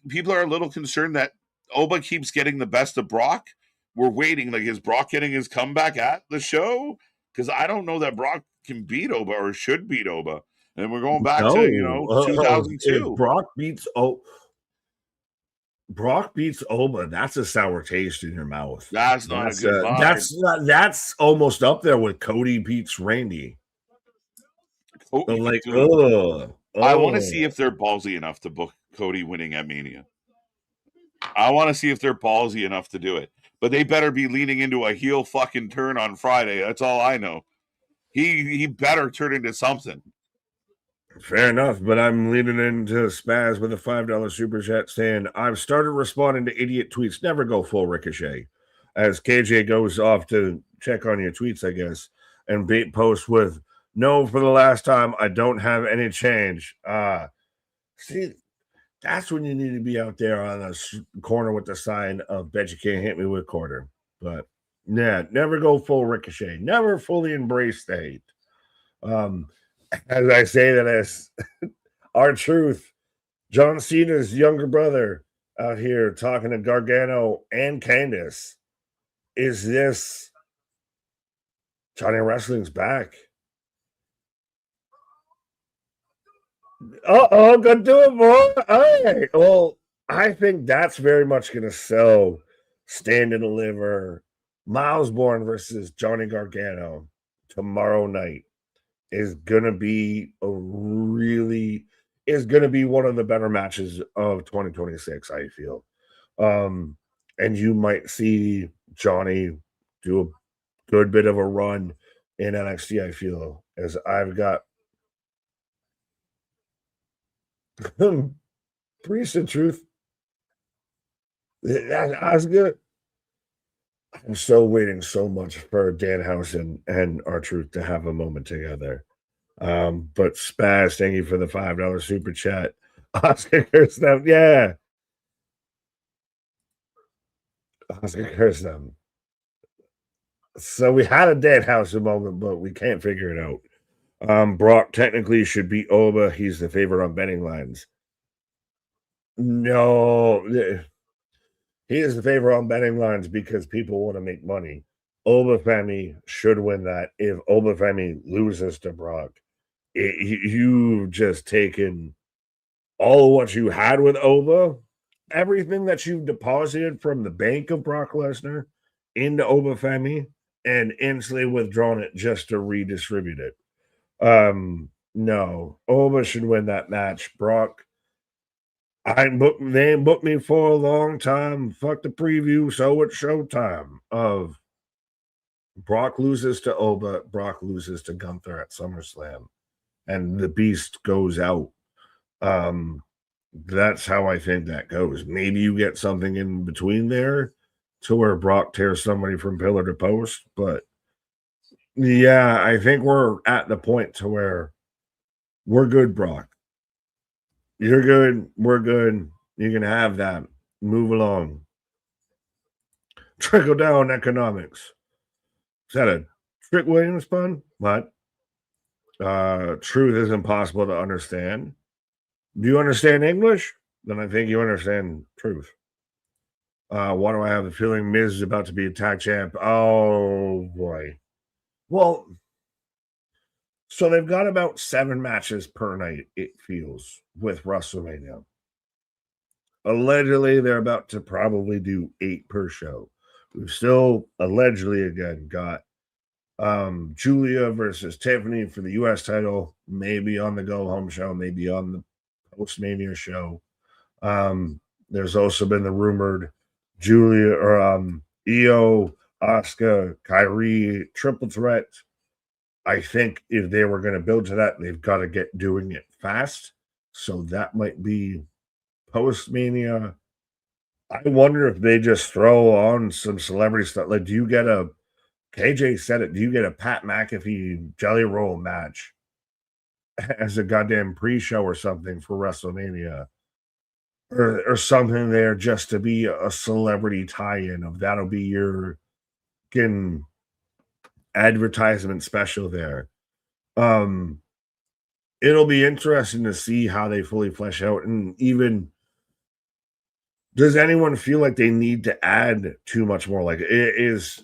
people are a little concerned that Oba keeps getting the best of Brock. We're waiting, like, is Brock getting his comeback at the show? Because I don't know that Brock can beat Oba or should beat Oba. And we're going back to, 2002. Brock beats Oba, that's a sour taste in your mouth. That's not a good vibe. That's almost up there with Cody beats Randy. I want to see if they're ballsy enough to book Cody winning at Mania. I want to see if they're ballsy enough to do it. But they better be leaning into a heel fucking turn on Friday. That's all I know. He better turn into something. Fair enough, but I'm leaning into Spaz with a $5 super chat saying, I've started responding to idiot tweets. Never go full Ricochet. As KJ goes off to check on your tweets, I guess, and bait post with, no, for the last time, I don't have any change. See, That's when you need to be out there on the corner with the sign of "Bet you can't hit me with a quarter." But yeah, never go full Ricochet. Never fully embrace the hate. As I say that as R-Truth, John Cena's younger brother, out here talking to Gargano and Candice. Is this Johnny Wrestling's back? Gonna do it more. All right. Well, I think that's very much gonna sell Stand and Deliver. Miles Bourne versus Johnny Gargano tomorrow night is gonna be one of the better matches of 2026, I feel. And you might see Johnny do a good bit of a run in NXT, I feel, as I've got Priest and Truth. I was good. I'm still waiting so much for Danhausen and R-Truth to have a moment together. But Spaz, thank you for the $5 super chat. Oscar curse them. Yeah. Oscar curse them. So we had a Danhausen moment, but we can't figure it out. Brock technically should beat Oba. He's the favorite on betting lines. No, he is the favorite on betting lines because people want to make money. Oba Femi should win that. If Oba Femi loses to Brock, you've just taken all of what you had with Oba, everything that you've deposited from the bank of Brock Lesnar into Oba Femi, and instantly withdrawn it just to redistribute it. No, Oba should win that match. Brock, they booked me for a long time. Fuck the preview, so it's showtime. Of Brock loses to Oba, Brock loses to Gunther at SummerSlam, and the Beast goes out. That's how I think that goes. Maybe you get something in between there to where Brock tears somebody from pillar to post, but yeah, I think we're at the point to where we're good, Brock. You're good. We're good. You can have that. Move along. Trickle down economics. Is that a Trick Williams pun? What? Truth is impossible to understand. Do you understand English? Then I think you understand truth. Why do I have the feeling Miz is about to be a tag champ? Oh boy. Well, so they've got about 7 matches per night, it feels, with WrestleMania. Allegedly, they're about to probably do 8 per show. We've still allegedly again got Julia versus Tiffany for the US title, maybe on the go home show, maybe on the post-Mania show. There's also been the rumored Julia or Io, Asuka, Kyrie triple threat. I think if they were going to build to that, they've got to get doing it fast. So that might be post-Mania. I wonder if they just throw on some celebrity stuff. Like, do you get a KJ said it? Do you get a Pat McAfee Jelly Roll match as a goddamn pre-show or something for WrestleMania? Or something there just to be a celebrity tie-in of that'll be your fucking advertisement special there. It'll be interesting to see how they fully flesh out. And even, does anyone feel like they need to add too much more? Like, is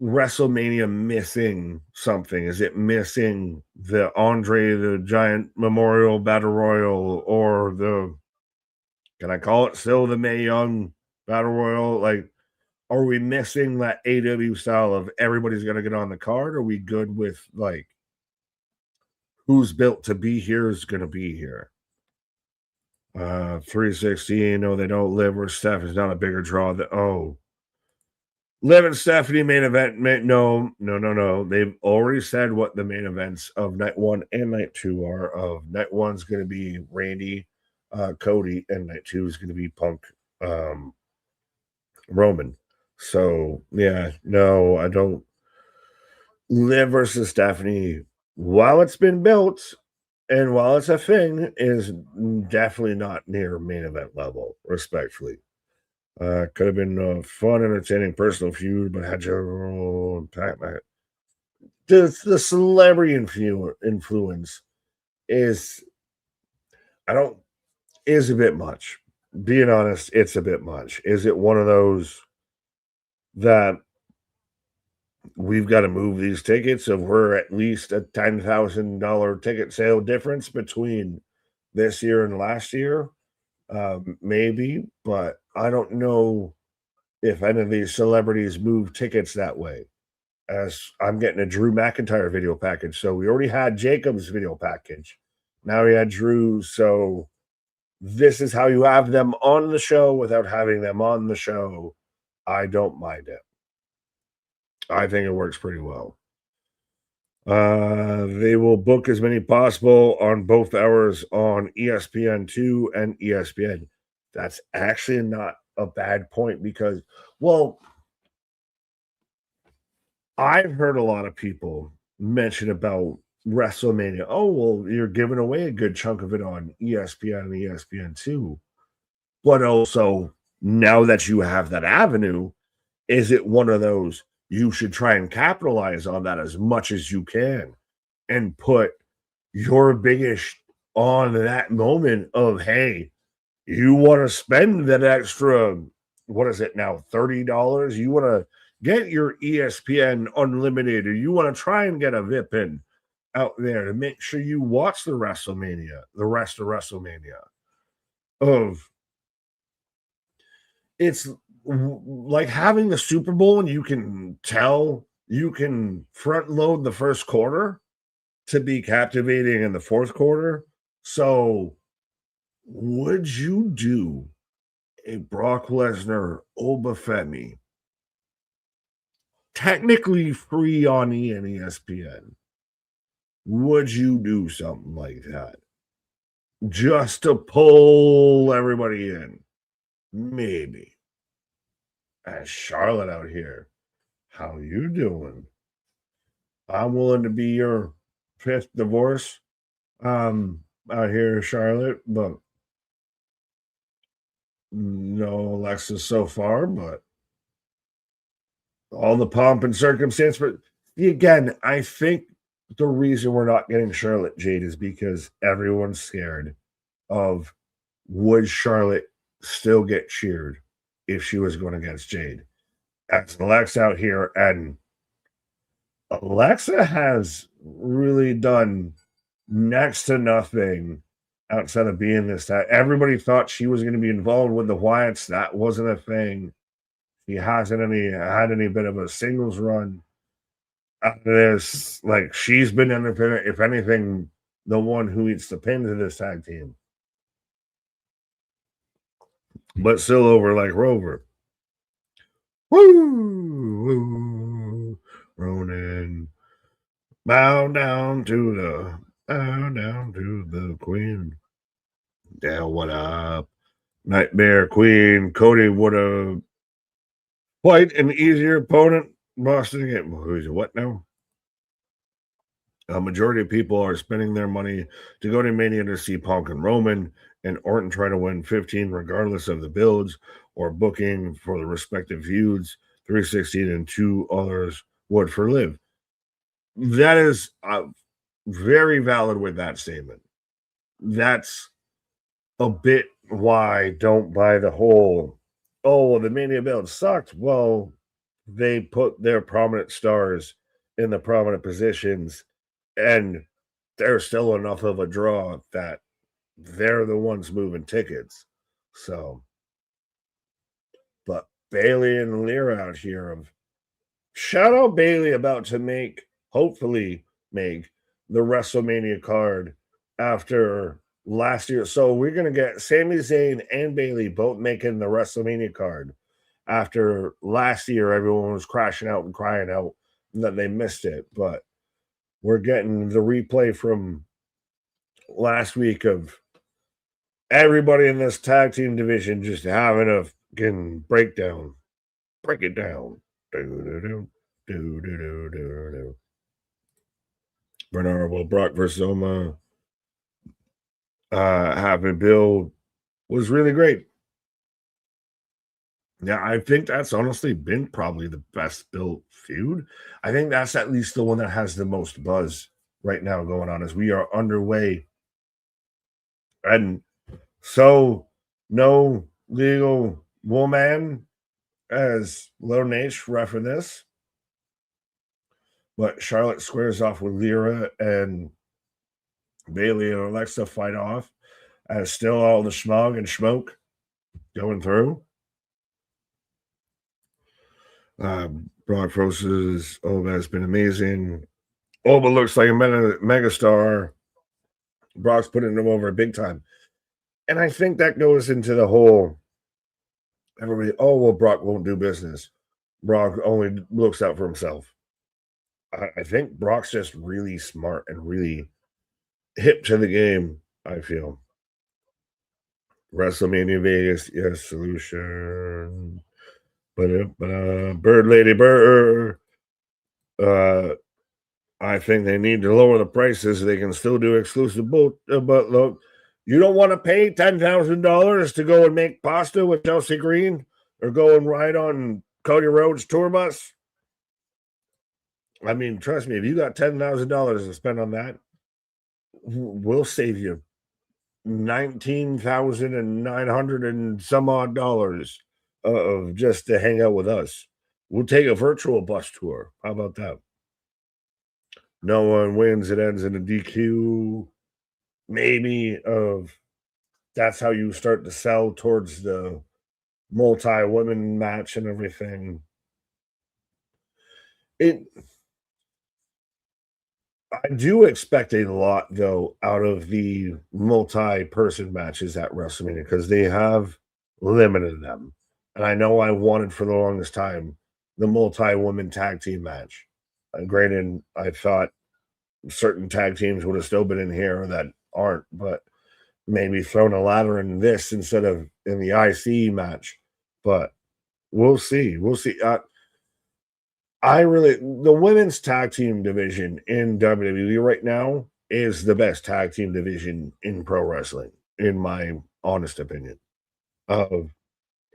WrestleMania missing something? Is it missing the Andre the Giant Memorial Battle Royal, or the, can I call it still the Mae Young Battle Royal? Like, are we missing that AW style of everybody's going to get on the card? Are we good with, like, who's built to be here is going to be here? 316, no, they don't. Live where Steph is not a bigger draw. Liv and Stephanie main event. No. They've already said what the main events of night 1 and night 2 are. Of night 1's going to be Randy, Cody, and night 2 is going to be Punk, Roman. So yeah, no, I don't. Liv versus Stephanie, while it's been built, And while it's a thing, is definitely not near main event level, respectfully. Could have been a fun, entertaining personal feud, but had general impact. The celebrity influence is, I don't, is a bit much. Being honest, it's a bit much. Is it one of those that we've got to move these tickets if we're at least a $10,000 ticket sale difference between this year and last year? Maybe, but I don't know if any of these celebrities move tickets that way. As I'm getting a Drew McIntyre video package. So we already had Jacob's video package. Now we had Drew. So this is how you have them on the show without having them on the show. I don't mind it. I think it works pretty well. They will book as many possible on both hours on ESPN2 and ESPN. That's actually not a bad point because, well, I've heard a lot of people mention about WrestleMania. Oh, well, you're giving away a good chunk of it on ESPN and ESPN2. But also, now that you have that avenue, is it one of those you should try and capitalize on that as much as you can and put your biggest on that moment of, hey, you want to spend that extra, what is it now, $30? You want to get your ESPN Unlimited, or you want to try and get a VIP in out there to make sure you watch the rest of WrestleMania. It's like having the Super Bowl and you can tell you can front load the first quarter to be captivating in the fourth quarter. So would you do a Brock Lesnar Obafemi technically free on E and ESPN? Would you do something like that just to pull everybody in? Maybe. As Charlotte out here, how you doing? I'm willing to be your fifth divorce out here, Charlotte, but no Alexis so far, but all the pomp and circumstance. But again, I think the reason we're not getting Charlotte Jade is because everyone's scared of, would Charlotte still get cheered if she was going against Jade? As Alexa out here, and Alexa has really done next to nothing outside of being this. Everybody thought she was going to be involved with the Wyatts. That wasn't a thing. He hasn't had any bit of a singles run out of this. Like, she's been independent, if anything, the one who eats the pins in this tag team. But still over like Rover. Woo! Ronan. Bow down to the queen. Yeah, what up? Nightmare Queen. Cody would have quite an easier opponent. Boston again. Who's what now? A majority of people are spending their money to go to Mania to see Punk and Roman, and Orton try to win 15 regardless of the builds or booking for the respective feuds. 316 and two others would for Liv. That is very valid with that statement. That's a bit why I don't buy the whole, oh, the Mania build sucked. Well, they put their prominent stars in the prominent positions, and they're still enough of a draw that they're the ones moving tickets. So, but Bailey and Lear out here of shout out Bailey about to hopefully make the WrestleMania card after last year. So we're going to get Sami Zayn and Bailey both making the WrestleMania card after last year. Everyone was crashing out and crying out that they missed it, but we're getting the replay from last week of everybody in this tag team division just having a fucking breakdown. Break it down. Venerable Brock versus Oma. Happy Bill was really great. Yeah, I think that's honestly been probably the best built feud. I think that's at least the one that has the most buzz right now going on as we are underway. And so, no legal woman as Lil Nate referenced this, but Charlotte squares off with Lyra and Bailey and Alexa fight off as still all the smog and smoke going through. Brock versus Oba has been amazing. Oba looks like a megastar. Brock's putting him over big time. And I think that goes into the whole everybody, oh, well, Brock won't do business. Brock only looks out for himself. I think Brock's just really smart and really hip to the game, I feel. WrestleMania Vegas, yes, solution. Bird Lady Bird. I think they need to lower the prices so they can still do exclusive boat. But look, you don't want to pay $10,000 to go and make pasta with Chelsea Green or go and ride on Cody Rhodes' tour bus. I mean, trust me, if you got $10,000 to spend on that, we'll save you $19,900 and some odd dollars of just to hang out with us. We'll take a virtual bus tour. How about that? No one wins. It ends in a DQ. Maybe that's how you start to sell towards the multi-women match and everything. I do expect a lot, though, out of the multi-person matches at WrestleMania because they have limited them. And I know I wanted for the longest time the multi-woman tag team match. Granted, I thought certain tag teams would have still been in here that aren't, but maybe thrown a ladder in this instead of in the IC match. But we'll see. We'll see. The women's tag team division in WWE right now is the best tag team division in pro wrestling, in my honest opinion. Of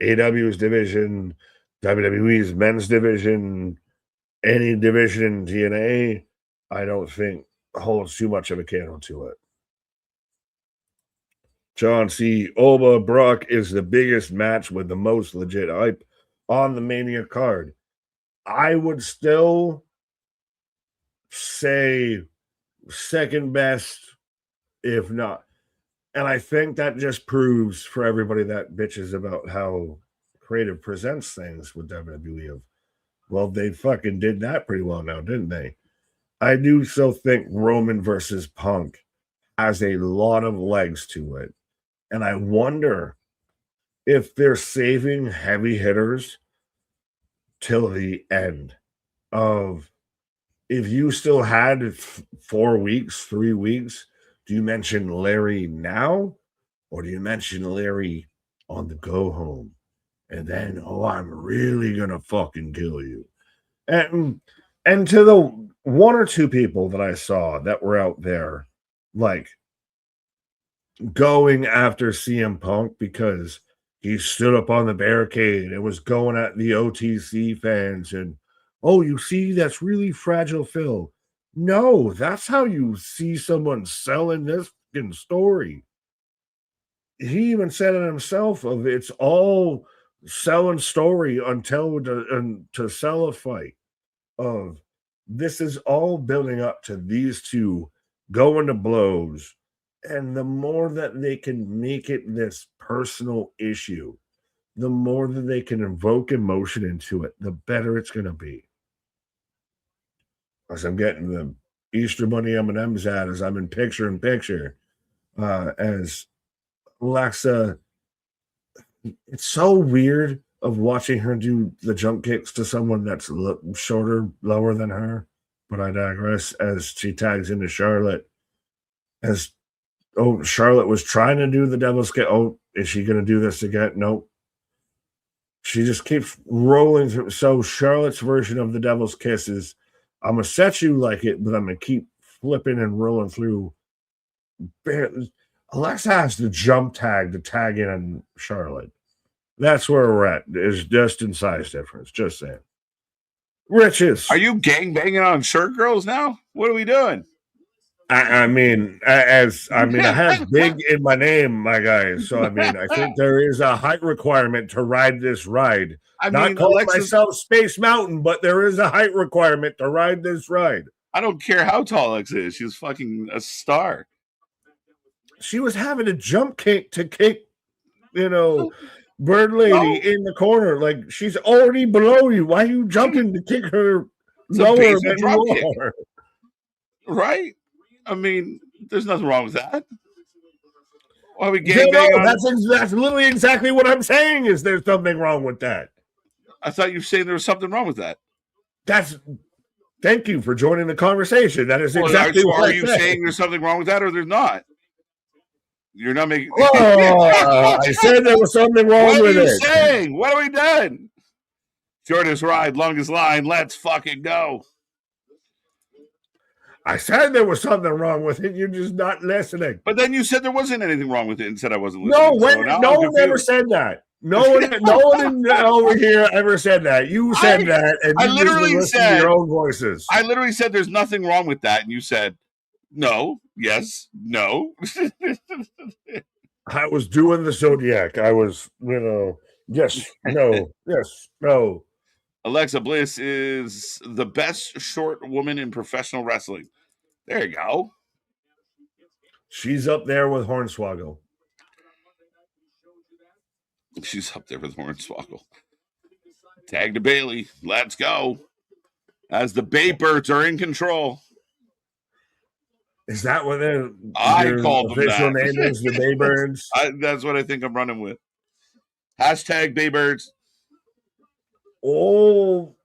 AW's division, WWE's men's division, any division in TNA, I don't think holds too much of a candle to it. John C. Oba Brock is the biggest match with the most legit hype on the Mania card. I would still say second best, if not. And I think that just proves for everybody that bitches about how creative presents things with WWE. Well, they fucking did that pretty well now, didn't they? I do still think Roman versus Punk has a lot of legs to it. And I wonder if they're saving heavy hitters till the end of, if you still had 4 weeks, 3 weeks, do you mention Larry now or do you mention Larry on the go home? And then, I'm really going to fucking kill you. And to the one or two people that I saw that were out there, like, going after CM Punk because he stood up on the barricade and was going at the OTC fans and, oh, you see, that's really fragile, Phil. No, that's how you see someone selling this fucking story. He even said it himself of it's all selling story until to sell a fight. Of this is all building up to these two going to blows. And the more that they can make it this personal issue, the more that they can invoke emotion into it, the better it's going to be. As I'm getting the Easter Bunny M&M's at as I'm in picture, as Alexa, it's so weird of watching her do the jump kicks to someone that's shorter, lower than her. But I digress as she tags into Charlotte. Charlotte was trying to do the devil's kick. Oh, is she going to do this again? Nope. She just keeps rolling through. So Charlotte's version of the devil's kiss is, I'm going to set you like it, but I'm going to keep flipping and rolling through. Alexa has to jump tag to tag in Charlotte. That's where we're at. Is just in size difference. Just saying. Riches. Are you gang banging on shirt girls now? What are we doing? I mean, I have big in my name, my guy. So I mean, I think there is a height requirement to ride this ride. Not calling myself Space Mountain, but there is a height requirement to ride this ride. I don't care how tall Alexa is. She's fucking a star. She was having a jump kick to kick, Bird Lady in the corner. Like, she's already below you. Why are you jumping to kick her lower than you are? Right? I mean, there's nothing wrong with that. Why are we gangbanging on? That's literally exactly what I'm saying. Is there's something wrong with that? I thought you were saying there was something wrong with that. Thank you for joining the conversation. That is exactly what are you saying there's something wrong with that, or there's not? You're not making. I said there was something wrong with it. What are you saying? What have we done? Shortest ride, longest line. Let's fucking go. I said there was something wrong with it. You're just not listening. But then you said there wasn't anything wrong with it and said I wasn't listening. No one ever said that. No one over here ever said that. You said that, and you literally said to your own voices. I literally said there's nothing wrong with that, and you said no, yes, no. I was doing the Zodiac. I was, yes, no, yes, no. Alexa Bliss is the best short woman in professional wrestling. There you go. She's up there with Hornswoggle. She's up there with Hornswoggle. Tag to Bailey. Let's go. As the Baybirds are in control. Is that what their official name is? The Baybirds? That's what I think I'm running with. Hashtag Baybirds. Oh,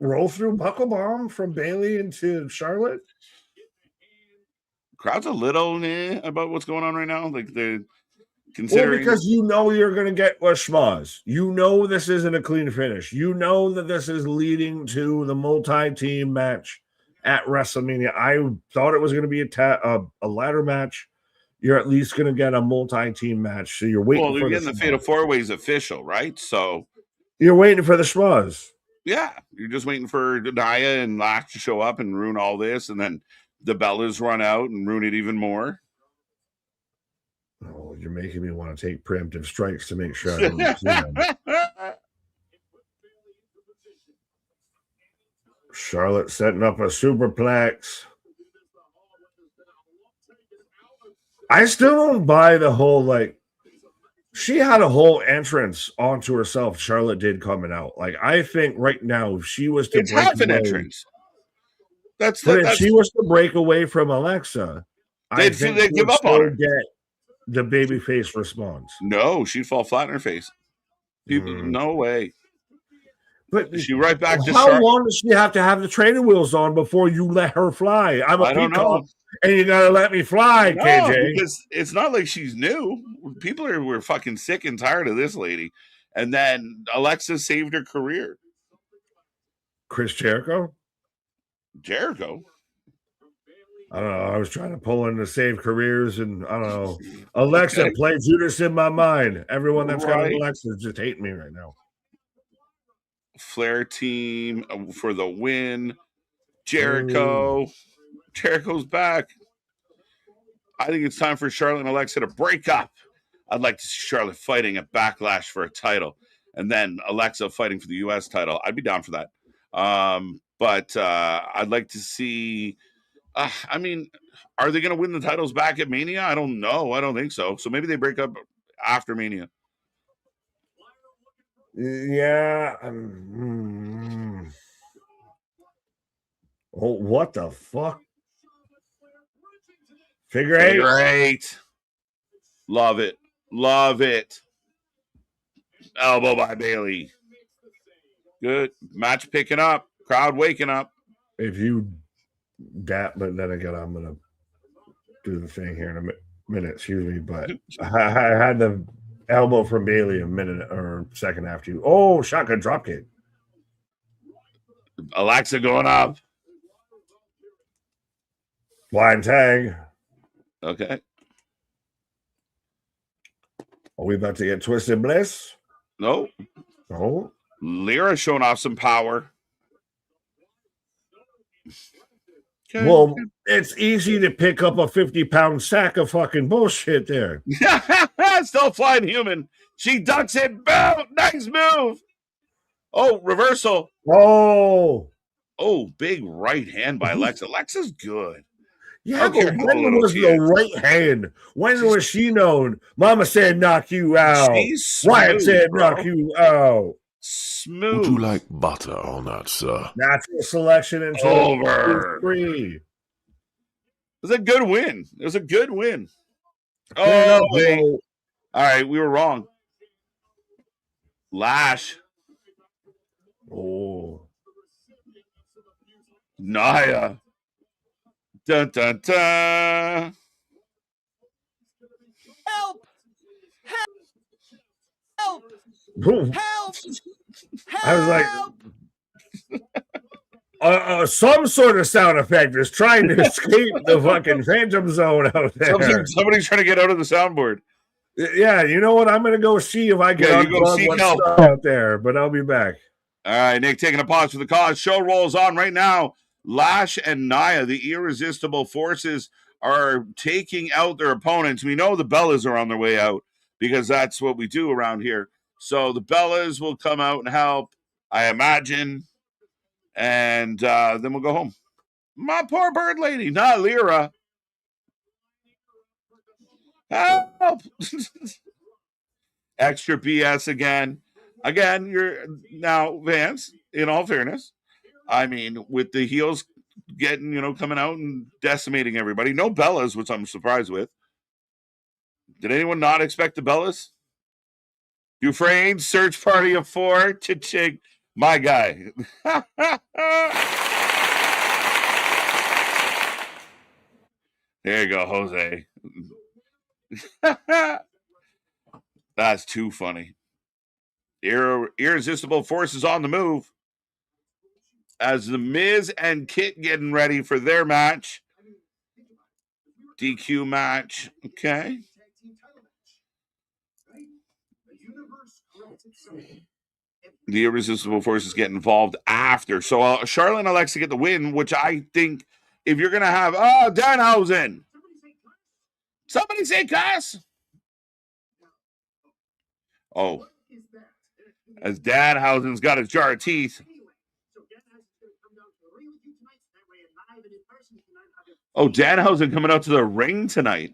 roll through buckle bomb from Bailey into Charlotte. Crowd's a little about what's going on right now. Like they're considering, because you're going to get a schmoz. This isn't a clean finish. That this is leading to the multi-team match at WrestleMania. I thought it was going to be a ladder match. You're at least going to get a multi-team match. So you're waiting. Well, they're getting the Fatal 4-Ways official, right? So. You're waiting for the schmoz. Yeah, you're just waiting for Nia and Lash to show up and ruin all this, and then the Bellas run out and ruin it even more. Oh, you're making me want to take preemptive strikes to make sure I don't see them. Charlotte setting up a superplex. I still don't buy the whole, she had a whole entrance onto herself. Charlotte did coming out. I think right now, if she was to break half an entrance. If she was to break away from Alexa, I think they'd give up on her. Get the babyface response. No, she'd fall flat in her face. People, no way. But she right back to how long does she have to have the training wheels on before you let her fly? I don't know. And you gotta let me fly, KJ. Because it's not like she's new. People were fucking sick and tired of this lady. And then Alexa saved her career. Chris Jericho? Jericho? I don't know. I was trying to pull in to save careers, and I don't know. Alexa, play Judas in my mind. Everyone that's got an Alexa is just hating me right now. Flair team for the win. Jericho. Jericho's back. I think it's time for Charlotte and Alexa to break up. I'd like to see Charlotte fighting at Backlash for a title, and then Alexa fighting for the U.S. title. I'd be down for that. But I'd like to see. I mean, are they going to win the titles back at Mania? I don't know. I don't think so. So maybe they break up after Mania. Yeah. Oh, what the fuck? Figure eight. Love it. Love it. Elbow by Bailey. Good. Match picking up. Crowd waking up. If you but then again, I'm going to do the thing here in a minute. Excuse me. But I had the elbow from Bailey a minute or second after you. Oh, shotgun dropkick. Alexa going up. Blind tag. Okay. Are we about to get Twisted Bliss? No. No. Lyra showing off some power. Okay. Well, it's easy to pick up a 50-pound sack of fucking bullshit there. Still flying human. She ducks it. Boom! Nice move. Oh, reversal. Oh, Big right hand by Alexa. Alexa's good. yeah, but when was the right hand? When was she known? Mama said knock you out. Wyatt said knock you out. Smooth. Would you like butter on that, sir? Natural selection until over 3. It was a good win. It was a good win. Oh, wait. All right, we were wrong. Lash. Oh. Nia. Dun, dun, dun. Help! Help! Help! Help! I was like, some sort of sound effect is trying to escape the fucking phantom zone out there. Somebody's trying to get out of the soundboard. Yeah, you know what? I'm going to go see if I can unplug what's out there, but I'll be back. All right, Nick, taking a pause for the cause. Show rolls on right now. Lash and Nia, the irresistible forces, are taking out their opponents. We know the Bellas are on their way out because that's what we do around here. So the Bellas will come out and help, I imagine, and then we'll go home. My poor bird lady, not Lyra. Help! Extra BS again. Again, you're now, Vance, in all fairness, I mean, with the heels getting, coming out and decimating everybody. No Bellas, which I'm surprised with. Did anyone not expect the Bellas? Dufresne, search party of 4. Cha-ching. My guy. There you go, Jose. That's too funny. Irresistible forces on the move as the Miz and Kit getting ready for their match. DQ match. Okay. The irresistible forces get involved after. So Charlotte and Alexa get the win, which I think if you're going to have, Danhausen. Somebody say cuss. Oh. As Danhausen's got his jar of teeth. Oh, Danhausen coming out to the ring tonight.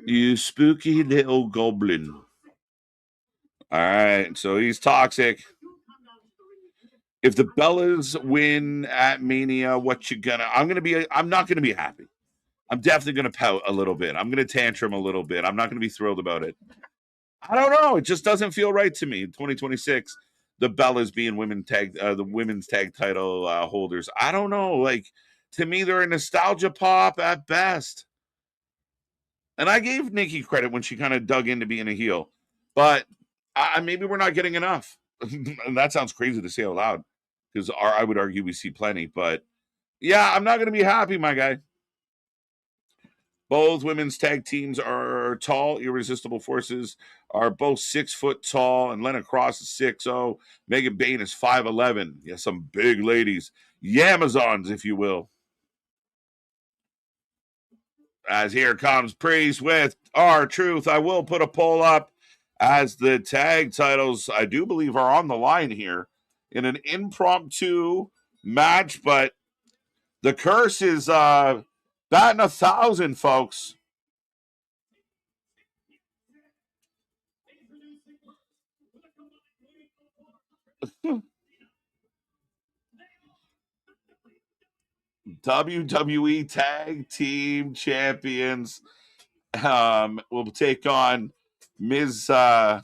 You spooky little goblin. All right, so he's toxic. If the Bellas win at Mania, what you gonna? I'm not gonna be happy. I'm definitely gonna pout a little bit. I'm gonna tantrum a little bit. I'm not gonna be thrilled about it. I don't know. It just doesn't feel right to me. 2026, the Bellas being the women's tag title holders. I don't know. Like, to me, they're a nostalgia pop at best. And I gave Nikki credit when she kind of dug into being a heel, but maybe we're not getting enough. And that sounds crazy to say out loud because I would argue we see plenty. But yeah, I'm not going to be happy, my guy. Both women's tag teams are tall. Irresistible forces are both 6 foot tall, and Lena Cross is 6'0". Megan Bain is 5'11". Yeah, some big ladies. Yamazons, if you will. As here comes Priest with R-Truth. I will put a poll up as the tag titles, I do believe, are on the line here in an impromptu match, but the curse is batting 1,000, folks. WWE Tag Team Champions will take on Miz, and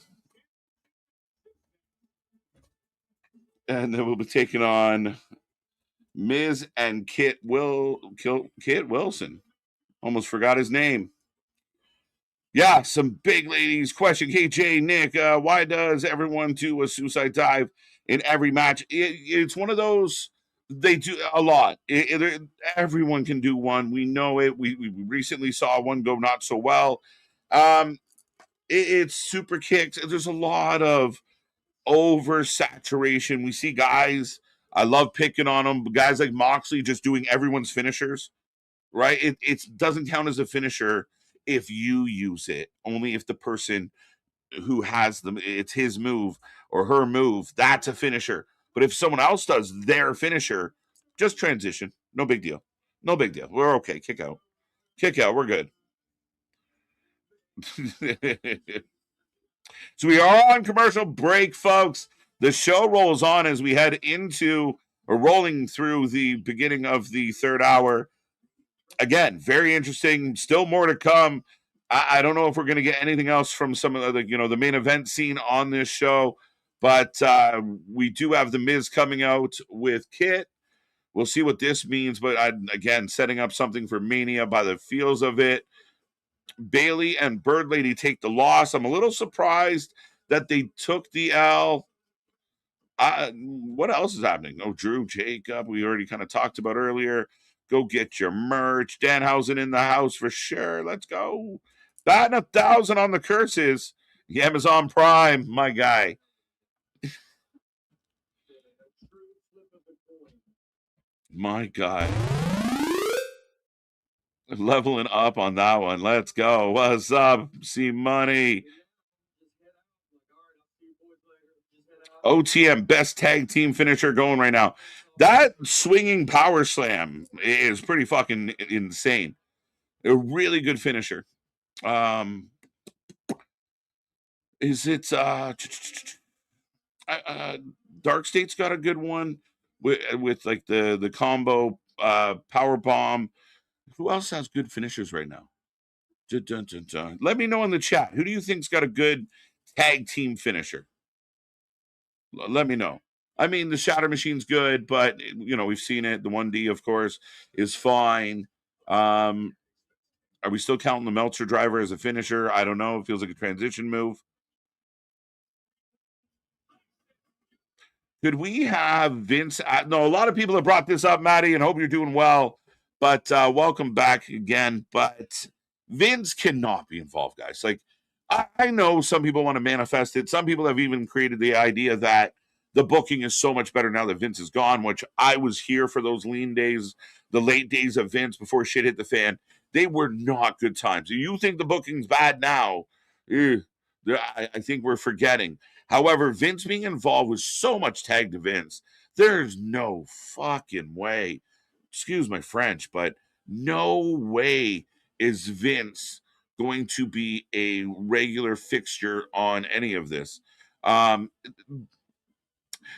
then we'll be taking on Miz and Kit Wilson. Almost forgot his name. Yeah, some big ladies. Question, KJ, Nick, why does everyone do a suicide dive in every match? It's one of those They do a lot. Everyone can do one. We know it. We recently saw one go not so well. Um, it's super kicks. There's a lot of oversaturation. We see guys. I love picking on them. Guys like Moxley just doing everyone's finishers. Right? It doesn't count as a finisher if you use it. Only if the person who has them, it's his move or her move. That's a finisher. But if someone else does their finisher, just transition. No big deal. No big deal. We're okay. Kick out. Kick out. We're good. So we are on commercial break, folks. The show rolls on as we head into or rolling through the beginning of the third hour. Again, very interesting. Still more to come. I don't know if we're going to get anything else from some of the main event scene on this show, but we do have the Miz coming out with Kit. We'll see what this means, but again, setting up something for Mania by the feels of it. Bailey and Bird Lady take the loss. I'm a little surprised that they took the L. What else is happening? Oh, Drew Jacob, we already kind of talked about earlier. Go get your merch. Danhausen in the house for sure. Let's go. Batting 1,000 on the curses. The Amazon Prime, my guy. My guy. Leveling up on that one. Let's go. What's up? See money. OTM, best tag team finisher going right now. That swinging power slam is pretty fucking insane. A really good finisher. Is it Dark State's got a good one with like the combo power bomb. Who else has good finishers right now? Dun, dun, dun, dun. Let me know in the chat. Who do you think's got a good tag team finisher? Let me know. I mean, the Shatter Machine's good, but we've seen it. The 1D, of course, is fine. Are we still counting the Meltzer driver as a finisher? I don't know. It feels like a transition move. Could we have Vince? No, a lot of people have brought this up, Maddie, and hope you're doing well. But welcome back again. But Vince cannot be involved, guys. Like, I know some people want to manifest it. Some people have even created the idea that the booking is so much better now that Vince is gone, which I was here for those lean days, the late days of Vince before shit hit the fan. They were not good times. You think the booking's bad now? I think we're forgetting. However, Vince being involved with so much tag to Vince, there's no fucking way. Excuse my French, but no way is Vince going to be a regular fixture on any of this.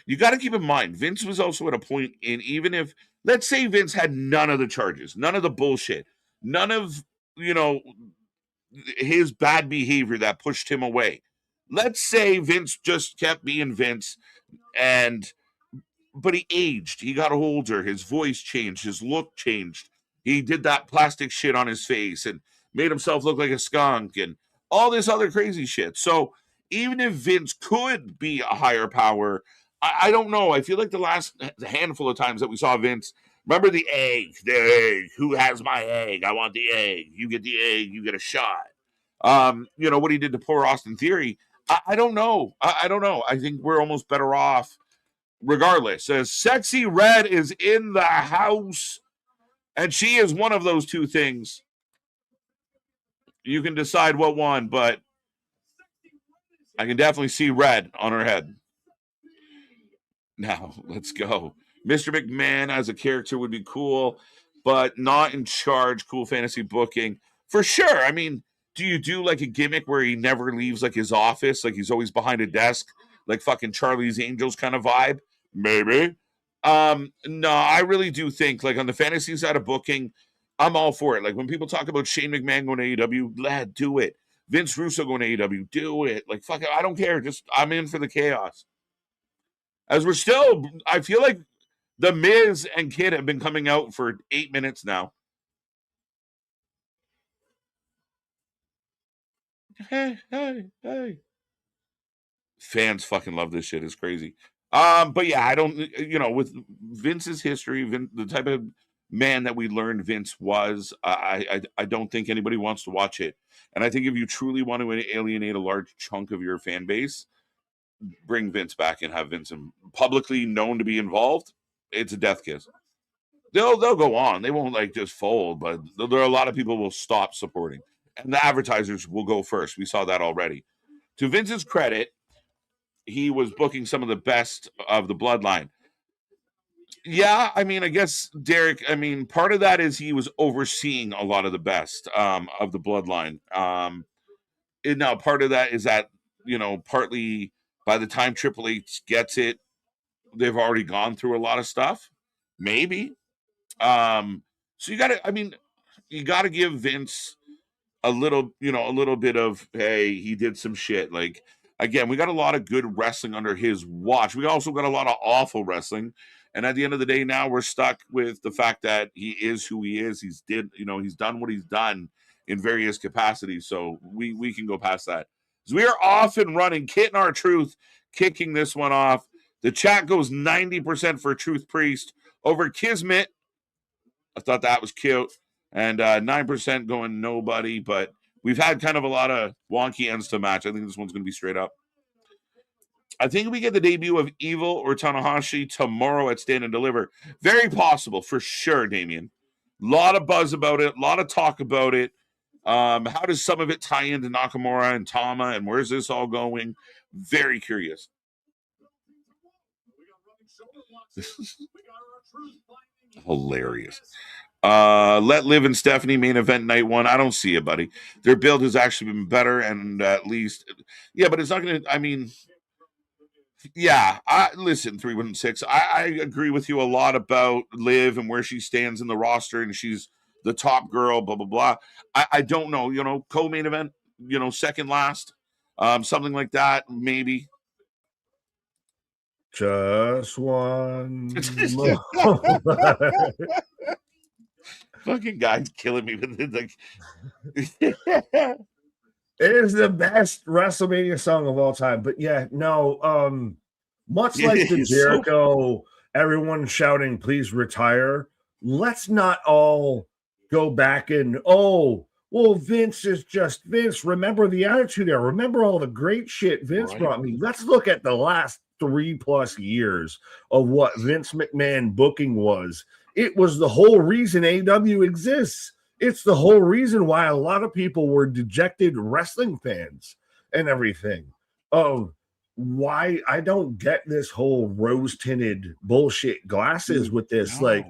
You got to keep in mind, Vince was also at a point in, even if, let's say Vince had none of the charges, none of the bullshit, none of, his bad behavior that pushed him away. Let's say Vince just kept being Vince, but he aged. He got older. His voice changed. His look changed. He did that plastic shit on his face and made himself look like a skunk and all this other crazy shit. So even if Vince could be a higher power, I don't know. I feel like the last handful of times that we saw Vince, remember the egg? The egg. Who has my egg? I want the egg. You get the egg. You get a shot. What he did to poor Austin Theory. I don't know. I don't know. I think we're almost better off regardless. Sexy Red is in the house, and she is one of those two things. You can decide what one, but I can definitely see red on her head. Now, let's go. Mr. McMahon as a character would be cool, but not in charge. Cool fantasy booking. For sure. I mean, do you do like a gimmick where he never leaves like his office? Like he's always behind a desk, like fucking Charlie's Angels kind of vibe? Maybe. No, I really do think like on the fantasy side of booking, I'm all for it. Like when people talk about Shane McMahon going to AEW, lad, do it. Vince Russo going to AEW, do it. Like fuck it, I don't care. Just I'm in for the chaos. As we're still, I feel like the Miz and Kid have been coming out for 8 minutes now. Hey. Fans fucking love this shit. It's crazy. But yeah, I don't, with Vince's history, the type of man that we learned Vince was, I don't think anybody wants to watch it. And I think if you truly want to alienate a large chunk of your fan base, bring Vince back and have Vince publicly known to be involved. It's a death kiss. They'll go on. They won't like just fold, but there are a lot of people will stop supporting, and the advertisers will go first. We saw that already. To Vince's credit, he was booking some of the best of the bloodline. Yeah, I mean, I guess Derek. I mean, part of that is he was overseeing a lot of the best of the bloodline. And now part of that is that partly by the time Triple H gets it, they've already gone through a lot of stuff. Maybe. So you got to give Vince a little bit of, hey, he did some shit. Like, again, we got a lot of good wrestling under his watch. We also got a lot of awful wrestling. And at the end of the day, now we're stuck with the fact that he is who he is. He's done what he's done in various capacities. So we can go past that. So we are off and running. Kit and R-Truth kicking this one off. The chat goes 90% for Truth Priest over Kismet. I thought that was cute. And 9% going nobody, but we've had kind of a lot of wonky ends to match. I think this one's going to be straight up. I think we get the debut of Evil or Tanahashi tomorrow at Stand and Deliver. Very possible, for sure, Damien. A lot of buzz about it, a lot of talk about it. How does some of it tie into Nakamura and Tama, and where's this all going? Very curious. Hilarious. Let Live and Stephanie main event night one. I don't see it, buddy. Their build has actually been better, and at least, yeah, but it's not going to, I mean, yeah, listen, 316. I agree with you a lot about Liv and where she stands in the roster, and she's the top girl, blah, blah, blah. I don't know, co-main event, second last, something like that, maybe. Just one more. Fucking guy's killing me with it. Like, it is the best WrestleMania song of all time. But yeah, no, much like the Jericho, everyone shouting, please retire. Let's not all go back and, well, Vince is just Vince. Remember the attitude era. Remember all the great shit Vince brought me. Let's look at the last 3+ years of what Vince McMahon booking was. It was the whole reason AEW exists. It's the whole reason why a lot of people were dejected wrestling fans and everything. Why I don't get this whole rose-tinted bullshit glasses with this. No. Like,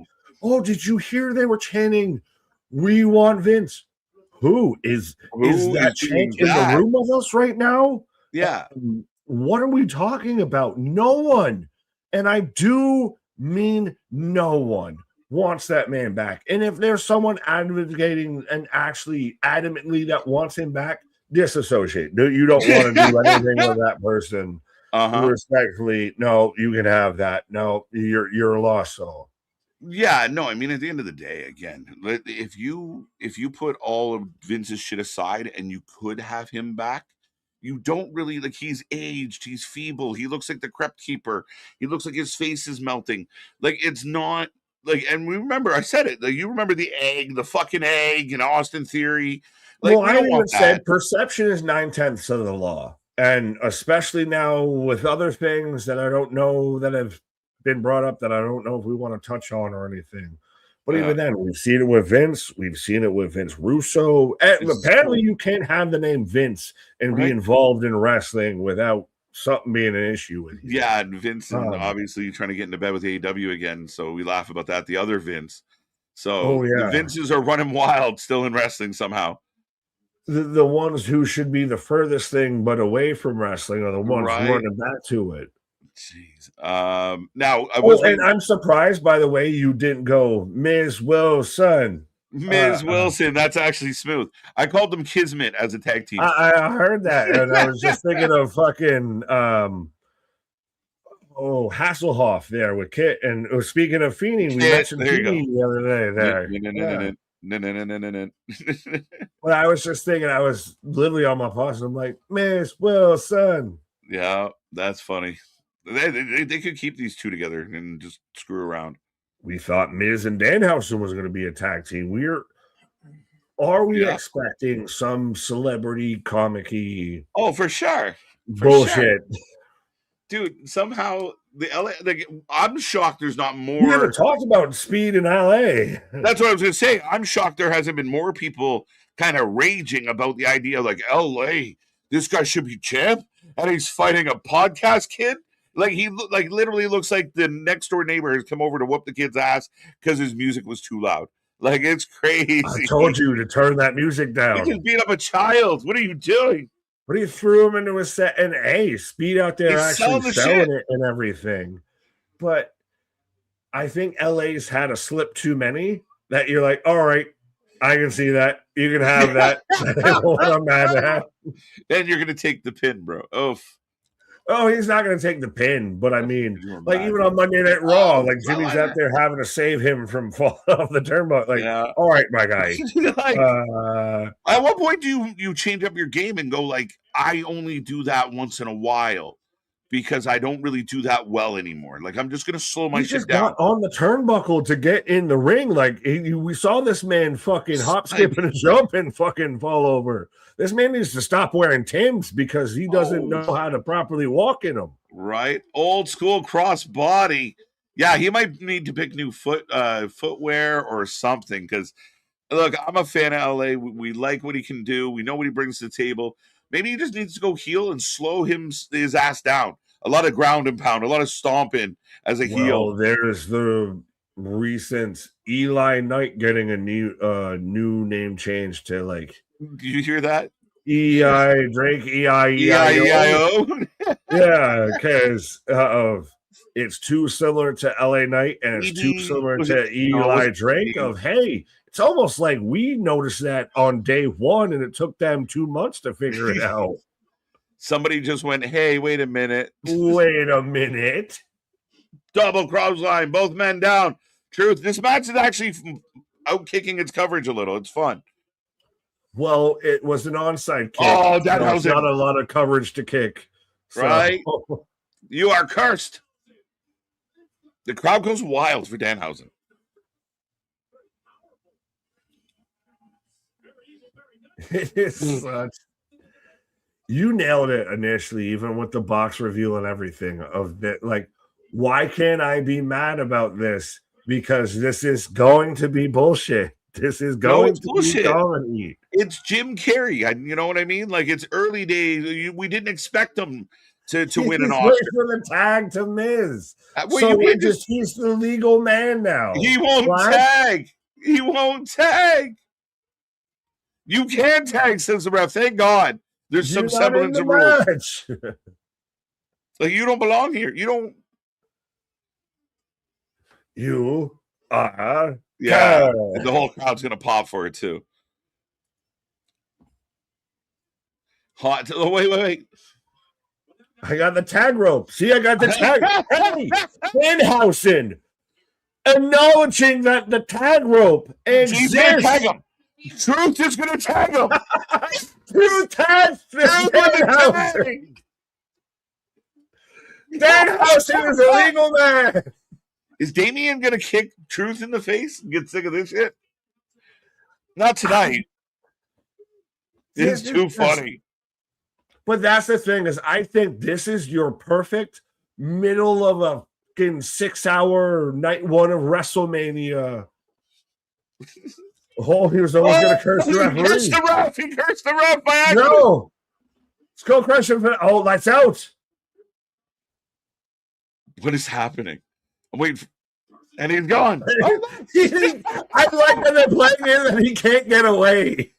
did you hear they were chanting, "We want Vince"? Who is that chant in the room with us right now? Yeah. What are we talking about? No one, and I do mean no one, wants that man back. And if there's someone advocating and actually adamantly that wants him back, disassociate. You don't want to do anything with that person. Respectfully, no, you can have that. No, you're a lost soul. Yeah, no, I mean, at the end of the day, again, if you put all of Vince's shit aside and you could have him back, you don't really, like, he's aged, he's feeble, he looks like the Crypt Keeper, he looks like his face is melting. Like, it's not like, and we remember, I said it, like, you remember the fucking egg and Austin Theory. Like, well, I even said perception is 9/10 of the law. And especially now with other things that I don't know that have been brought up that I don't know if we want to touch on or anything. But even then, we've seen it with Vince. We've seen it with Vince Russo. And apparently, you can't have the name Vince and be involved in wrestling without something being an issue with you. Yeah, and Vince, and obviously trying to get into bed with AEW again. So we laugh about that. The other Vince. So the Vinces are running wild still in wrestling somehow. The ones who should be the furthest thing but away from wrestling are the ones running back to it. Jeez. Now I was and I'm surprised, by the way, you didn't go Ms. Wilson. Ms. Wilson, that's actually smooth. I called them Kismet as a tag team. I heard that, and I was just thinking of fucking Hasselhoff there with Kit. And speaking of Feeney, we mentioned Feeney the other day there. Well, I was just thinking, I was literally on my pause, and I'm like, Miss Wilson. Yeah, that's funny. They could keep these two together and just screw around. We thought Miz and Danhausen was going to be a tag team. Are we expecting some celebrity comic-y? Oh, for sure. Bullshit. Sure. Dude, somehow the LA, I'm shocked there's not more. We haven't talked about speed in LA. That's what I was going to say. I'm shocked there hasn't been more people kind of raging about the idea like LA, this guy should be champ, and he's fighting a podcast kid. Like he literally looks like the next door neighbor has come over to whoop the kid's ass because his music was too loud. Like it's crazy. I told you to turn that music down. You just beat up a child. What are you doing? But he threw him into a set, and hey, Speed out there actually selling it and everything. But I think LA's had a slip too many that you're like, all right, I can see that. You can have that. I'm mad at. And you're gonna take the pin, bro. Oh, he's not going to take the pin, but I mean, like even on Monday Night Raw, like Jimmy's out there having to save him from falling off the turnbuckle. Like, all right, my guy. Like, at what point do you change up your game and go like, I only do that once in a while because I don't really do that well anymore. Like I'm just going to slow my shit down. Got on the turnbuckle to get in the ring. Like we saw this man fucking hop, skip, and jump and fucking fall over. This man needs to stop wearing Timbs because he doesn't know how to properly walk in them. Right. Old school cross body. Yeah, he might need to pick new footwear or something because, look, I'm a fan of LA. We like what he can do. We know what he brings to the table. Maybe he just needs to go heel and slow his ass down. A lot of ground and pound, a lot of stomping as a heel. There's the recent Eli Knight getting a new name change to like. Did you hear that? E.I. Drake, E-I-E-I-O. Yeah, because it's too similar to LA Knight and it's too similar to Eli Drake hey, it's almost like we noticed that on day one and it took them 2 months to figure it out. Somebody just went, hey, wait a minute. Double crossline, both men down. Truth, this match is actually out kicking its coverage a little. It's fun. Well, it was an onside kick. Oh, that was not a lot of coverage to kick. Right? You are cursed. The crowd goes wild for Danhausen. It is such. You nailed it initially, even with the box reveal and everything. Of that, like, why can't I be mad about this? Because this is going to be bullshit. This is going to be comedy. It's Jim Carrey. You know what I mean? Like it's early days. We didn't expect him to win an Oscar. For the tag to Miz. He's the legal man now. He won't tag. He won't tag. You can tag, says the ref. Thank God. There's some semblance of rules. Like you don't belong here. You are. Yeah, the whole crowd's gonna pop for it too. Hot. Oh, wait. I got the tag rope. See, I got the tag. Hey, Danhausen, acknowledging that the tag rope exists. He's gonna tag him. Truth is gonna tag him. Truth tags Danhausen. Danhausen is a legal man. Is Damien going to kick Truth in the face and get sick of this shit? Not tonight. It's too funny. But that's the thing is I think this is your perfect middle of a fucking 6-hour night one of WrestleMania. Oh, he was almost going to curse the referee. He cursed the ref by accident. No. Skull Crusher. Oh, lights out. What is happening? Wait, and he's gone. I like that they're playing him and he can't get away.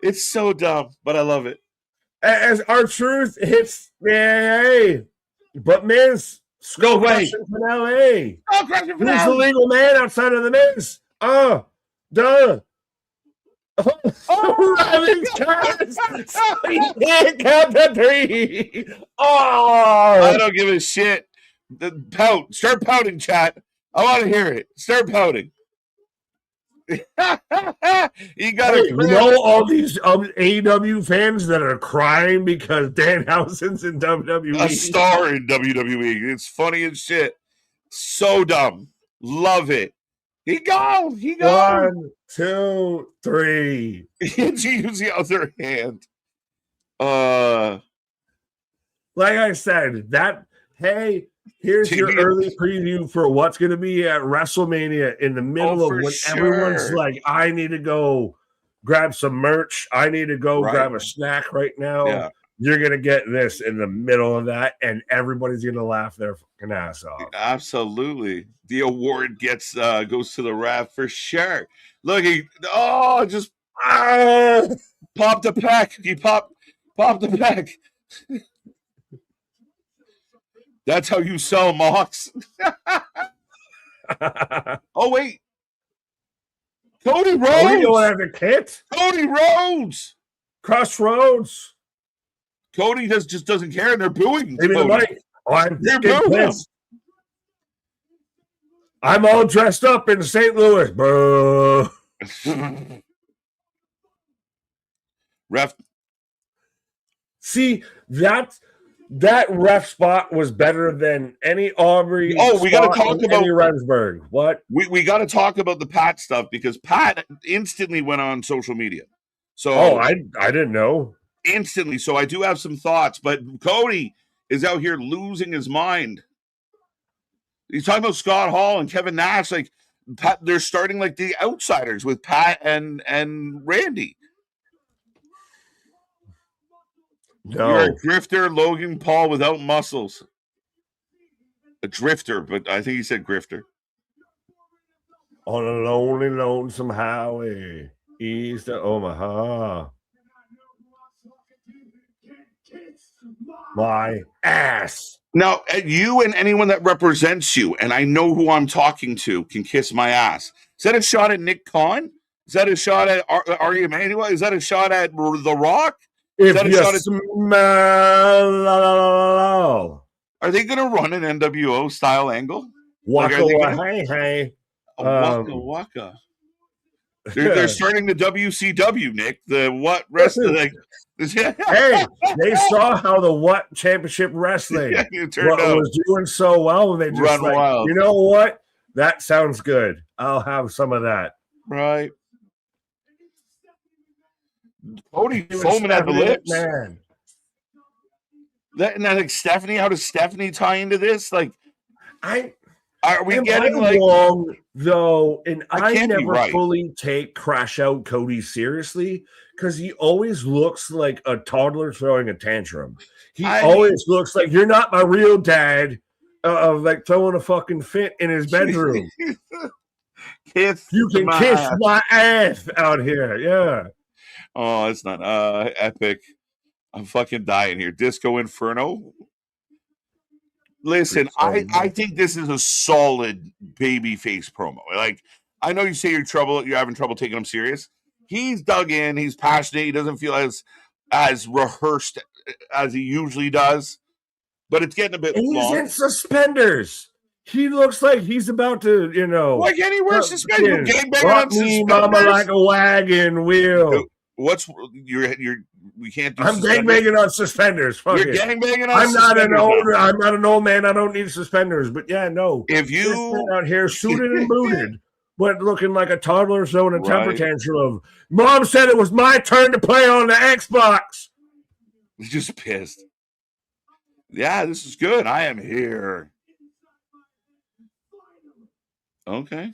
It's so dumb, but I love it. As R-Truth hits the AA, but Miz skull crushing for LA. Who's the legal man outside of the Miz? Duh. Running cars. He can't count to 3. I don't give a shit. Pout. Start pouting, chat. I want to hear it. Start pouting. He got Hey, a you crib. know all these AEW fans that are crying because Danhausen's in WWE? A star in WWE. It's funny as shit. So dumb. Love it. He go. 1, 2, 3. He use the other hand. Like I said, hey, here's your early preview for what's going to be at WrestleMania in the middle of when everyone's like, I need to go grab some merch. I need to go grab a snack right now. Yeah. You're going to get this in the middle of that, and everybody's going to laugh their fucking ass off. Absolutely. The award goes to the ref for sure. Look, just popped the pack. He popped the pack. That's how you sell Mox. Oh, wait. Cody Rhodes. Are we going after Kit? Cody Rhodes. Crossroads. Cody just doesn't care, and they're booing. Maybe the mic. They're booing. I'm all dressed up in St. Louis, bro. Ref. See, that ref spot was better than any Aubrey. Oh, we got to talk about any Rensburg. What? We got to talk about the Pat stuff because Pat instantly went on social media. So I didn't know. Instantly. So I do have some thoughts, but Cody is out here losing his mind. He's talking about Scott Hall and Kevin Nash. Like Pat, they're starting like the outsiders with Pat and Randy. No. You're a drifter, Logan Paul without muscles. A drifter, but I think he said grifter. On a lonely, lonesome highway, east of Omaha. My ass. Now, you and anyone that represents you, and I know who I'm talking to, can kiss my ass. Is that a shot at Nick Khan? Is that a shot at Ari Emanuel? Is that a shot at The Rock? If you smell, are they going to run an NWO style angle? Waka hey. Waka waka. They're starting the WCW, Nick. The what wrestling? Hey, they saw how the what championship wrestling was doing so well, and they just run wild. You know what? That sounds good. I'll have some of that. Right. Cody foaming at the lips, man. And like Stephanie, how does Stephanie tie into this? Like, are we getting wrong though? And I never right. fully take Crash Out Cody seriously because he always looks like a toddler throwing a tantrum. He always looks like you're not my real dad, of like throwing a fucking fit in his bedroom. You can kiss my ass out here, yeah. Oh, it's not epic. I'm fucking dying here. Disco Inferno. Listen, I think this is a solid babyface promo. Like, I know you say you're having trouble taking him serious. He's dug in. He's passionate. He doesn't feel as rehearsed as he usually does. But it's getting a bit long. He's in suspenders. He looks like he's about to, Why can't he wear suspenders? Rock me, mama, like a wagon wheel. What's we can't do. I'm gangbanging on suspenders. Fuck You're gangbanging on suspenders. I'm not an old man. I don't need suspenders. But yeah, no. If you out here suited and booted, but looking like a toddler throwing a temper tantrum of, Mom said it was my turn to play on the Xbox. He's just pissed. Yeah, this is good. I am here. Okay.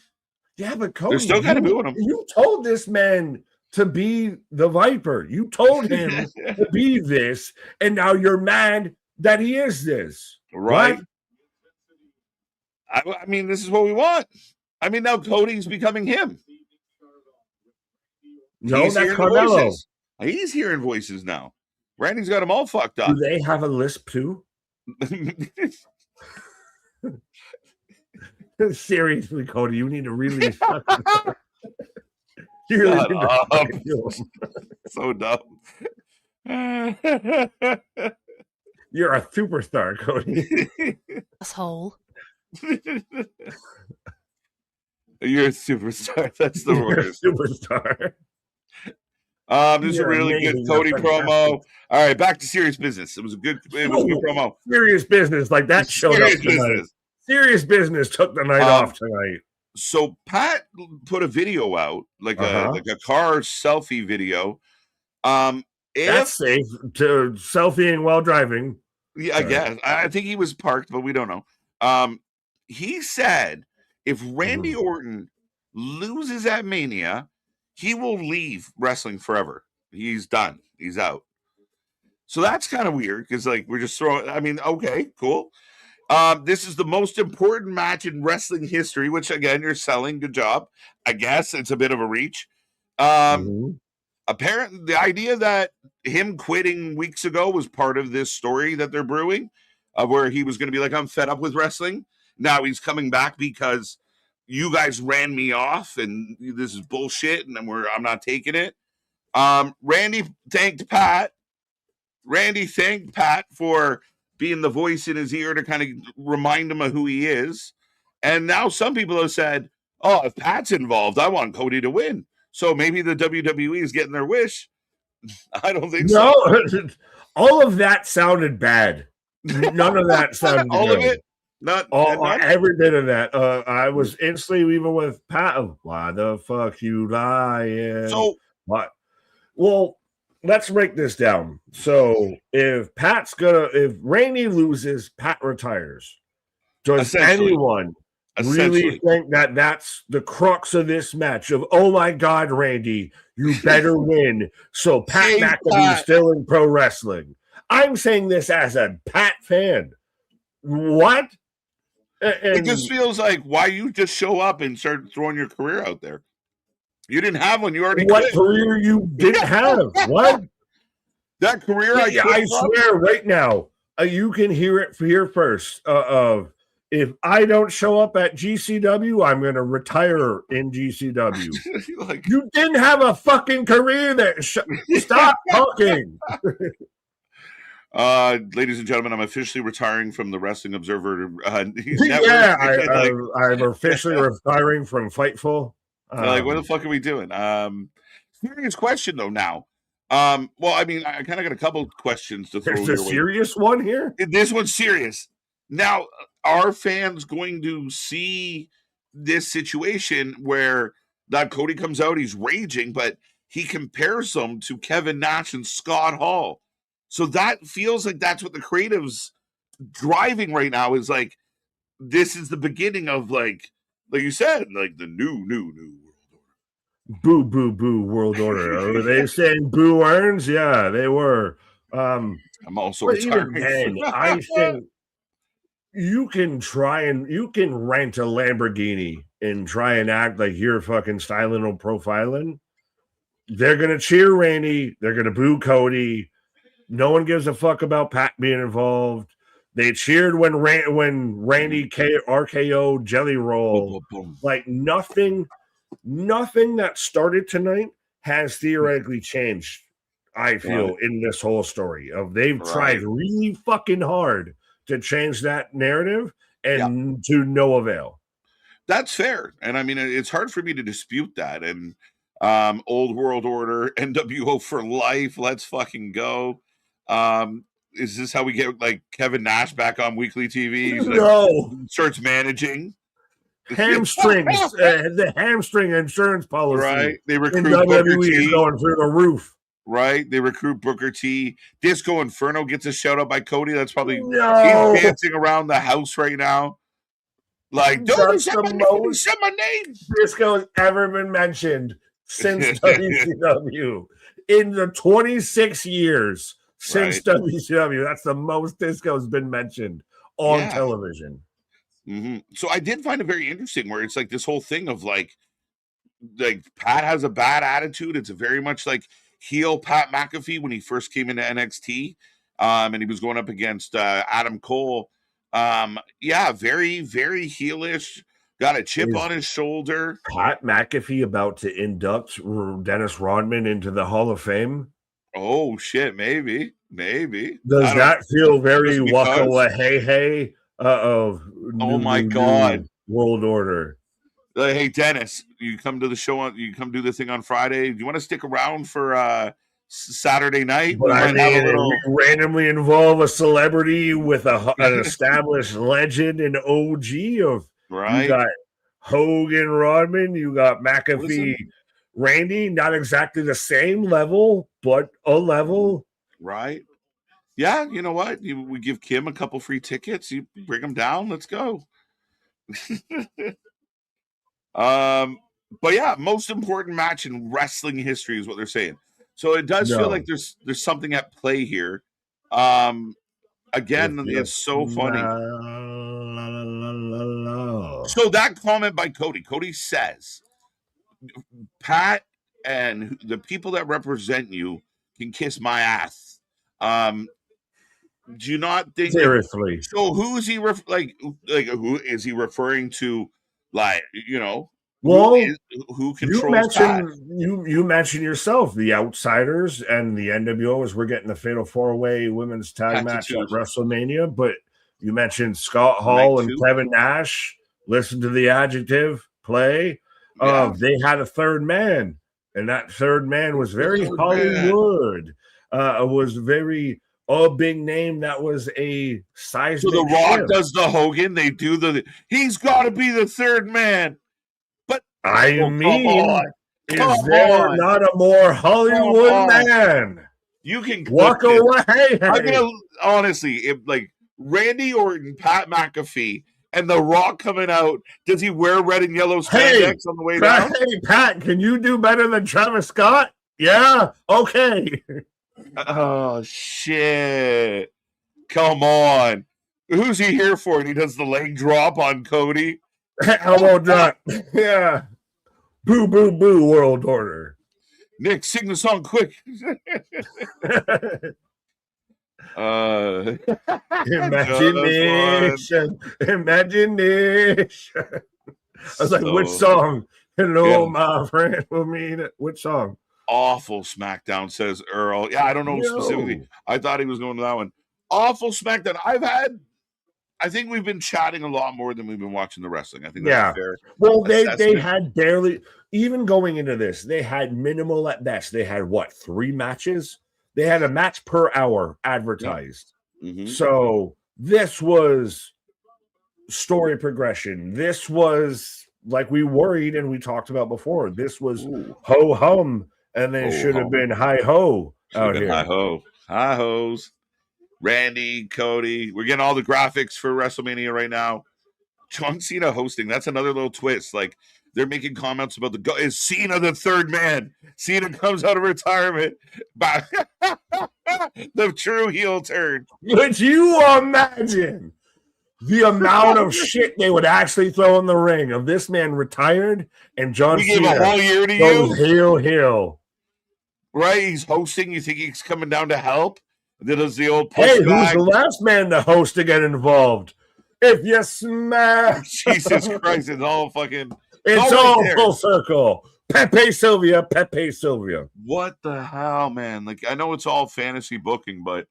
Yeah, but Cody, they're still kind of booing him. You told this man to be the Viper. You told him to be this, and now you're mad that he is this. Right? I mean, this is what we want. I mean, now Cody's becoming him. No, that's Carmelo. He's hearing voices now. Randy's got him all fucked up. Do they have a lisp too? Seriously, Cody, you need to really so dumb. You're a superstar, Cody. Asshole. You're a superstar. That's the You're a worst. superstar. This is a You're really good amazing. Cody You're promo. fantastic. All right, back to serious business. It was a good promo. Serious business, like that showed up Serious tonight. business. Serious business took the night off tonight. So Pat put a video out, like a car selfie video. That's safe to selfieing while driving. Yeah, I guess. I think he was parked, but we don't know. He said if Randy Orton loses at Mania, he will leave wrestling forever. He's done. He's out. So that's kind of weird because, like, we're just throwing. I mean, okay, cool. This is the most important match in wrestling history, which again you're selling. Good job. I guess it's a bit of a reach. Apparently, the idea that him quitting weeks ago was part of this story that they're brewing, where he was going to be like, I'm fed up with wrestling. Now he's coming back because you guys ran me off and this is bullshit and I'm not taking it. Randy thanked Pat for being the voice in his ear to kind of remind him of who he is. And now some people have said, oh, if Pat's involved, I want Cody to win. So maybe the WWE is getting their wish. I don't think so. No, all of that sounded bad. None of that sounded all good. of it? Not every bit of that. I was instantly even with Pat. Why the fuck you lying? So what? Well, let's break this down. So if Randy loses, Pat retires. Does anyone really think that that's the crux of this match? Of oh my God, Randy, you better win. So Pat McAfee is still in pro wrestling. I'm saying this as a Pat fan. What? It just feels like why you just show up and start throwing your career out there. You didn't have one. You already quit. Career you didn't have? What? That career I swear right now, you can hear it here first. If I don't show up at GCW, I'm going to retire in GCW. Like, you didn't have a fucking career there. Stop talking. Ladies and gentlemen, I'm officially retiring from the Wrestling Observer. I'm officially retiring from Fightful. Like, what the fuck are we doing? Serious question though. Now, well, I mean, I kind of got a couple questions to throw. There's a serious one here. This one's serious. Now, are fans going to see this situation where that Cody comes out, he's raging, but he compares them to Kevin Nash and Scott Hall? So that feels like that's what the creative's driving right now is like, this is the beginning of like you said, like the new world order. Boo, boo, boo world order. Were they saying boo earns? Yeah, they were. I'm also retiring. I think you can rent a Lamborghini and try and act like you're fucking styling or profiling. They're going to cheer Randy. They're going to boo Cody. No one gives a fuck about Pat being involved. They cheered when Randy RKO Jelly Roll. Like nothing that started tonight has theoretically changed, I feel, in this whole story. They've tried really fucking hard to change that narrative and to no avail. That's fair. And I mean, it's hard for me to dispute that. And old world order, NWO for life. Let's fucking go. Is this how we get like Kevin Nash back on weekly TV? He's no. Starts managing hamstrings, the hamstring insurance policy. Right. They recruit Booker T. Going through the roof. Right. They recruit Booker T. Disco Inferno gets a shout out by Cody. That's probably he's dancing around the house right now. Like, don't say my name. Disco has ever been mentioned since WCW in the 26 years. Since WCW, that's the most Disco's been mentioned on television. Mm-hmm. So I did find it very interesting where it's like this whole thing of like Pat has a bad attitude. It's a very much like heel Pat McAfee when he first came into NXT, and he was going up against Adam Cole. Very, very heelish. Got a chip on his shoulder. Pat McAfee about to induct Dennis Rodman into the Hall of Fame. Oh shit, maybe. Does that feel very waka hey of oh my god world order? Hey Dennis, you come to the show you come do the thing on Friday. Do you want to stick around for Saturday night? But We I might have a mean, little we randomly involve a celebrity with an established legend and OG of you right. got Hogan, Rodman, you got McAfee, Listen. Randy. Not exactly the same level, but a level. Right. Yeah, you know what? We give Kim a couple free tickets. You bring him down. Let's go. But yeah, most important match in wrestling history is what they're saying. So it does feel like there's something at play here. Again, it's so funny. So that comment by Cody says, Pat and the people that represent you can kiss my ass. Do you not think seriously? So who is he who is he referring to? Like, you know, well, who controls Pat? You mentioned yourself the Outsiders and the NWO as we're getting the Fatal 4-Way women's tag match at WrestleMania, but you mentioned Scott Hall and Kevin Nash. Listen to the adjective play. They had a third man, and that third man was very Hollywood. It was very big name. That was a seismic. So the Rock does the Hogan. They do he's got to be the third man. But I mean, is there not a more Hollywood man? You can walk away. I'm gonna honestly, if like Randy Orton, Pat McAfee, and The Rock coming out, does he wear red and yellow spandex on the way down? Hey, Pat, can you do better than Travis Scott? Yeah, okay. Oh shit! Come on, who's he here for? And he does the leg drop on Cody. How about that? Yeah. Boo, boo, boo, world order. Nick, sing the song quick. Imagination. I was like, which song? Hello, my friend. Which song? Awful SmackDown, says Earl. Yeah, I don't know specifically. I thought he was going to that one. Awful SmackDown. I think we've been chatting a lot more than we've been watching the wrestling. I think that's fair. Well, they had barely, even going into this, they had minimal at best. They had 3 matches? They had a match per hour advertised. Yeah. Mm-hmm. So this was story progression. This was like we worried and we talked about before. This was ho hum, and they should have been hi ho out here. Hi ho, hi hos. Randy, Cody, we're getting all the graphics for WrestleMania right now. John Cena hosting. That's another little twist. Like they're making comments about is Cena the third man? Cena comes out of retirement. The true heel turn. Could you imagine the amount of shit they would actually throw in the ring of this man retired and John Cena gave a whole year to you? Heel. Right? He's hosting. You think he's coming down to help? That is the old push who's the last man to host to get involved? If you smash, Jesus Christ, it's all fucking. It's all full circle. Pepe Sylvia. What the hell, man? Like I know it's all fantasy booking, but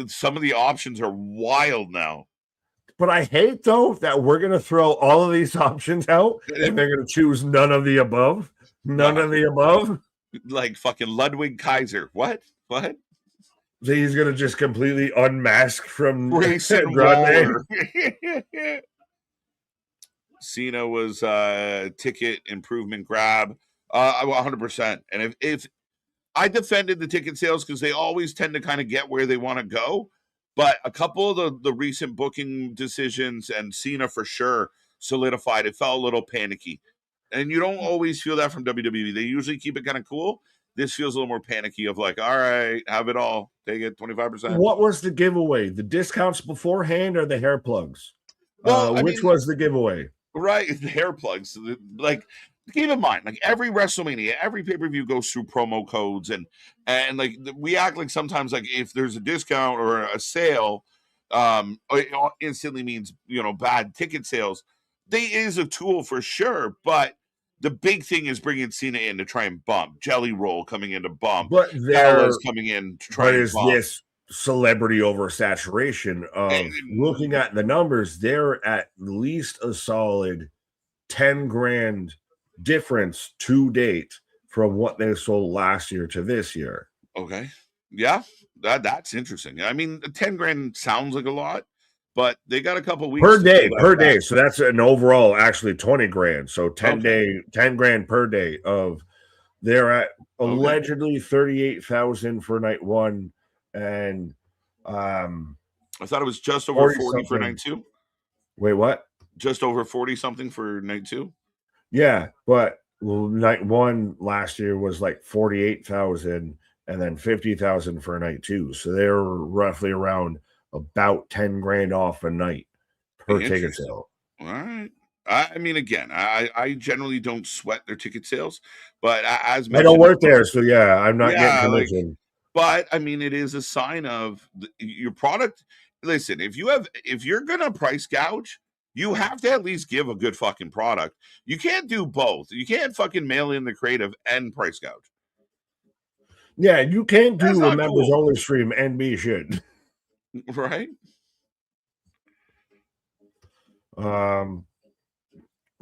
some of the options are wild now. But I hate though that we're gonna throw all of these options out and they're gonna choose none of the above. None of the above. Like fucking Ludwig Kaiser. What? He's gonna just completely unmask from Grayson Waller. Cena was ticket improvement grab, 100%. And if I defended the ticket sales because they always tend to kind of get where they want to go, but a couple of the recent booking decisions and Cena for sure solidified. It felt a little panicky, and you don't always feel that from WWE. They usually keep it kind of cool. This feels a little more panicky of like, all right, have it all. Take it, 25%. What was the giveaway? The discounts beforehand or the hair plugs? Well, which was the giveaway? Right, the hair plugs. Like, keep in mind, like every WrestleMania, every pay-per-view goes through promo codes. And like we act like sometimes like if there's a discount or a sale, it instantly means, bad ticket sales. They is a tool for sure, but the big thing is bringing Cena in to try and bump. Jelly Roll coming in to bump. But there's coming in to try and bump. This celebrity oversaturation of looking at the numbers, they're at least a solid 10 grand difference to date from what they sold last year to this year. Okay. Yeah, that's interesting. I mean, 10 grand sounds like a lot, but they got a couple weeks Per to day, pull that per back. day. So that's an overall actually 20 grand. So 10 Okay. 10 grand per day of they're at Okay. allegedly 38,000 for night one, and I thought it was just over 40 for night 2. Wait, what? Just over 40 something for night 2. Yeah, but night one last year was like 48,000 and then 50,000 for night 2. So they were roughly around about 10 grand off a night per ticket Interesting. sale. All right. I mean, again, I generally don't sweat their ticket sales, but as I don't mentioned, work there, so yeah, I'm not getting yeah, like, commission. but I mean, it is a sign of your product. Listen, if you're gonna price gouge, you have to at least give a good fucking product. You can't do both. You can't fucking mail in the creative and price gouge. Yeah, you can't That's do a not members cool, only stream and be shit. right?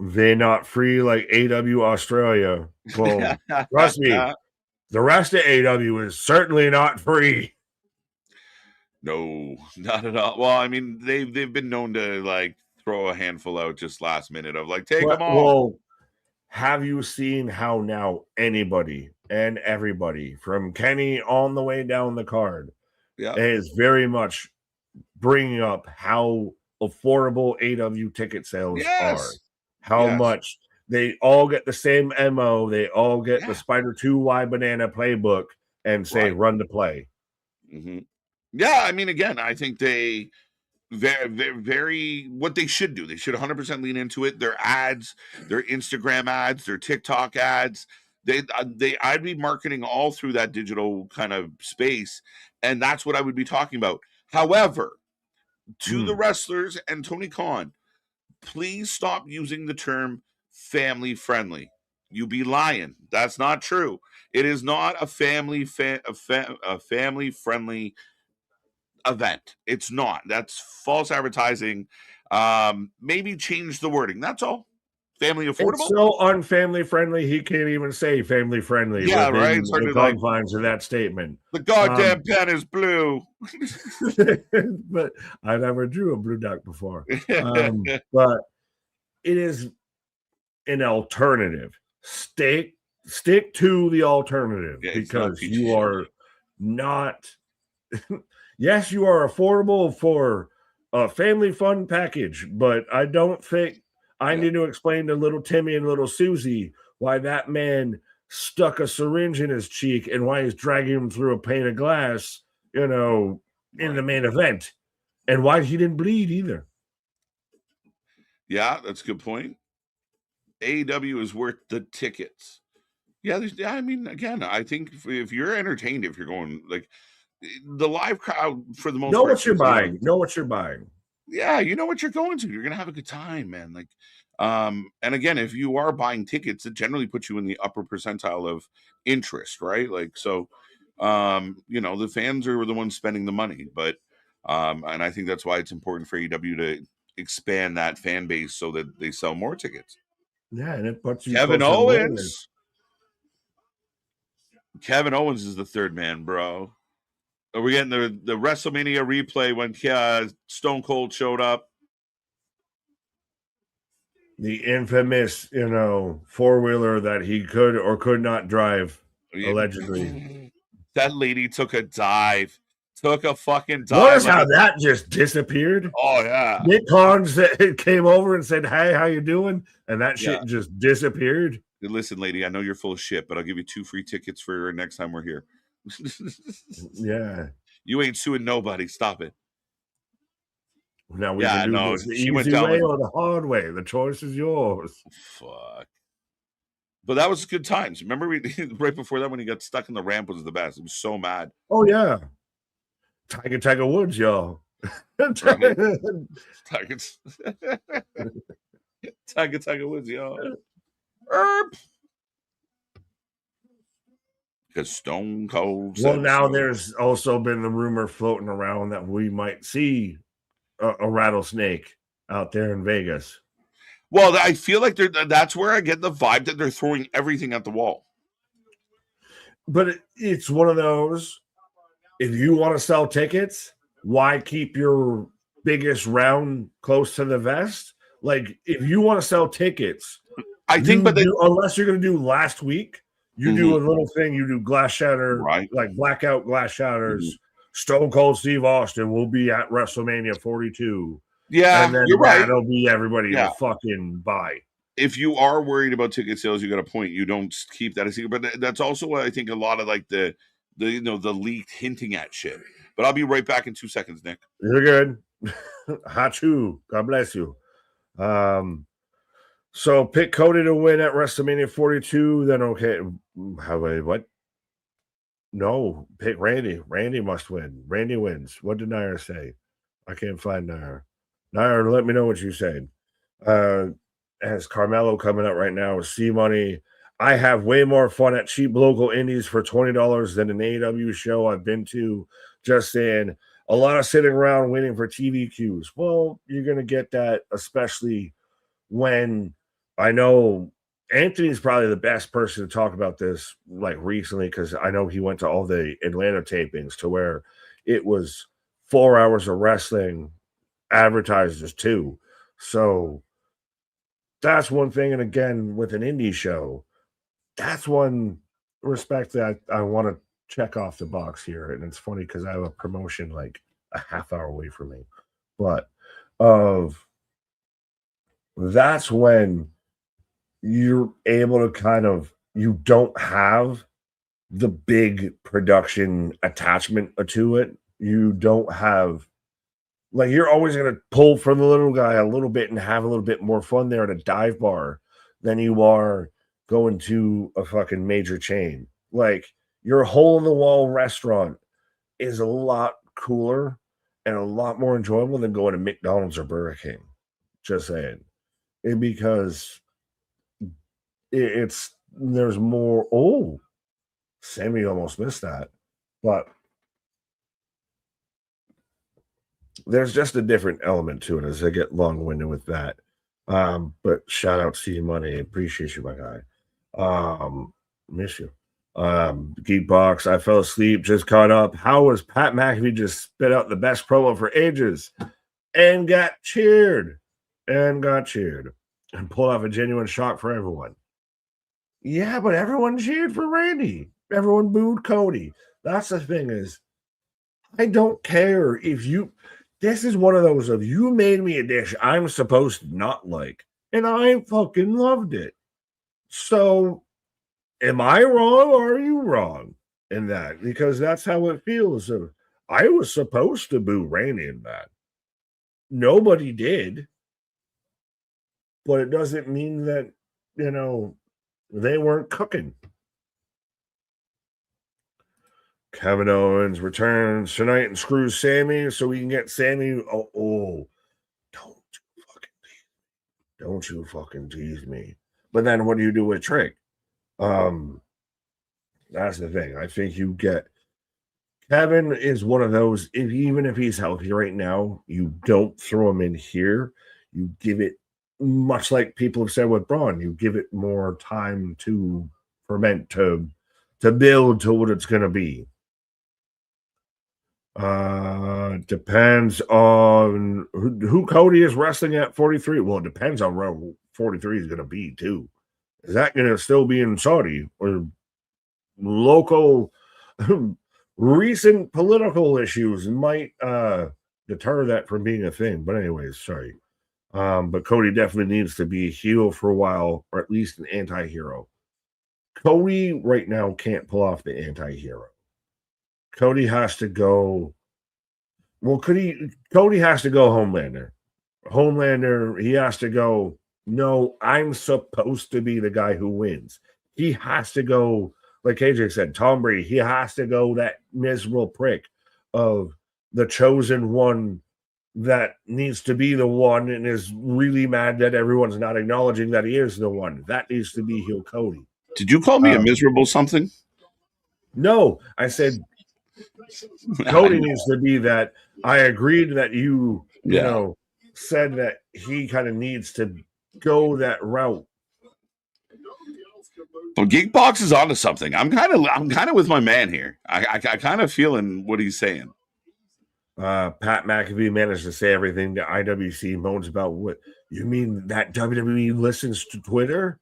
They're not free like AW Australia. Well, trust me, the rest of AW is certainly not free. No, not at all. Well, I mean, they've been known to like throw a handful out just last minute of like take them all. Well, have you seen how now anybody and everybody from Kenny on the way down the card is very much bringing up how affordable AW ticket sales are? How much they all get the same MO, they all get the Spider 2Y banana playbook and say run the play. Mm-hmm. Yeah, I mean, again, I think they very what they should do. They should 100% lean into it. Their ads, their Instagram ads, their TikTok ads. I'd be marketing all through that digital kind of space, and that's what I would be talking about. However, to the wrestlers and Tony Khan, please stop using the term family friendly. You be lying. That's not true. It is not a family friendly event. It's not. That's false advertising. Maybe change the wording. That's all. Family affordable. It's so unfamily friendly. He can't even say family friendly. Yeah, right. It's the confines of that statement. The goddamn pen is blue. But I never drew a blue duck before. But it is an alternative. Stick to the alternative because you are not. Yes, you are affordable for a family fun package, but I don't think I need to explain to little Timmy and little Susie why that man stuck a syringe in his cheek and why he's dragging him through a pane of glass, in the main event, and why he didn't bleed either. Yeah, that's a good point. AEW is worth the tickets. Yeah, I mean, again, I think if you're entertained, if you're going like the live crowd for the most part, know what you're buying. Yeah, you know what you're going to. You're gonna have a good time, man. Like, and again, if you are buying tickets, it generally puts you in the upper percentile of interest, right? Like, so, the fans are the ones spending the money, but, and I think that's why it's important for AEW to expand that fan base so that they sell more tickets. Yeah, and it puts you. Kevin Owens. Kevin Owens is the third man, bro. Are we getting the WrestleMania replay when Stone Cold showed up? The infamous, four-wheeler that he could or could not drive, allegedly. That lady took a dive. Took a fucking dive. Notice how that just disappeared? Oh, yeah. Nick Khan came over and said, hey, how you doing? And that shit just disappeared. Listen, lady, I know you're full of shit, but I'll give you 2 free tickets for next time we're here. Yeah. You ain't suing nobody. Stop it. Now we can do this the easy way or the hard way. The choice is yours. Fuck. But that was good times. Remember right before that when he got stuck in the ramp was the best. He was so mad. Oh, yeah. Tiger Woods, y'all. Tiger Woods, y'all. Because Stone Cold. Well, now there's also been the rumor floating around that we might see a rattlesnake out there in Vegas. Well, I feel like that's where I get the vibe that they're throwing everything at the wall. But it's one of those, if you want to sell tickets, why keep your biggest round close to the vest? Like, if you want to sell tickets, I think, but unless you're going to do last week, you do a little thing. You do glass shatter, right? Like blackout glass shatters. Mm-hmm. Stone Cold Steve Austin will be at WrestleMania 42. Yeah, and then you're right. That'll be everybody to fucking buy. If you are worried about ticket sales, you got a point. You don't keep that a secret. But that's also what I think a lot of like the leaked hinting at shit. But I'll be right back in 2 seconds, Nick. You're good. Hachu. God bless you. So pick Cody to win at WrestleMania 42. Then okay. What? No, pick Randy. Randy must win. Randy wins. What did Nair say? I can't find Nair. Nair, let me know what you said. Has Carmelo coming up right now with C Money. I have way more fun at cheap local indies for $20 than an AEW show I've been to. Just saying, a lot of sitting around waiting for TV cues. Well, you're going to get that, especially when I know Anthony's probably the best person to talk about this like recently, because I know he went to all the Atlanta tapings to where it was 4 hours of wrestling, advertisers too. So that's one thing. And again, with an indie show, that's one respect that I want to check off the box here. And it's funny because I have a promotion like a half hour away from me. But that's when you're able to kind of, you don't have the big production attachment to it. You don't have, like, you're always going to pull from the little guy a little bit and have a little bit more fun there at a dive bar than you are going to a fucking major chain. Like, your hole-in-the-wall restaurant is a lot cooler and a lot more enjoyable than going to McDonald's or Burger King. Just saying. Because there's more. Oh, Sammy almost missed that. But there's just a different element to it as I get long-winded with that. But shout out to you, Money. Appreciate you, my guy. Miss you. Geekbox, I fell asleep, just caught up. How was Pat McAfee just spit out the best promo for ages and got cheered and pulled off a genuine shock for everyone? Yeah, but everyone cheered for Randy. Everyone booed Cody. That's the thing, is I don't care if you, this is one of those of, you made me a dish I'm supposed to not like, and I fucking loved it. So am I wrong or are you wrong in that? Because that's how it feels. I was supposed to boo Randy in that. Nobody did. But it doesn't mean that, they weren't cooking. Kevin Owens returns tonight and screws Sammy so we can get Sammy. Oh, don't you fucking tease me. But then what do you do with Trick? That's the thing. I think you get, Kevin is one of those, even if he's healthy right now, you don't throw him in here. You give it, much like people have said with Braun, you give it more time to ferment, to build to what it's going to be. Depends on who Cody is wrestling at 43. Well, it depends on where 43 is going to be too. Is that going to still be in Saudi, or local recent political issues might deter that from being a thing? But anyways, sorry. But Cody definitely needs to be a heel for a while, or at least an anti-hero. Cody right now can't pull off the anti-hero. Cody has to go. Well, Cody has to go Homelander. Homelander, he has to go, no, I'm supposed to be the guy who wins. He has to go, like KJ said, Tom Brady, he has to go that miserable prick of the chosen one that needs to be the one and is really mad that everyone's not acknowledging that he is the one. That needs to be heel Cody. Did you call me a miserable something? No, I said Cody needs to be that. I agreed that you know, said that he kind of needs to go that route. But Geekbox is onto something. I'm kind of with my man here. I kind of feeling what he's saying. Pat McAfee managed to say everything that IWC moans about. What you mean that WWE listens to Twitter?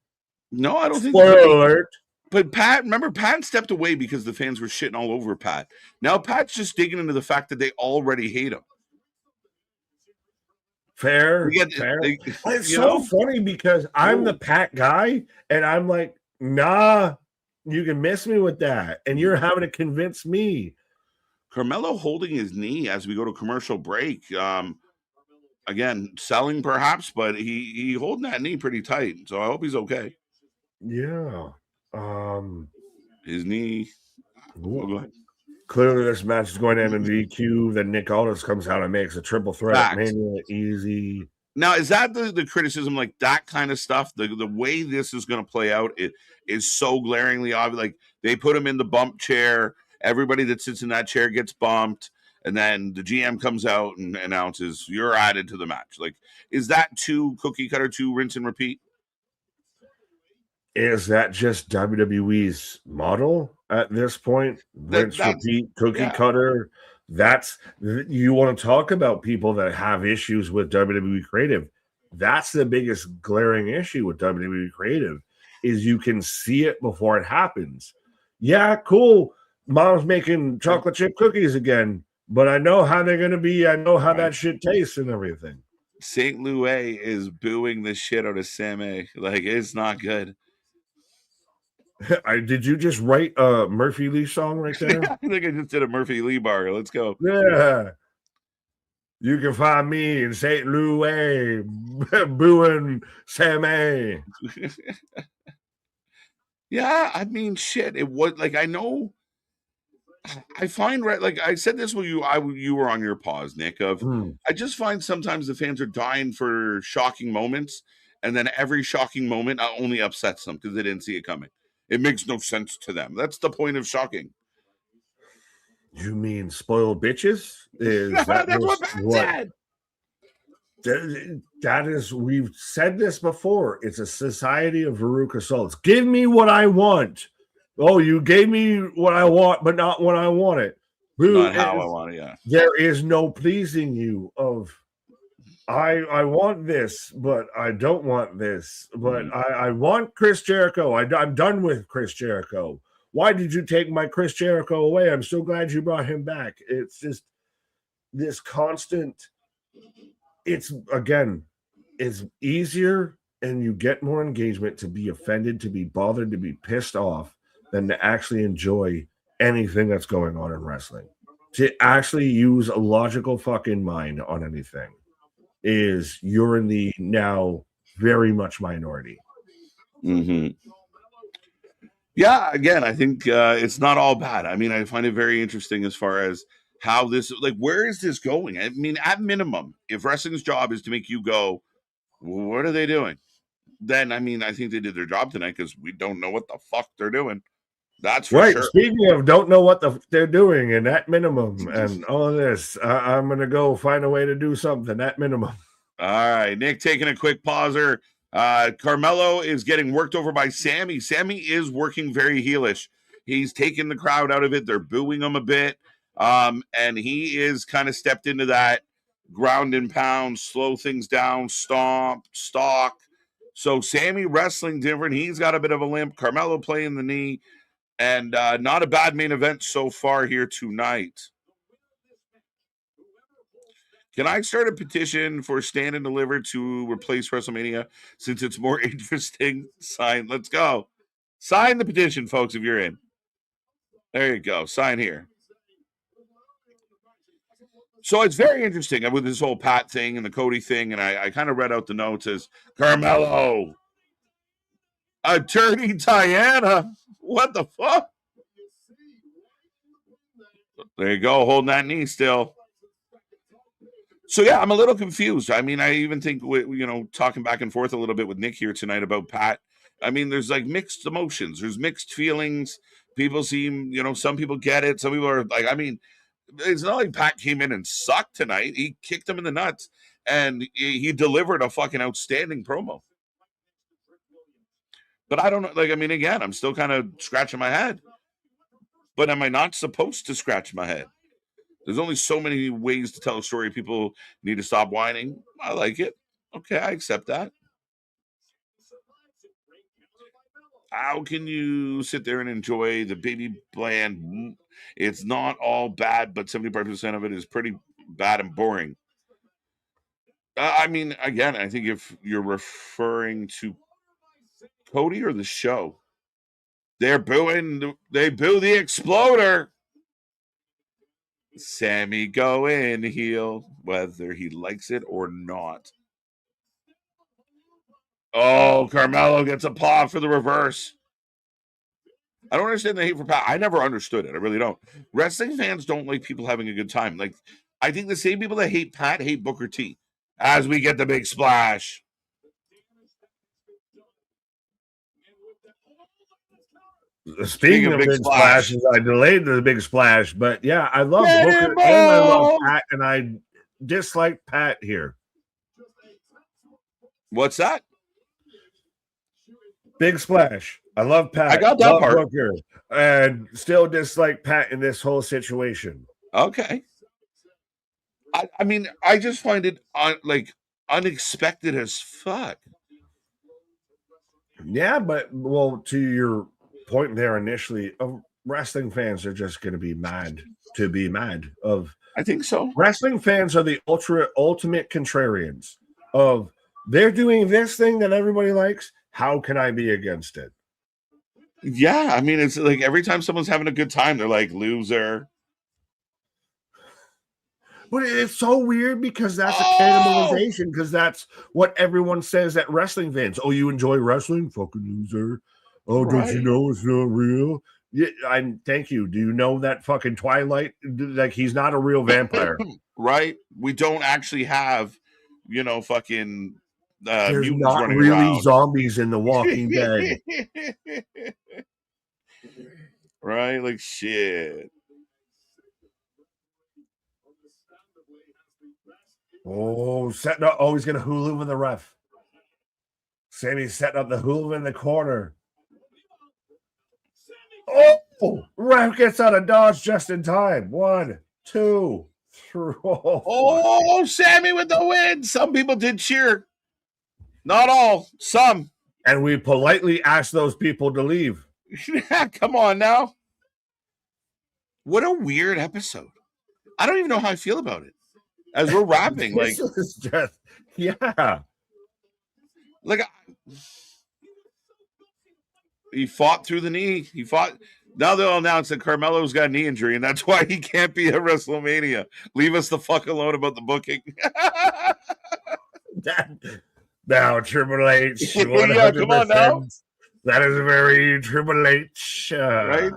No, I don't think. Spoiler alert. But Pat, remember, Pat stepped away because the fans were shitting all over Pat. Now Pat's just digging into the fact that they already hate him. Fair. It's so funny because I'm the Pat guy, and I'm like, nah, you can miss me with that, and you're having to convince me. Carmelo holding his knee as we go to commercial break. Again, selling perhaps, but he holding that knee pretty tight. So I hope he's okay. Yeah. His knee. Oh, go ahead. Clearly, this match is going to end in DQ. Then Nick Aldis comes out and makes a triple threat Mania easy. Now, is that the criticism, like that kind of stuff? The way this is going to play out, it is so glaringly obvious. Like they put him in the bump chair. Everybody that sits in that chair gets bumped. And then the GM comes out and announces you're added to the match. Like, is that too cookie cutter, too rinse and repeat? Is that just WWE's model at this point? Rinse, repeat, cookie cutter. That's, you want to talk about people that have issues with WWE Creative. That's the biggest glaring issue with WWE Creative is you can see it before it happens. Yeah, cool. Mom's making chocolate chip cookies again, but I know how they're going to be. I know how that shit tastes and everything. St. Louis is booing the shit out of Sam A. Like, it's not good. Did you just write a Murphy Lee song right there? I think I just did a Murphy Lee bar. Let's go. Yeah. You can find me in St. Louis booing Sam A. Yeah, I mean, shit. It was like, I know. I find, right, like I said this when you were on your pause, Nick, of I just find sometimes the fans are dying for shocking moments, and then every shocking moment only upsets them because they didn't see it coming. It makes no sense to them. That's the point of shocking. You mean spoiled bitches? Is that's what Pat said. That is, we've said this before. It's a society of Veruca Salts. Give me what I want. Oh, you gave me what I want, but not what I wanted. Not how I want it, yeah. There is no pleasing you of, I want this, but I don't want this. But I want Chris Jericho. I'm done with Chris Jericho. Why did you take my Chris Jericho away? I'm so glad you brought him back. It's just this constant, it's easier and you get more engagement to be offended, to be bothered, to be pissed off than to actually enjoy anything that's going on in wrestling. To actually use a logical fucking mind on anything is you're in the now very much minority. Mm-hmm. Yeah, again, I think it's not all bad. I mean, I find it very interesting as far as how this, like, where is this going? I mean, at minimum, if wrestling's job is to make you go, what are they doing? Then, I mean, I think they did their job tonight because we don't know what the fuck they're doing. That's for sure. Speaking of don't know what they're doing, and at minimum, and all of this, I'm going to go find a way to do something at minimum. All right, Nick, taking a quick pauser. Carmelo is getting worked over by Sammy. Sammy is working very heelish. He's taking the crowd out of it. They're booing him a bit. And he is kind of stepped into that ground and pound, slow things down, stomp, stalk. So Sammy wrestling different. He's got a bit of a limp. Carmelo playing the knee. And not a bad main event so far here tonight. Can I start a petition for Stand and Deliver to replace WrestleMania since it's more interesting? Sign. Let's go. Sign the petition, folks, if you're in. There you go. Sign here. So it's very interesting with this whole Pat thing and the Cody thing, and I kind of read out the notes as Carmelo, Attorney Diana. What the fuck? There you go, holding that knee still. So, yeah, I'm a little confused. I mean, I even think, talking back and forth a little bit with Nick here tonight about Pat, I mean, there's like mixed emotions. There's mixed feelings. People seem, some people get it. Some people are like, I mean, it's not like Pat came in and sucked tonight. He kicked him in the nuts, and he delivered a fucking outstanding promo. But I don't know. Like, I mean, again, I'm still kind of scratching my head. But am I not supposed to scratch my head? There's only so many ways to tell a story. People need to stop whining. I like it. Okay, I accept that. How can you sit there and enjoy the baby bland? It's not all bad, but 75% of it is pretty bad and boring. I mean, again, I think if you're referring to Cody or the show, they're booing. They boo the Exploder. Sammy going heel, whether he likes it or not. Oh, Carmelo gets a paw for the reverse. I don't understand the hate for Pat. I never understood it. I really don't. Wrestling fans don't like people having a good time. Like, I think the same people that hate Pat hate Booker T. As we get the big splash. Speaking of big splashes, I delayed the big splash, but yeah, I love Booker and I love Pat, and I dislike Pat here. What's that? Big splash. I love Pat. I got that part. Booker, and still dislike Pat in this whole situation. Okay. I mean, I just find it unexpected as fuck. Yeah, but well, to your point there initially, wrestling fans are just going to be mad to be mad. I think so. Wrestling fans are the ultimate contrarians. Of they're doing this thing that everybody likes. How can I be against it? Yeah, I mean, it's like every time someone's having a good time, they're like, loser. But it's so weird because that's a cannibalization, because that's what everyone says at wrestling fans. Oh, you enjoy wrestling? Fucking loser. Oh, right. Don't you know it's not real? Yeah, thank you. Do you know that fucking Twilight? Like, he's not a real vampire. Right? We don't actually have, fucking there's not really around. Zombies in The Walking Dead. Right? Like, shit. Oh, setting up. Oh, he's going to hula with the ref. Sammy's setting up the hula in the corner. Oh, ref gets out of dodge just in time. 1, 2, 3. Oh, Sammy with the win. Some people did cheer. Not all. Some. And we politely asked those people to leave. Come on now. What a weird episode. I don't even know how I feel about it. As we're rapping, like, is just, yeah. Like, he fought through the knee. Now they'll announce that Carmelo's got a knee injury, and that's why he can't be at WrestleMania. Leave us the fuck alone about the booking. Now, Triple H. Yeah, come on now. That is a very Triple H. Right?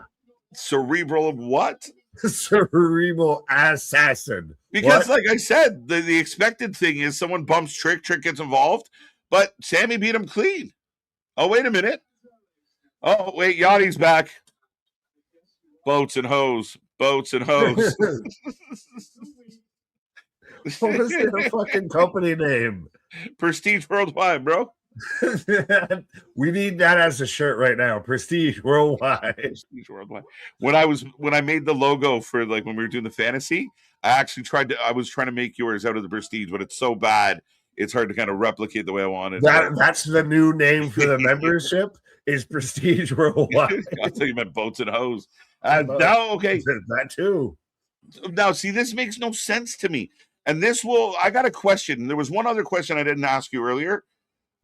Cerebral of what? Cerebral assassin. Because, like I said, the expected thing is someone bumps Trick gets involved, but Sammy beat him clean. Oh, wait a minute. Oh, wait, Yachty's back. Boats and hose. What is their fucking company name? Prestige Worldwide, bro. We need that as a shirt right now. Prestige Worldwide. Prestige Worldwide. When I made the logo for, like, when we were doing the fantasy, I was trying to make yours out of the Prestige, but it's so bad it's hard to kind of replicate the way I wanted. That's the new name for the membership is Prestige Worldwide. I thought you meant boats and hose. Now, okay. That too. Now, see, this makes no sense to me. And I got a question. There was one other question I didn't ask you earlier.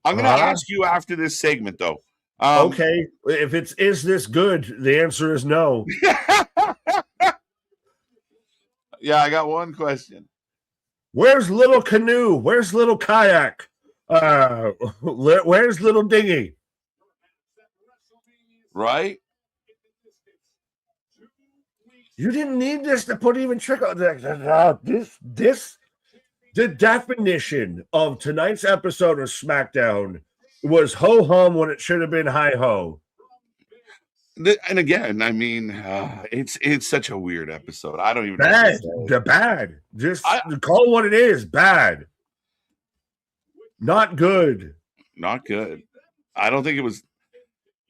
I'm going to ask you after this segment, though. Okay. If is this good? The answer is no. Yeah, I got one question. Where's little canoe? Where's little kayak? Where's little dinghy? Right? You didn't need this to put even trick on this. The definition of tonight's episode of SmackDown was ho hum when it should have been hi ho. And again, I mean, it's such a weird episode. I don't even know. Bad. Just call it what it is. Bad. Not good. Not good. I don't think it was.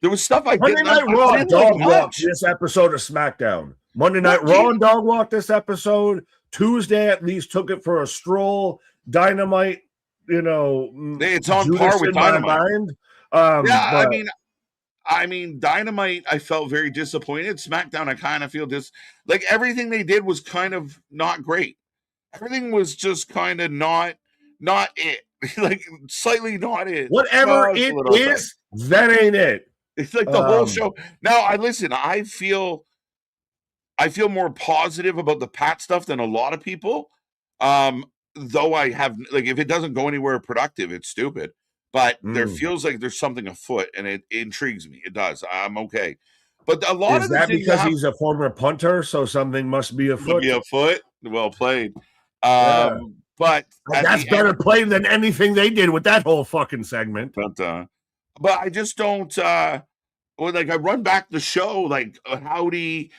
There was stuff I Monday didn't. Night I Raw didn't like dog walked much. this episode of SmackDown. Monday Night What, Raw dog walked this episode. Tuesday at least took it for a stroll. Dynamite, It's on Judas par with in my Dynamite. mind. Yeah, But I mean, Dynamite, I felt very disappointed. SmackDown, I kind of feel like everything they did was kind of not great. Everything was just kind of not it. Like slightly not it. whatever Just a it little outside. is, that ain't it. It's like the whole show. Now, I feel more positive about the Pat stuff than a lot of people. Though I have, like, if it doesn't go anywhere productive, it's stupid. But there feels like there's something afoot, and it intrigues me. It does. I'm okay. But a lot Is of the that things because he's a former punter, so something must be afoot? be afoot. Well played. Yeah. But That's better played than anything they did with that whole fucking segment. But I just don't. Like I run back the show, like Howdy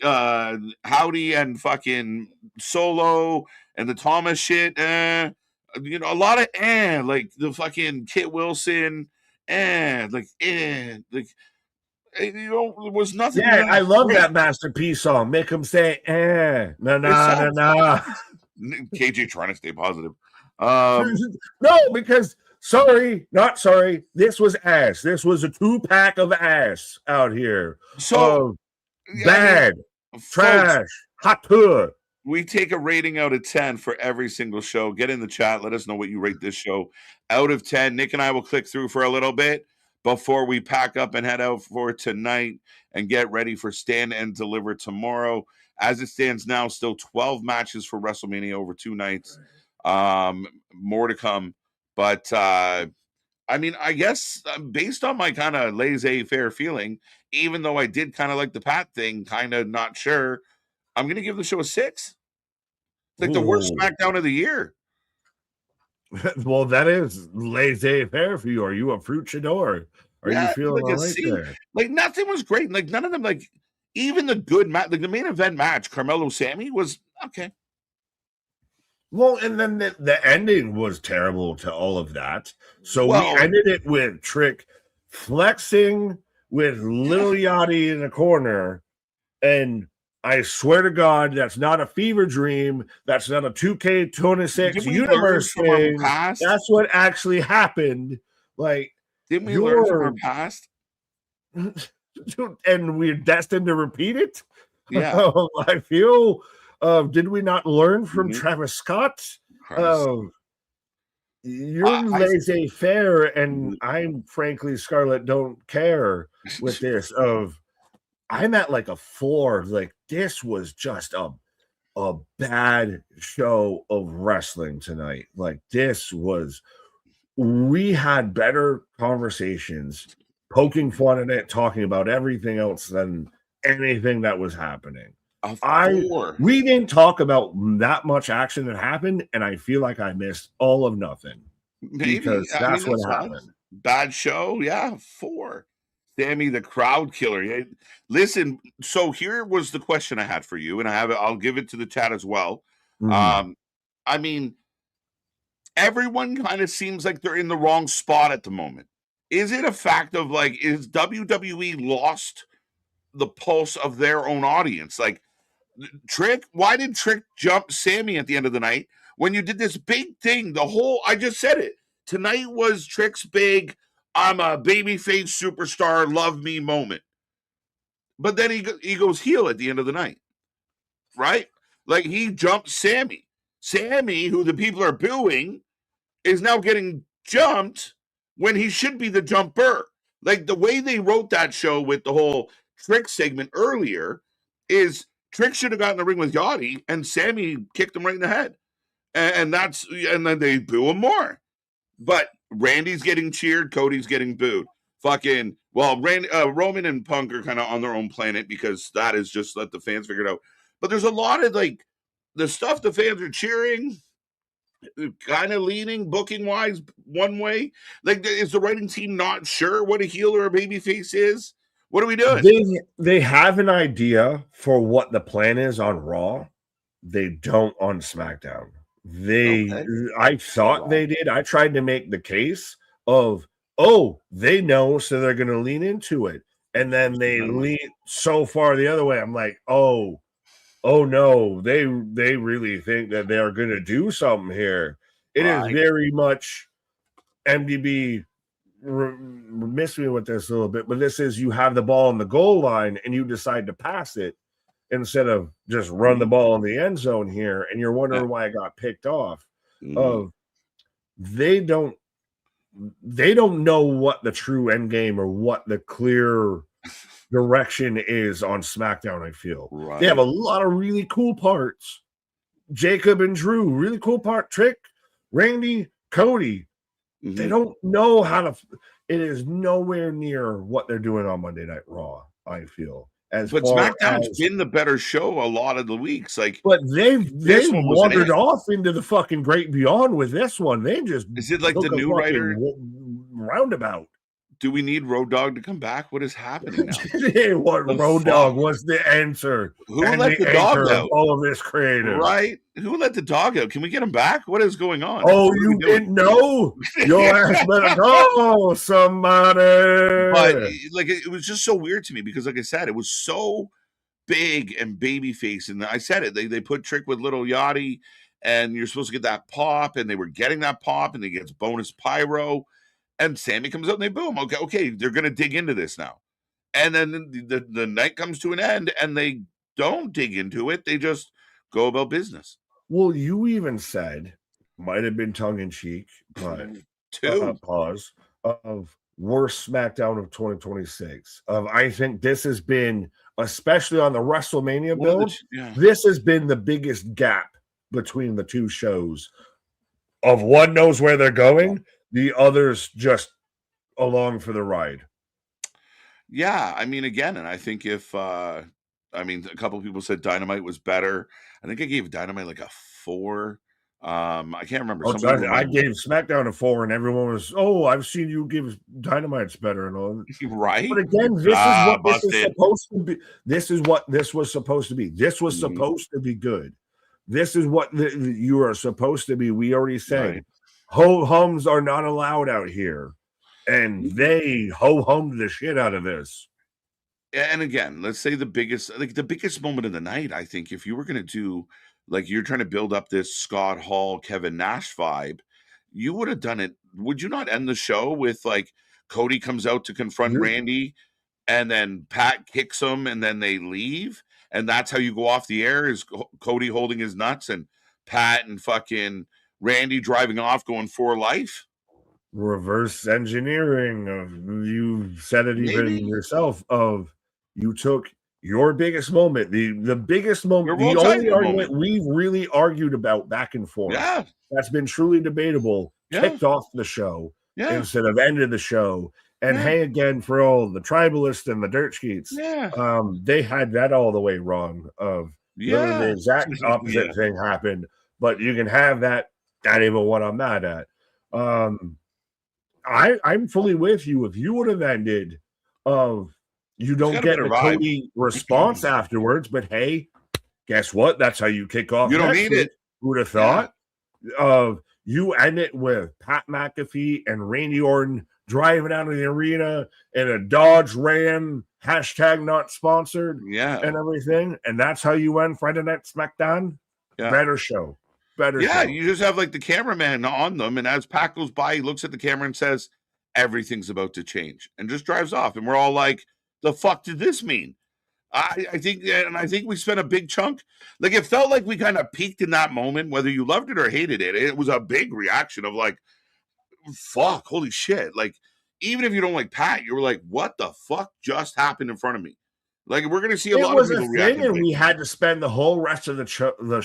and fucking Solo and the Thomas shit. A lot of like the fucking Kit Wilson, like there was nothing. Yeah, I love that Masterpiece song. Make him say, na na na na. KJ trying to stay positive. No, because not sorry. This was ass. This was a 2-pack of ass out here. So bad, trash, hot tour. We take a rating out of 10 for every single show. Get in the chat. Let us know what you rate this show out of 10. Nick and I will click through for a little bit before we pack up and head out for tonight and get ready for Stand and Deliver tomorrow. As it stands now, still 12 matches for WrestleMania over 2 nights. More to come. But, I guess based on my kind of laissez-faire feeling, even though I did kind of like the Pat thing, kind of not sure, I'm going to give the show a 6. It's like the worst SmackDown of the year. Well, that is laissez-faire for you. Are you a fruchador? Are you feeling all right there? Like nothing was great. Like none of them, like even the good match, like the main event match, Carmelo Sammy was okay. Well, and then the ending was terrible to all of that. So we ended it with Trick flexing with Lil Yachty in the corner. And I swear to God, that's not a fever dream. That's not a 2K26 universe thing. That's what actually happened. Like, didn't we learn from our past? And we're destined to repeat it? Yeah. I feel... did we not learn from Travis Scott? You're laissez-faire, and I'm frankly, Scarlett, don't care with this. I'm at like a 4. Like this was just a bad show of wrestling tonight. Like we had better conversations, poking fun at it, talking about everything else than anything that was happening. We didn't talk about that much action that happened, and I feel like I missed all of nothing. Because that's what happened. Bad show, 4. Sammy the crowd killer. Listen, so here was the question I had for you, and I'll give it to the chat as well. Everyone kind of seems like they're in the wrong spot at the moment. Is it a fact of like, is WWE lost the pulse of their own audience? Like, Trick, why did Trick jump Sammy at the end of the night when you did this big thing? I just said it. Tonight was Trick's big, I'm a babyface superstar, love me moment. But then he goes heel at the end of the night, right? Like he jumped Sammy. Sammy, who the people are booing, is now getting jumped when he should be the jumper. Like the way they wrote that show with the whole Trick segment earlier is Trick should have gotten in the ring with Yachty, and Sammy kicked him right in the head. And then they boo him more. But Randy's getting cheered, Cody's getting booed. Roman and Punk are kind of on their own planet because that is just let the fans figure it out. But there's a lot of like the stuff the fans are cheering, kind of leaning booking wise one way. Like, is the writing team not sure what a heel or a babyface is? What are we doing? They have an idea for what the plan is on Raw. They don't on SmackDown. I thought they did. I tried to make the case of oh, they know, so they're going to lean into it. And then they lean so far the other way. I'm like, oh no, they really think that they are going to do something here. It is very much MDB. Miss me with this a little bit, but this is you have the ball on the goal line and you decide to pass it instead of just run the ball in the end zone here, and you're wondering why it got picked off. They don't know what the true end game or what the clear direction is on SmackDown. I feel they have a lot of really cool parts. Jacob and Drew, really cool part. Trick, Randy, Cody. They don't know how to. It is nowhere near what they're doing on Monday Night Raw, I feel. But SmackDown's been the better show a lot of the weeks. But they've wandered off into the fucking great beyond with this one. They just is it like the new writer roundabout? Do we need Road Dogg to come back? What is happening now? Road Dogg was the answer. Who let the dog out? All of this creative, right? Who let the dog out? Can we get him back? What is going on? Oh, you didn't know? Your ass better call somebody. But it was just so weird to me because, like I said, it was so big and baby face, and I said it. They put Trick with Little Yachty, and you're supposed to get that pop, and they were getting that pop, and they get bonus Pyro. And Sammy comes out and they boom. Okay, they're going to dig into this now. And then the night comes to an end and they don't dig into it. They just go about business. Well, you even said, might have been tongue-in-cheek, but pause, of worst SmackDown of 2026. I think this has been, especially on the WrestleMania build, this has been the biggest gap between the two shows. Of one knows where they're going, the others just along for the ride. Yeah, I mean, again, and I think if a couple of people said Dynamite was better. I think I gave Dynamite like a 4. I can't remember. I gave SmackDown a 4, and everyone was, I've seen you give Dynamite's better and all. Right. But again, this is what this is supposed to be. This is what this was supposed to be. This was supposed to be good. This is what you are supposed to be. We already said. Right. Ho-hums are not allowed out here. And they ho-hummed the shit out of this. And again, let's say the biggest moment of the night, I think, if you were going to do, you're trying to build up this Scott Hall, Kevin Nash vibe, you would have done it. Would you not end the show with, Cody comes out to confront Randy, and then Pat kicks him, and then they leave? And that's how you go off the air, is Cody holding his nuts, and Pat and fucking Randy driving off going for life. Reverse engineering of, you said it even yourself, of you took your biggest moment, the biggest moment, the only argument we've really argued about back and forth. Yeah. That's been truly debatable, kicked off the show instead of ended the show. And hey, again, for all the tribalists and the dirt sheets, they had that all the way wrong. Of the exact opposite thing happened, but you can have that. Not even what I'm mad at. I'm fully with you. If you would have ended, you don't get a Cody response afterwards. But hey, guess what? That's how you kick off. You don't need it. Who would have thought? You end it with Pat McAfee and Randy Orton driving out of the arena in a Dodge Ram, #not sponsored, and everything. And that's how you end Friday Night SmackDown. Better show. Better show. You just have the cameraman on them, and as Pat goes by, he looks at the camera and says, everything's about to change, and just drives off. And we're all like, the fuck did this mean? I think we spent a big chunk. It felt like we kind of peaked in that moment, whether you loved it or hated it. It was a big reaction of fuck, holy shit. Even if you don't like Pat, you were like, what the fuck just happened in front of me? We're going to see a lot of people reacting. And we had to spend the whole rest of the show. The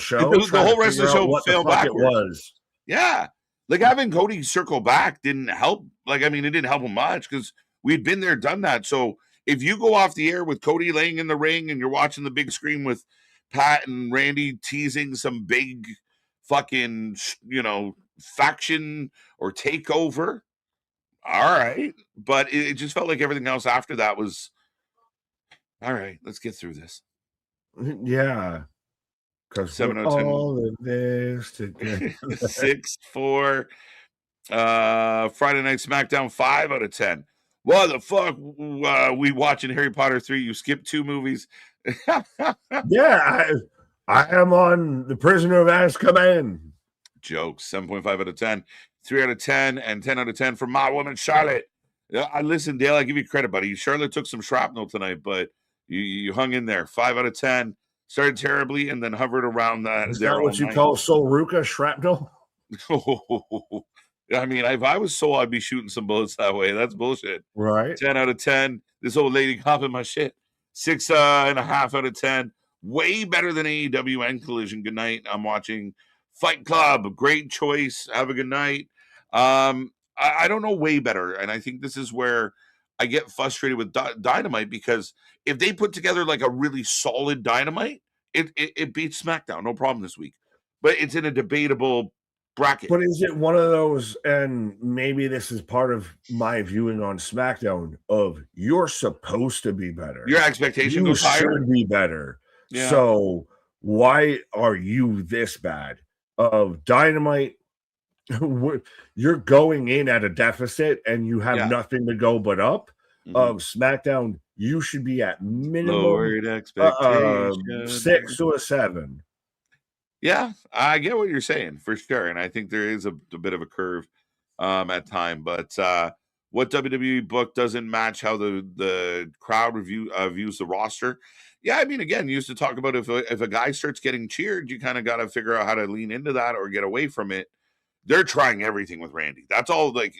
whole rest of the show fell backwards. It was. Yeah. Having Cody circle back didn't help. It didn't help him much because we'd been there, done that. So if you go off the air with Cody laying in the ring and you're watching the big screen with Pat and Randy teasing some big fucking, faction or takeover, all right. But it just felt like everything else after that was, all right, let's get through this. Yeah. Because 7 out of 10. All of this together. 6-4. Friday Night Smackdown, 5 out of 10. What the fuck? We watching Harry Potter 3. You skipped 2 movies. Yeah, I am on the Prisoner of Azkaban. Jokes. 7.5 out of 10. 3 out of 10 and 10 out of 10 for my woman Charlotte. I listen, Dale, I give you credit, buddy. Charlotte took some shrapnel tonight, but you hung in there. 5 out of 10. Started terribly and then hovered around that. Is that what you call Solruka shrapnel? I mean, if I was Soul, I'd be shooting some bullets that way. That's bullshit. Right. 10 out of 10. This old lady copping my shit. 6.5 out of 10. Way better than AEW and Collision. Good night. I'm watching Fight Club. Great choice. Have a good night. I don't know way better. And I think this is where I get frustrated with Dynamite, because if they put together like a really solid Dynamite, it beats SmackDown. No problem this week. But it's in a debatable bracket. But is it one of those, and maybe this is part of my viewing on SmackDown, of you're supposed to be better. Your expectation you goes higher. should be better. Yeah. So why are you this bad? Of Dynamite, you're going in at a deficit and you have nothing to go but up. Of SmackDown, you should be at minimum lowered expectation 6 to a 7. Yeah, I get what you're saying for sure, and I think there is a bit of a curve at time. But what WWE book doesn't match how the crowd views the roster? Yeah, I mean, again, you used to talk about if a guy starts getting cheered, you kind of got to figure out how to lean into that or get away from it. They're trying everything with Randy. That's all. Like,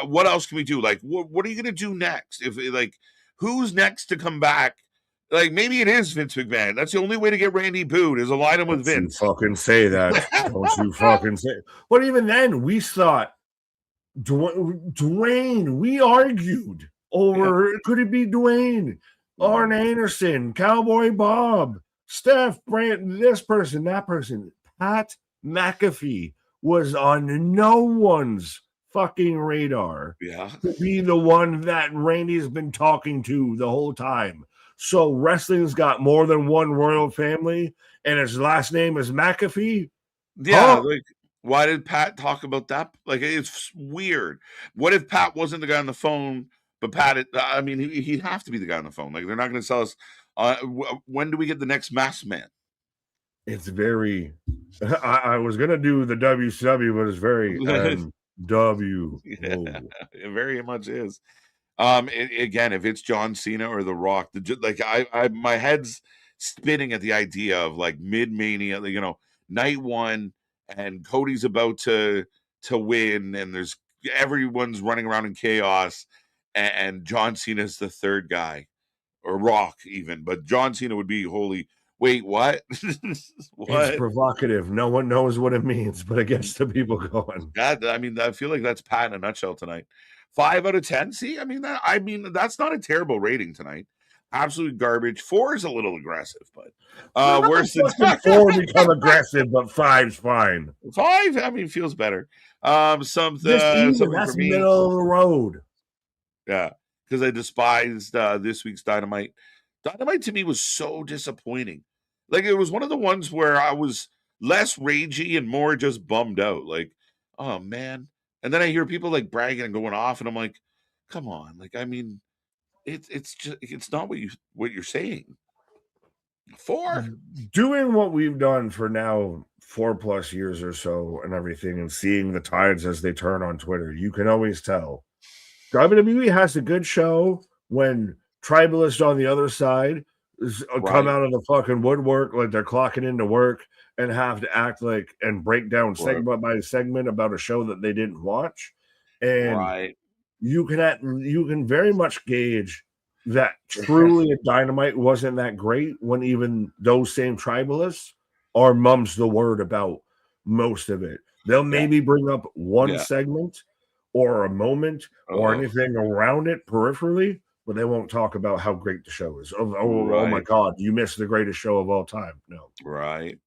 what else can we do? Like, what are you going to do next? If like, who's next to come back? Like, maybe it is Vince McMahon. That's the only way to get Randy booed, is align him with Vince. You fucking say that. Don't you fucking say it. But even then, we thought Dwayne, we argued over, could it be Dwayne? Arn Anderson, Cowboy Bob, Steph, Brant, this person, that person. Pat McAfee was on no one's fucking radar to be the one that Randy's been talking to the whole time. So wrestling's got more than one royal family, and his last name is McAfee. Yeah, like, why did Pat talk about that? Like, it's weird. What if Pat wasn't the guy on the phone, but Pat? I mean, he'd have to be the guy on the phone. Like, they're not going to sell us. When do we get the next Masked Man? It's very. I was going to do the WCW, but it's very W. Yeah, it very much is. Again, if it's John Cena or The Rock, my head's spinning at the idea of like mid-Mania, night one, and Cody's about to win, and there's everyone's running around in chaos, and John Cena's the third guy, or Rock even, but John Cena would be holy. Wait, what? What? It's provocative. No one knows what it means, but it gets the people going. God, I mean, I feel like that's Pat in a nutshell tonight. 5 out of 10. See, I mean, that's not a terrible rating tonight. Absolute garbage. 4 is a little aggressive, but worse than 4 become aggressive, but 5's fine. 5, I mean, feels better. Something that's middle of the road. Yeah, because I despised this week's Dynamite. Dynamite to me was so disappointing. Like, it was one of the ones where I was less ragey and more just bummed out. Like, oh man. And then I hear people like bragging and going off, and I'm like, come on. Like, I mean, it's not what you're saying. 4. Doing what we've done for now 4+ years or so and everything, and seeing the tides as they turn on Twitter, you can always tell. WWE has a good show when tribalists on the other side come out of the fucking woodwork like they're clocking into work and have to act like and break down segment by segment about a show that they didn't watch. And you can very much gauge that truly a Dynamite wasn't that great when even those same tribalists are mum's the word about most of it. They'll maybe bring up one segment or a moment or anything around it peripherally, but they won't talk about how great the show is. Oh my God, you missed the greatest show of all time. No. Right.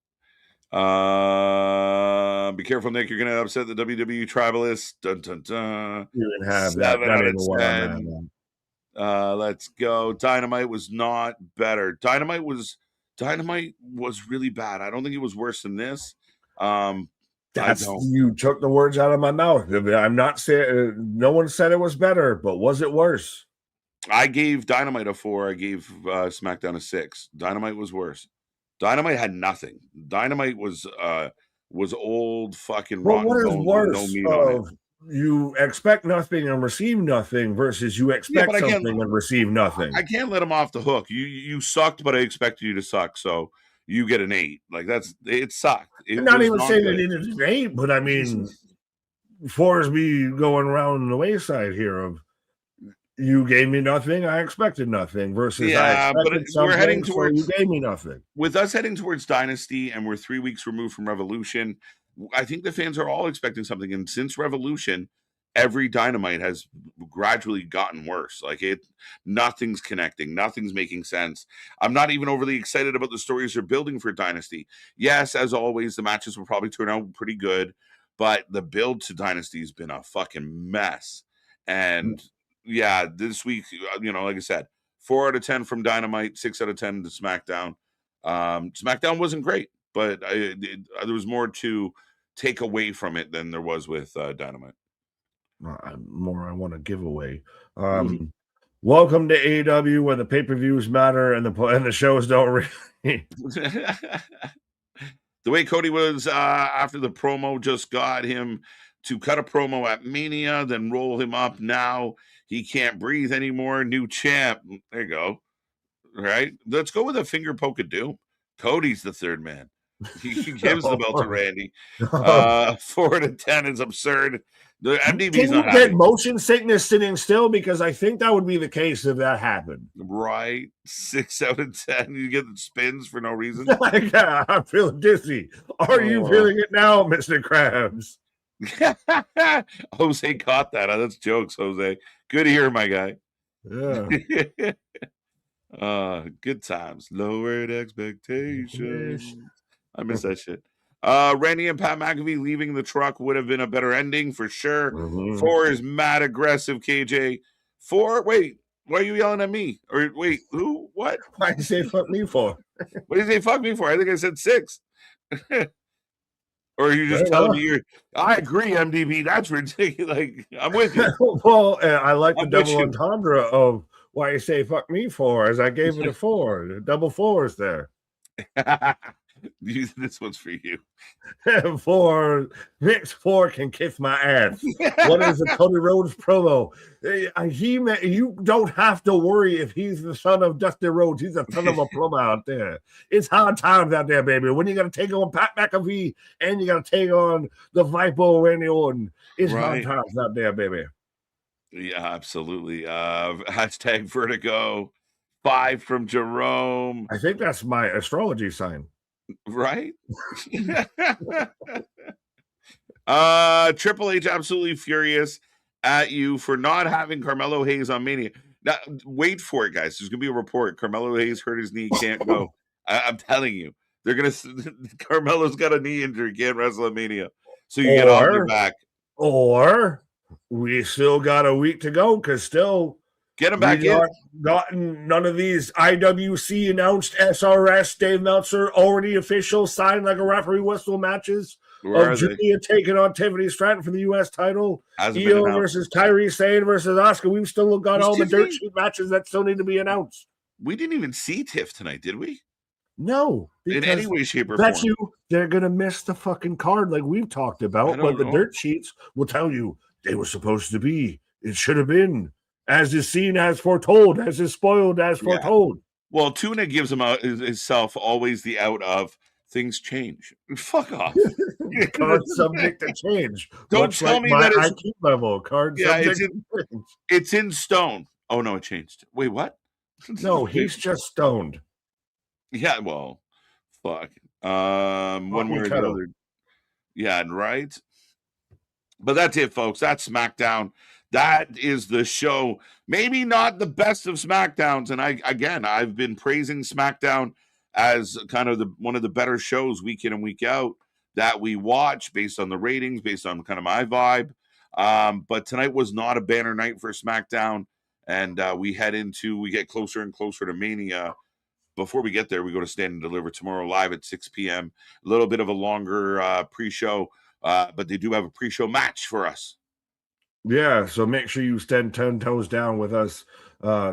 Be careful, Nick. You're going to upset the WWE tribalists. Dun, dun, dun. You can have 7 out of 10. Let's go. Dynamite was not better. Dynamite was really bad. I don't think it was worse than this. You took the words out of my mouth. I'm not saying no one said it was better, but was it worse? I gave Dynamite a 4. I gave SmackDown a 6. Dynamite was worse. Dynamite had nothing. Dynamite was old fucking rotten what is bones with no worse meat on it. of you expect nothing and receive nothing versus you expect something and receive nothing? I can't let him off the hook. You sucked, but I expected you to suck, so you get an 8. Like it sucked. I'm not even saying it is an 8, but I mean, far me going around the wayside here of you gave me nothing, I expected nothing versus I expected something, we're heading towards, so you gave me nothing. With us heading towards Dynasty and we're 3 weeks removed from Revolution, I think the fans are all expecting something. And since Revolution, every Dynamite has gradually gotten worse. Like nothing's connecting, nothing's making sense. I'm not even overly excited about the stories they're building for Dynasty. Yes, as always, the matches will probably turn out pretty good, but the build to Dynasty has been a fucking mess. And yeah, this week, like I said, 4 out of 10 from Dynamite, 6 out of 10 to SmackDown. SmackDown wasn't great, but there was more to take away from it than there was with Dynamite. More I want to give away. Welcome to AEW, where the pay-per-views matter and the shows don't really. The way Cody was after the promo just got him to cut a promo at Mania, then roll him up. Now he can't breathe anymore. New champ. There you go. Right? Let's go with a finger poke of doom. Cody's the third man. He gives the belt to Randy. 4 to 10 is absurd. The MDB's not happy. Get motion sickness sitting still? Because I think that would be the case if that happened. Right. 6 out of 10. You get the spins for no reason. I'm feeling dizzy. Are you feeling it now, Mr. Krabs? Jose caught that. That's jokes, Jose. Good to hear, my guy. Yeah. Good times. Lowered expectations. I miss that shit. Randy and Pat McAfee leaving the truck would have been a better ending for sure. 4 is mad aggressive, KJ. 4, wait, why are you yelling at me? Or wait, who? What? Why did you say fuck me for? What did you say fuck me for? I think I said 6. Or are you just telling me I agree, MDB. That's ridiculous. Like, I'm with you. Well, I like the double entendre of why you say fuck me for, as I gave it a 4. The double 4s there. This one's for you. 4 Nick's 4 can kiss my ass. What is a Cody Rhodes promo? You don't have to worry if he's the son of Dusty Rhodes. He's a son of a plumber out there. It's hard times out there, baby. When you got to take on Pat McAfee and you got to take on the Viper Randy Orton, it's hard times out there, baby. Yeah, absolutely. Hashtag Vertigo. 5 from Jerome. I think that's my astrology sign. Right? Triple H absolutely furious at you for not having Carmelo Hayes on Mania. Now, wait for it, guys. There's gonna be a report. Carmelo Hayes hurt his knee, can't go. I'm telling you, they're gonna. Carmelo's got a knee injury, can't wrestle at Mania. So you get off your back. Or we still got a week to go because still. Get him back in. Gotten none of these IWC announced SRS Dave Meltzer already official signed like a referee whistle matches of Julia taking on Tiffany Stratton for the U.S. title. Io versus Kairi Sane versus Asuka. We've still got all the dirt sheet matches that still need to be announced. We didn't even see Tiff tonight, did we? No, in any way, shape, or form. They're gonna miss the fucking card like we've talked about. But the dirt sheets will tell you they were supposed to be. It should have been. As is seen as foretold, as is spoiled as foretold. Well, Tuna gives himself always the out of things change. Fuck off. Card subject to change. Don't tell me that it's IQ level. Card subject to change. It's in stone. Oh no, it changed. Wait, what? No, he's just stoned. Yeah, well, fuck. One way or the other. Yeah, right. But that's it, folks. That's SmackDown. That is the show. Maybe not the best of SmackDowns. And I've been praising SmackDown as kind of one of the better shows week in and week out that we watch based on the ratings, based on kind of my vibe. But tonight was not a banner night for SmackDown. And we get closer and closer to Mania. Before we get there, we go to Stand and Deliver tomorrow live at 6 p.m. A little bit of a longer pre-show. but they do have a pre-show match for us. Yeah, so make sure you stand 10 toes down with us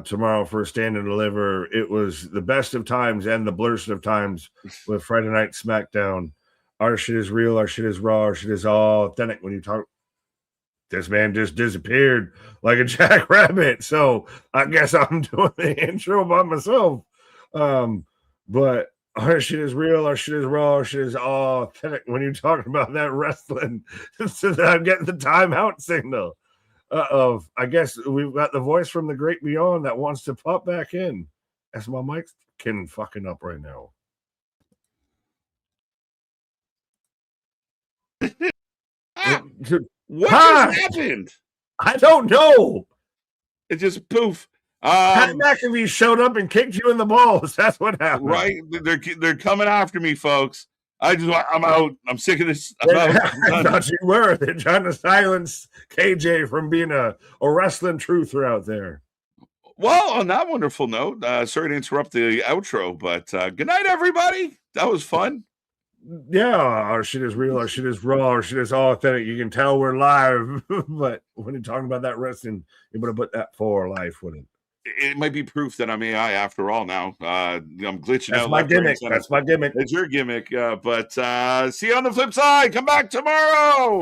tomorrow for Stand and Deliver. It was the best of times and the blurst of times with Friday Night Smackdown. Our shit is real, our shit is raw, our shit is all authentic. When you talk, this man just disappeared like a jackrabbit. So I guess I'm doing the intro by myself. But our shit is real, our shit is raw, our shit is all authentic. When you're talking about that wrestling, so that I'm getting the timeout signal. I guess we've got the voice from the great beyond that wants to pop back in. As my mic's fucking up right now. What just happened? I don't know. It just poof. Pat McAfee showed up and kicked you in the balls. That's what happened. Right? They're coming after me, folks. I'm out. I'm sick of this. I thought you were. They're trying to silence KJ from being a wrestling truther out there. Well, on that wonderful note, sorry to interrupt the outro, but good night, everybody. That was fun. Yeah, our shit is real, our shit is raw, our shit is all authentic. You can tell we're live, but when you're talking about that wrestling, you better put that for life with it. It might be proof that I'm AI after all now. I'm glitching That's out. my gimmick. That's my gimmick. It's your gimmick. But see you on the flip side. Come back tomorrow.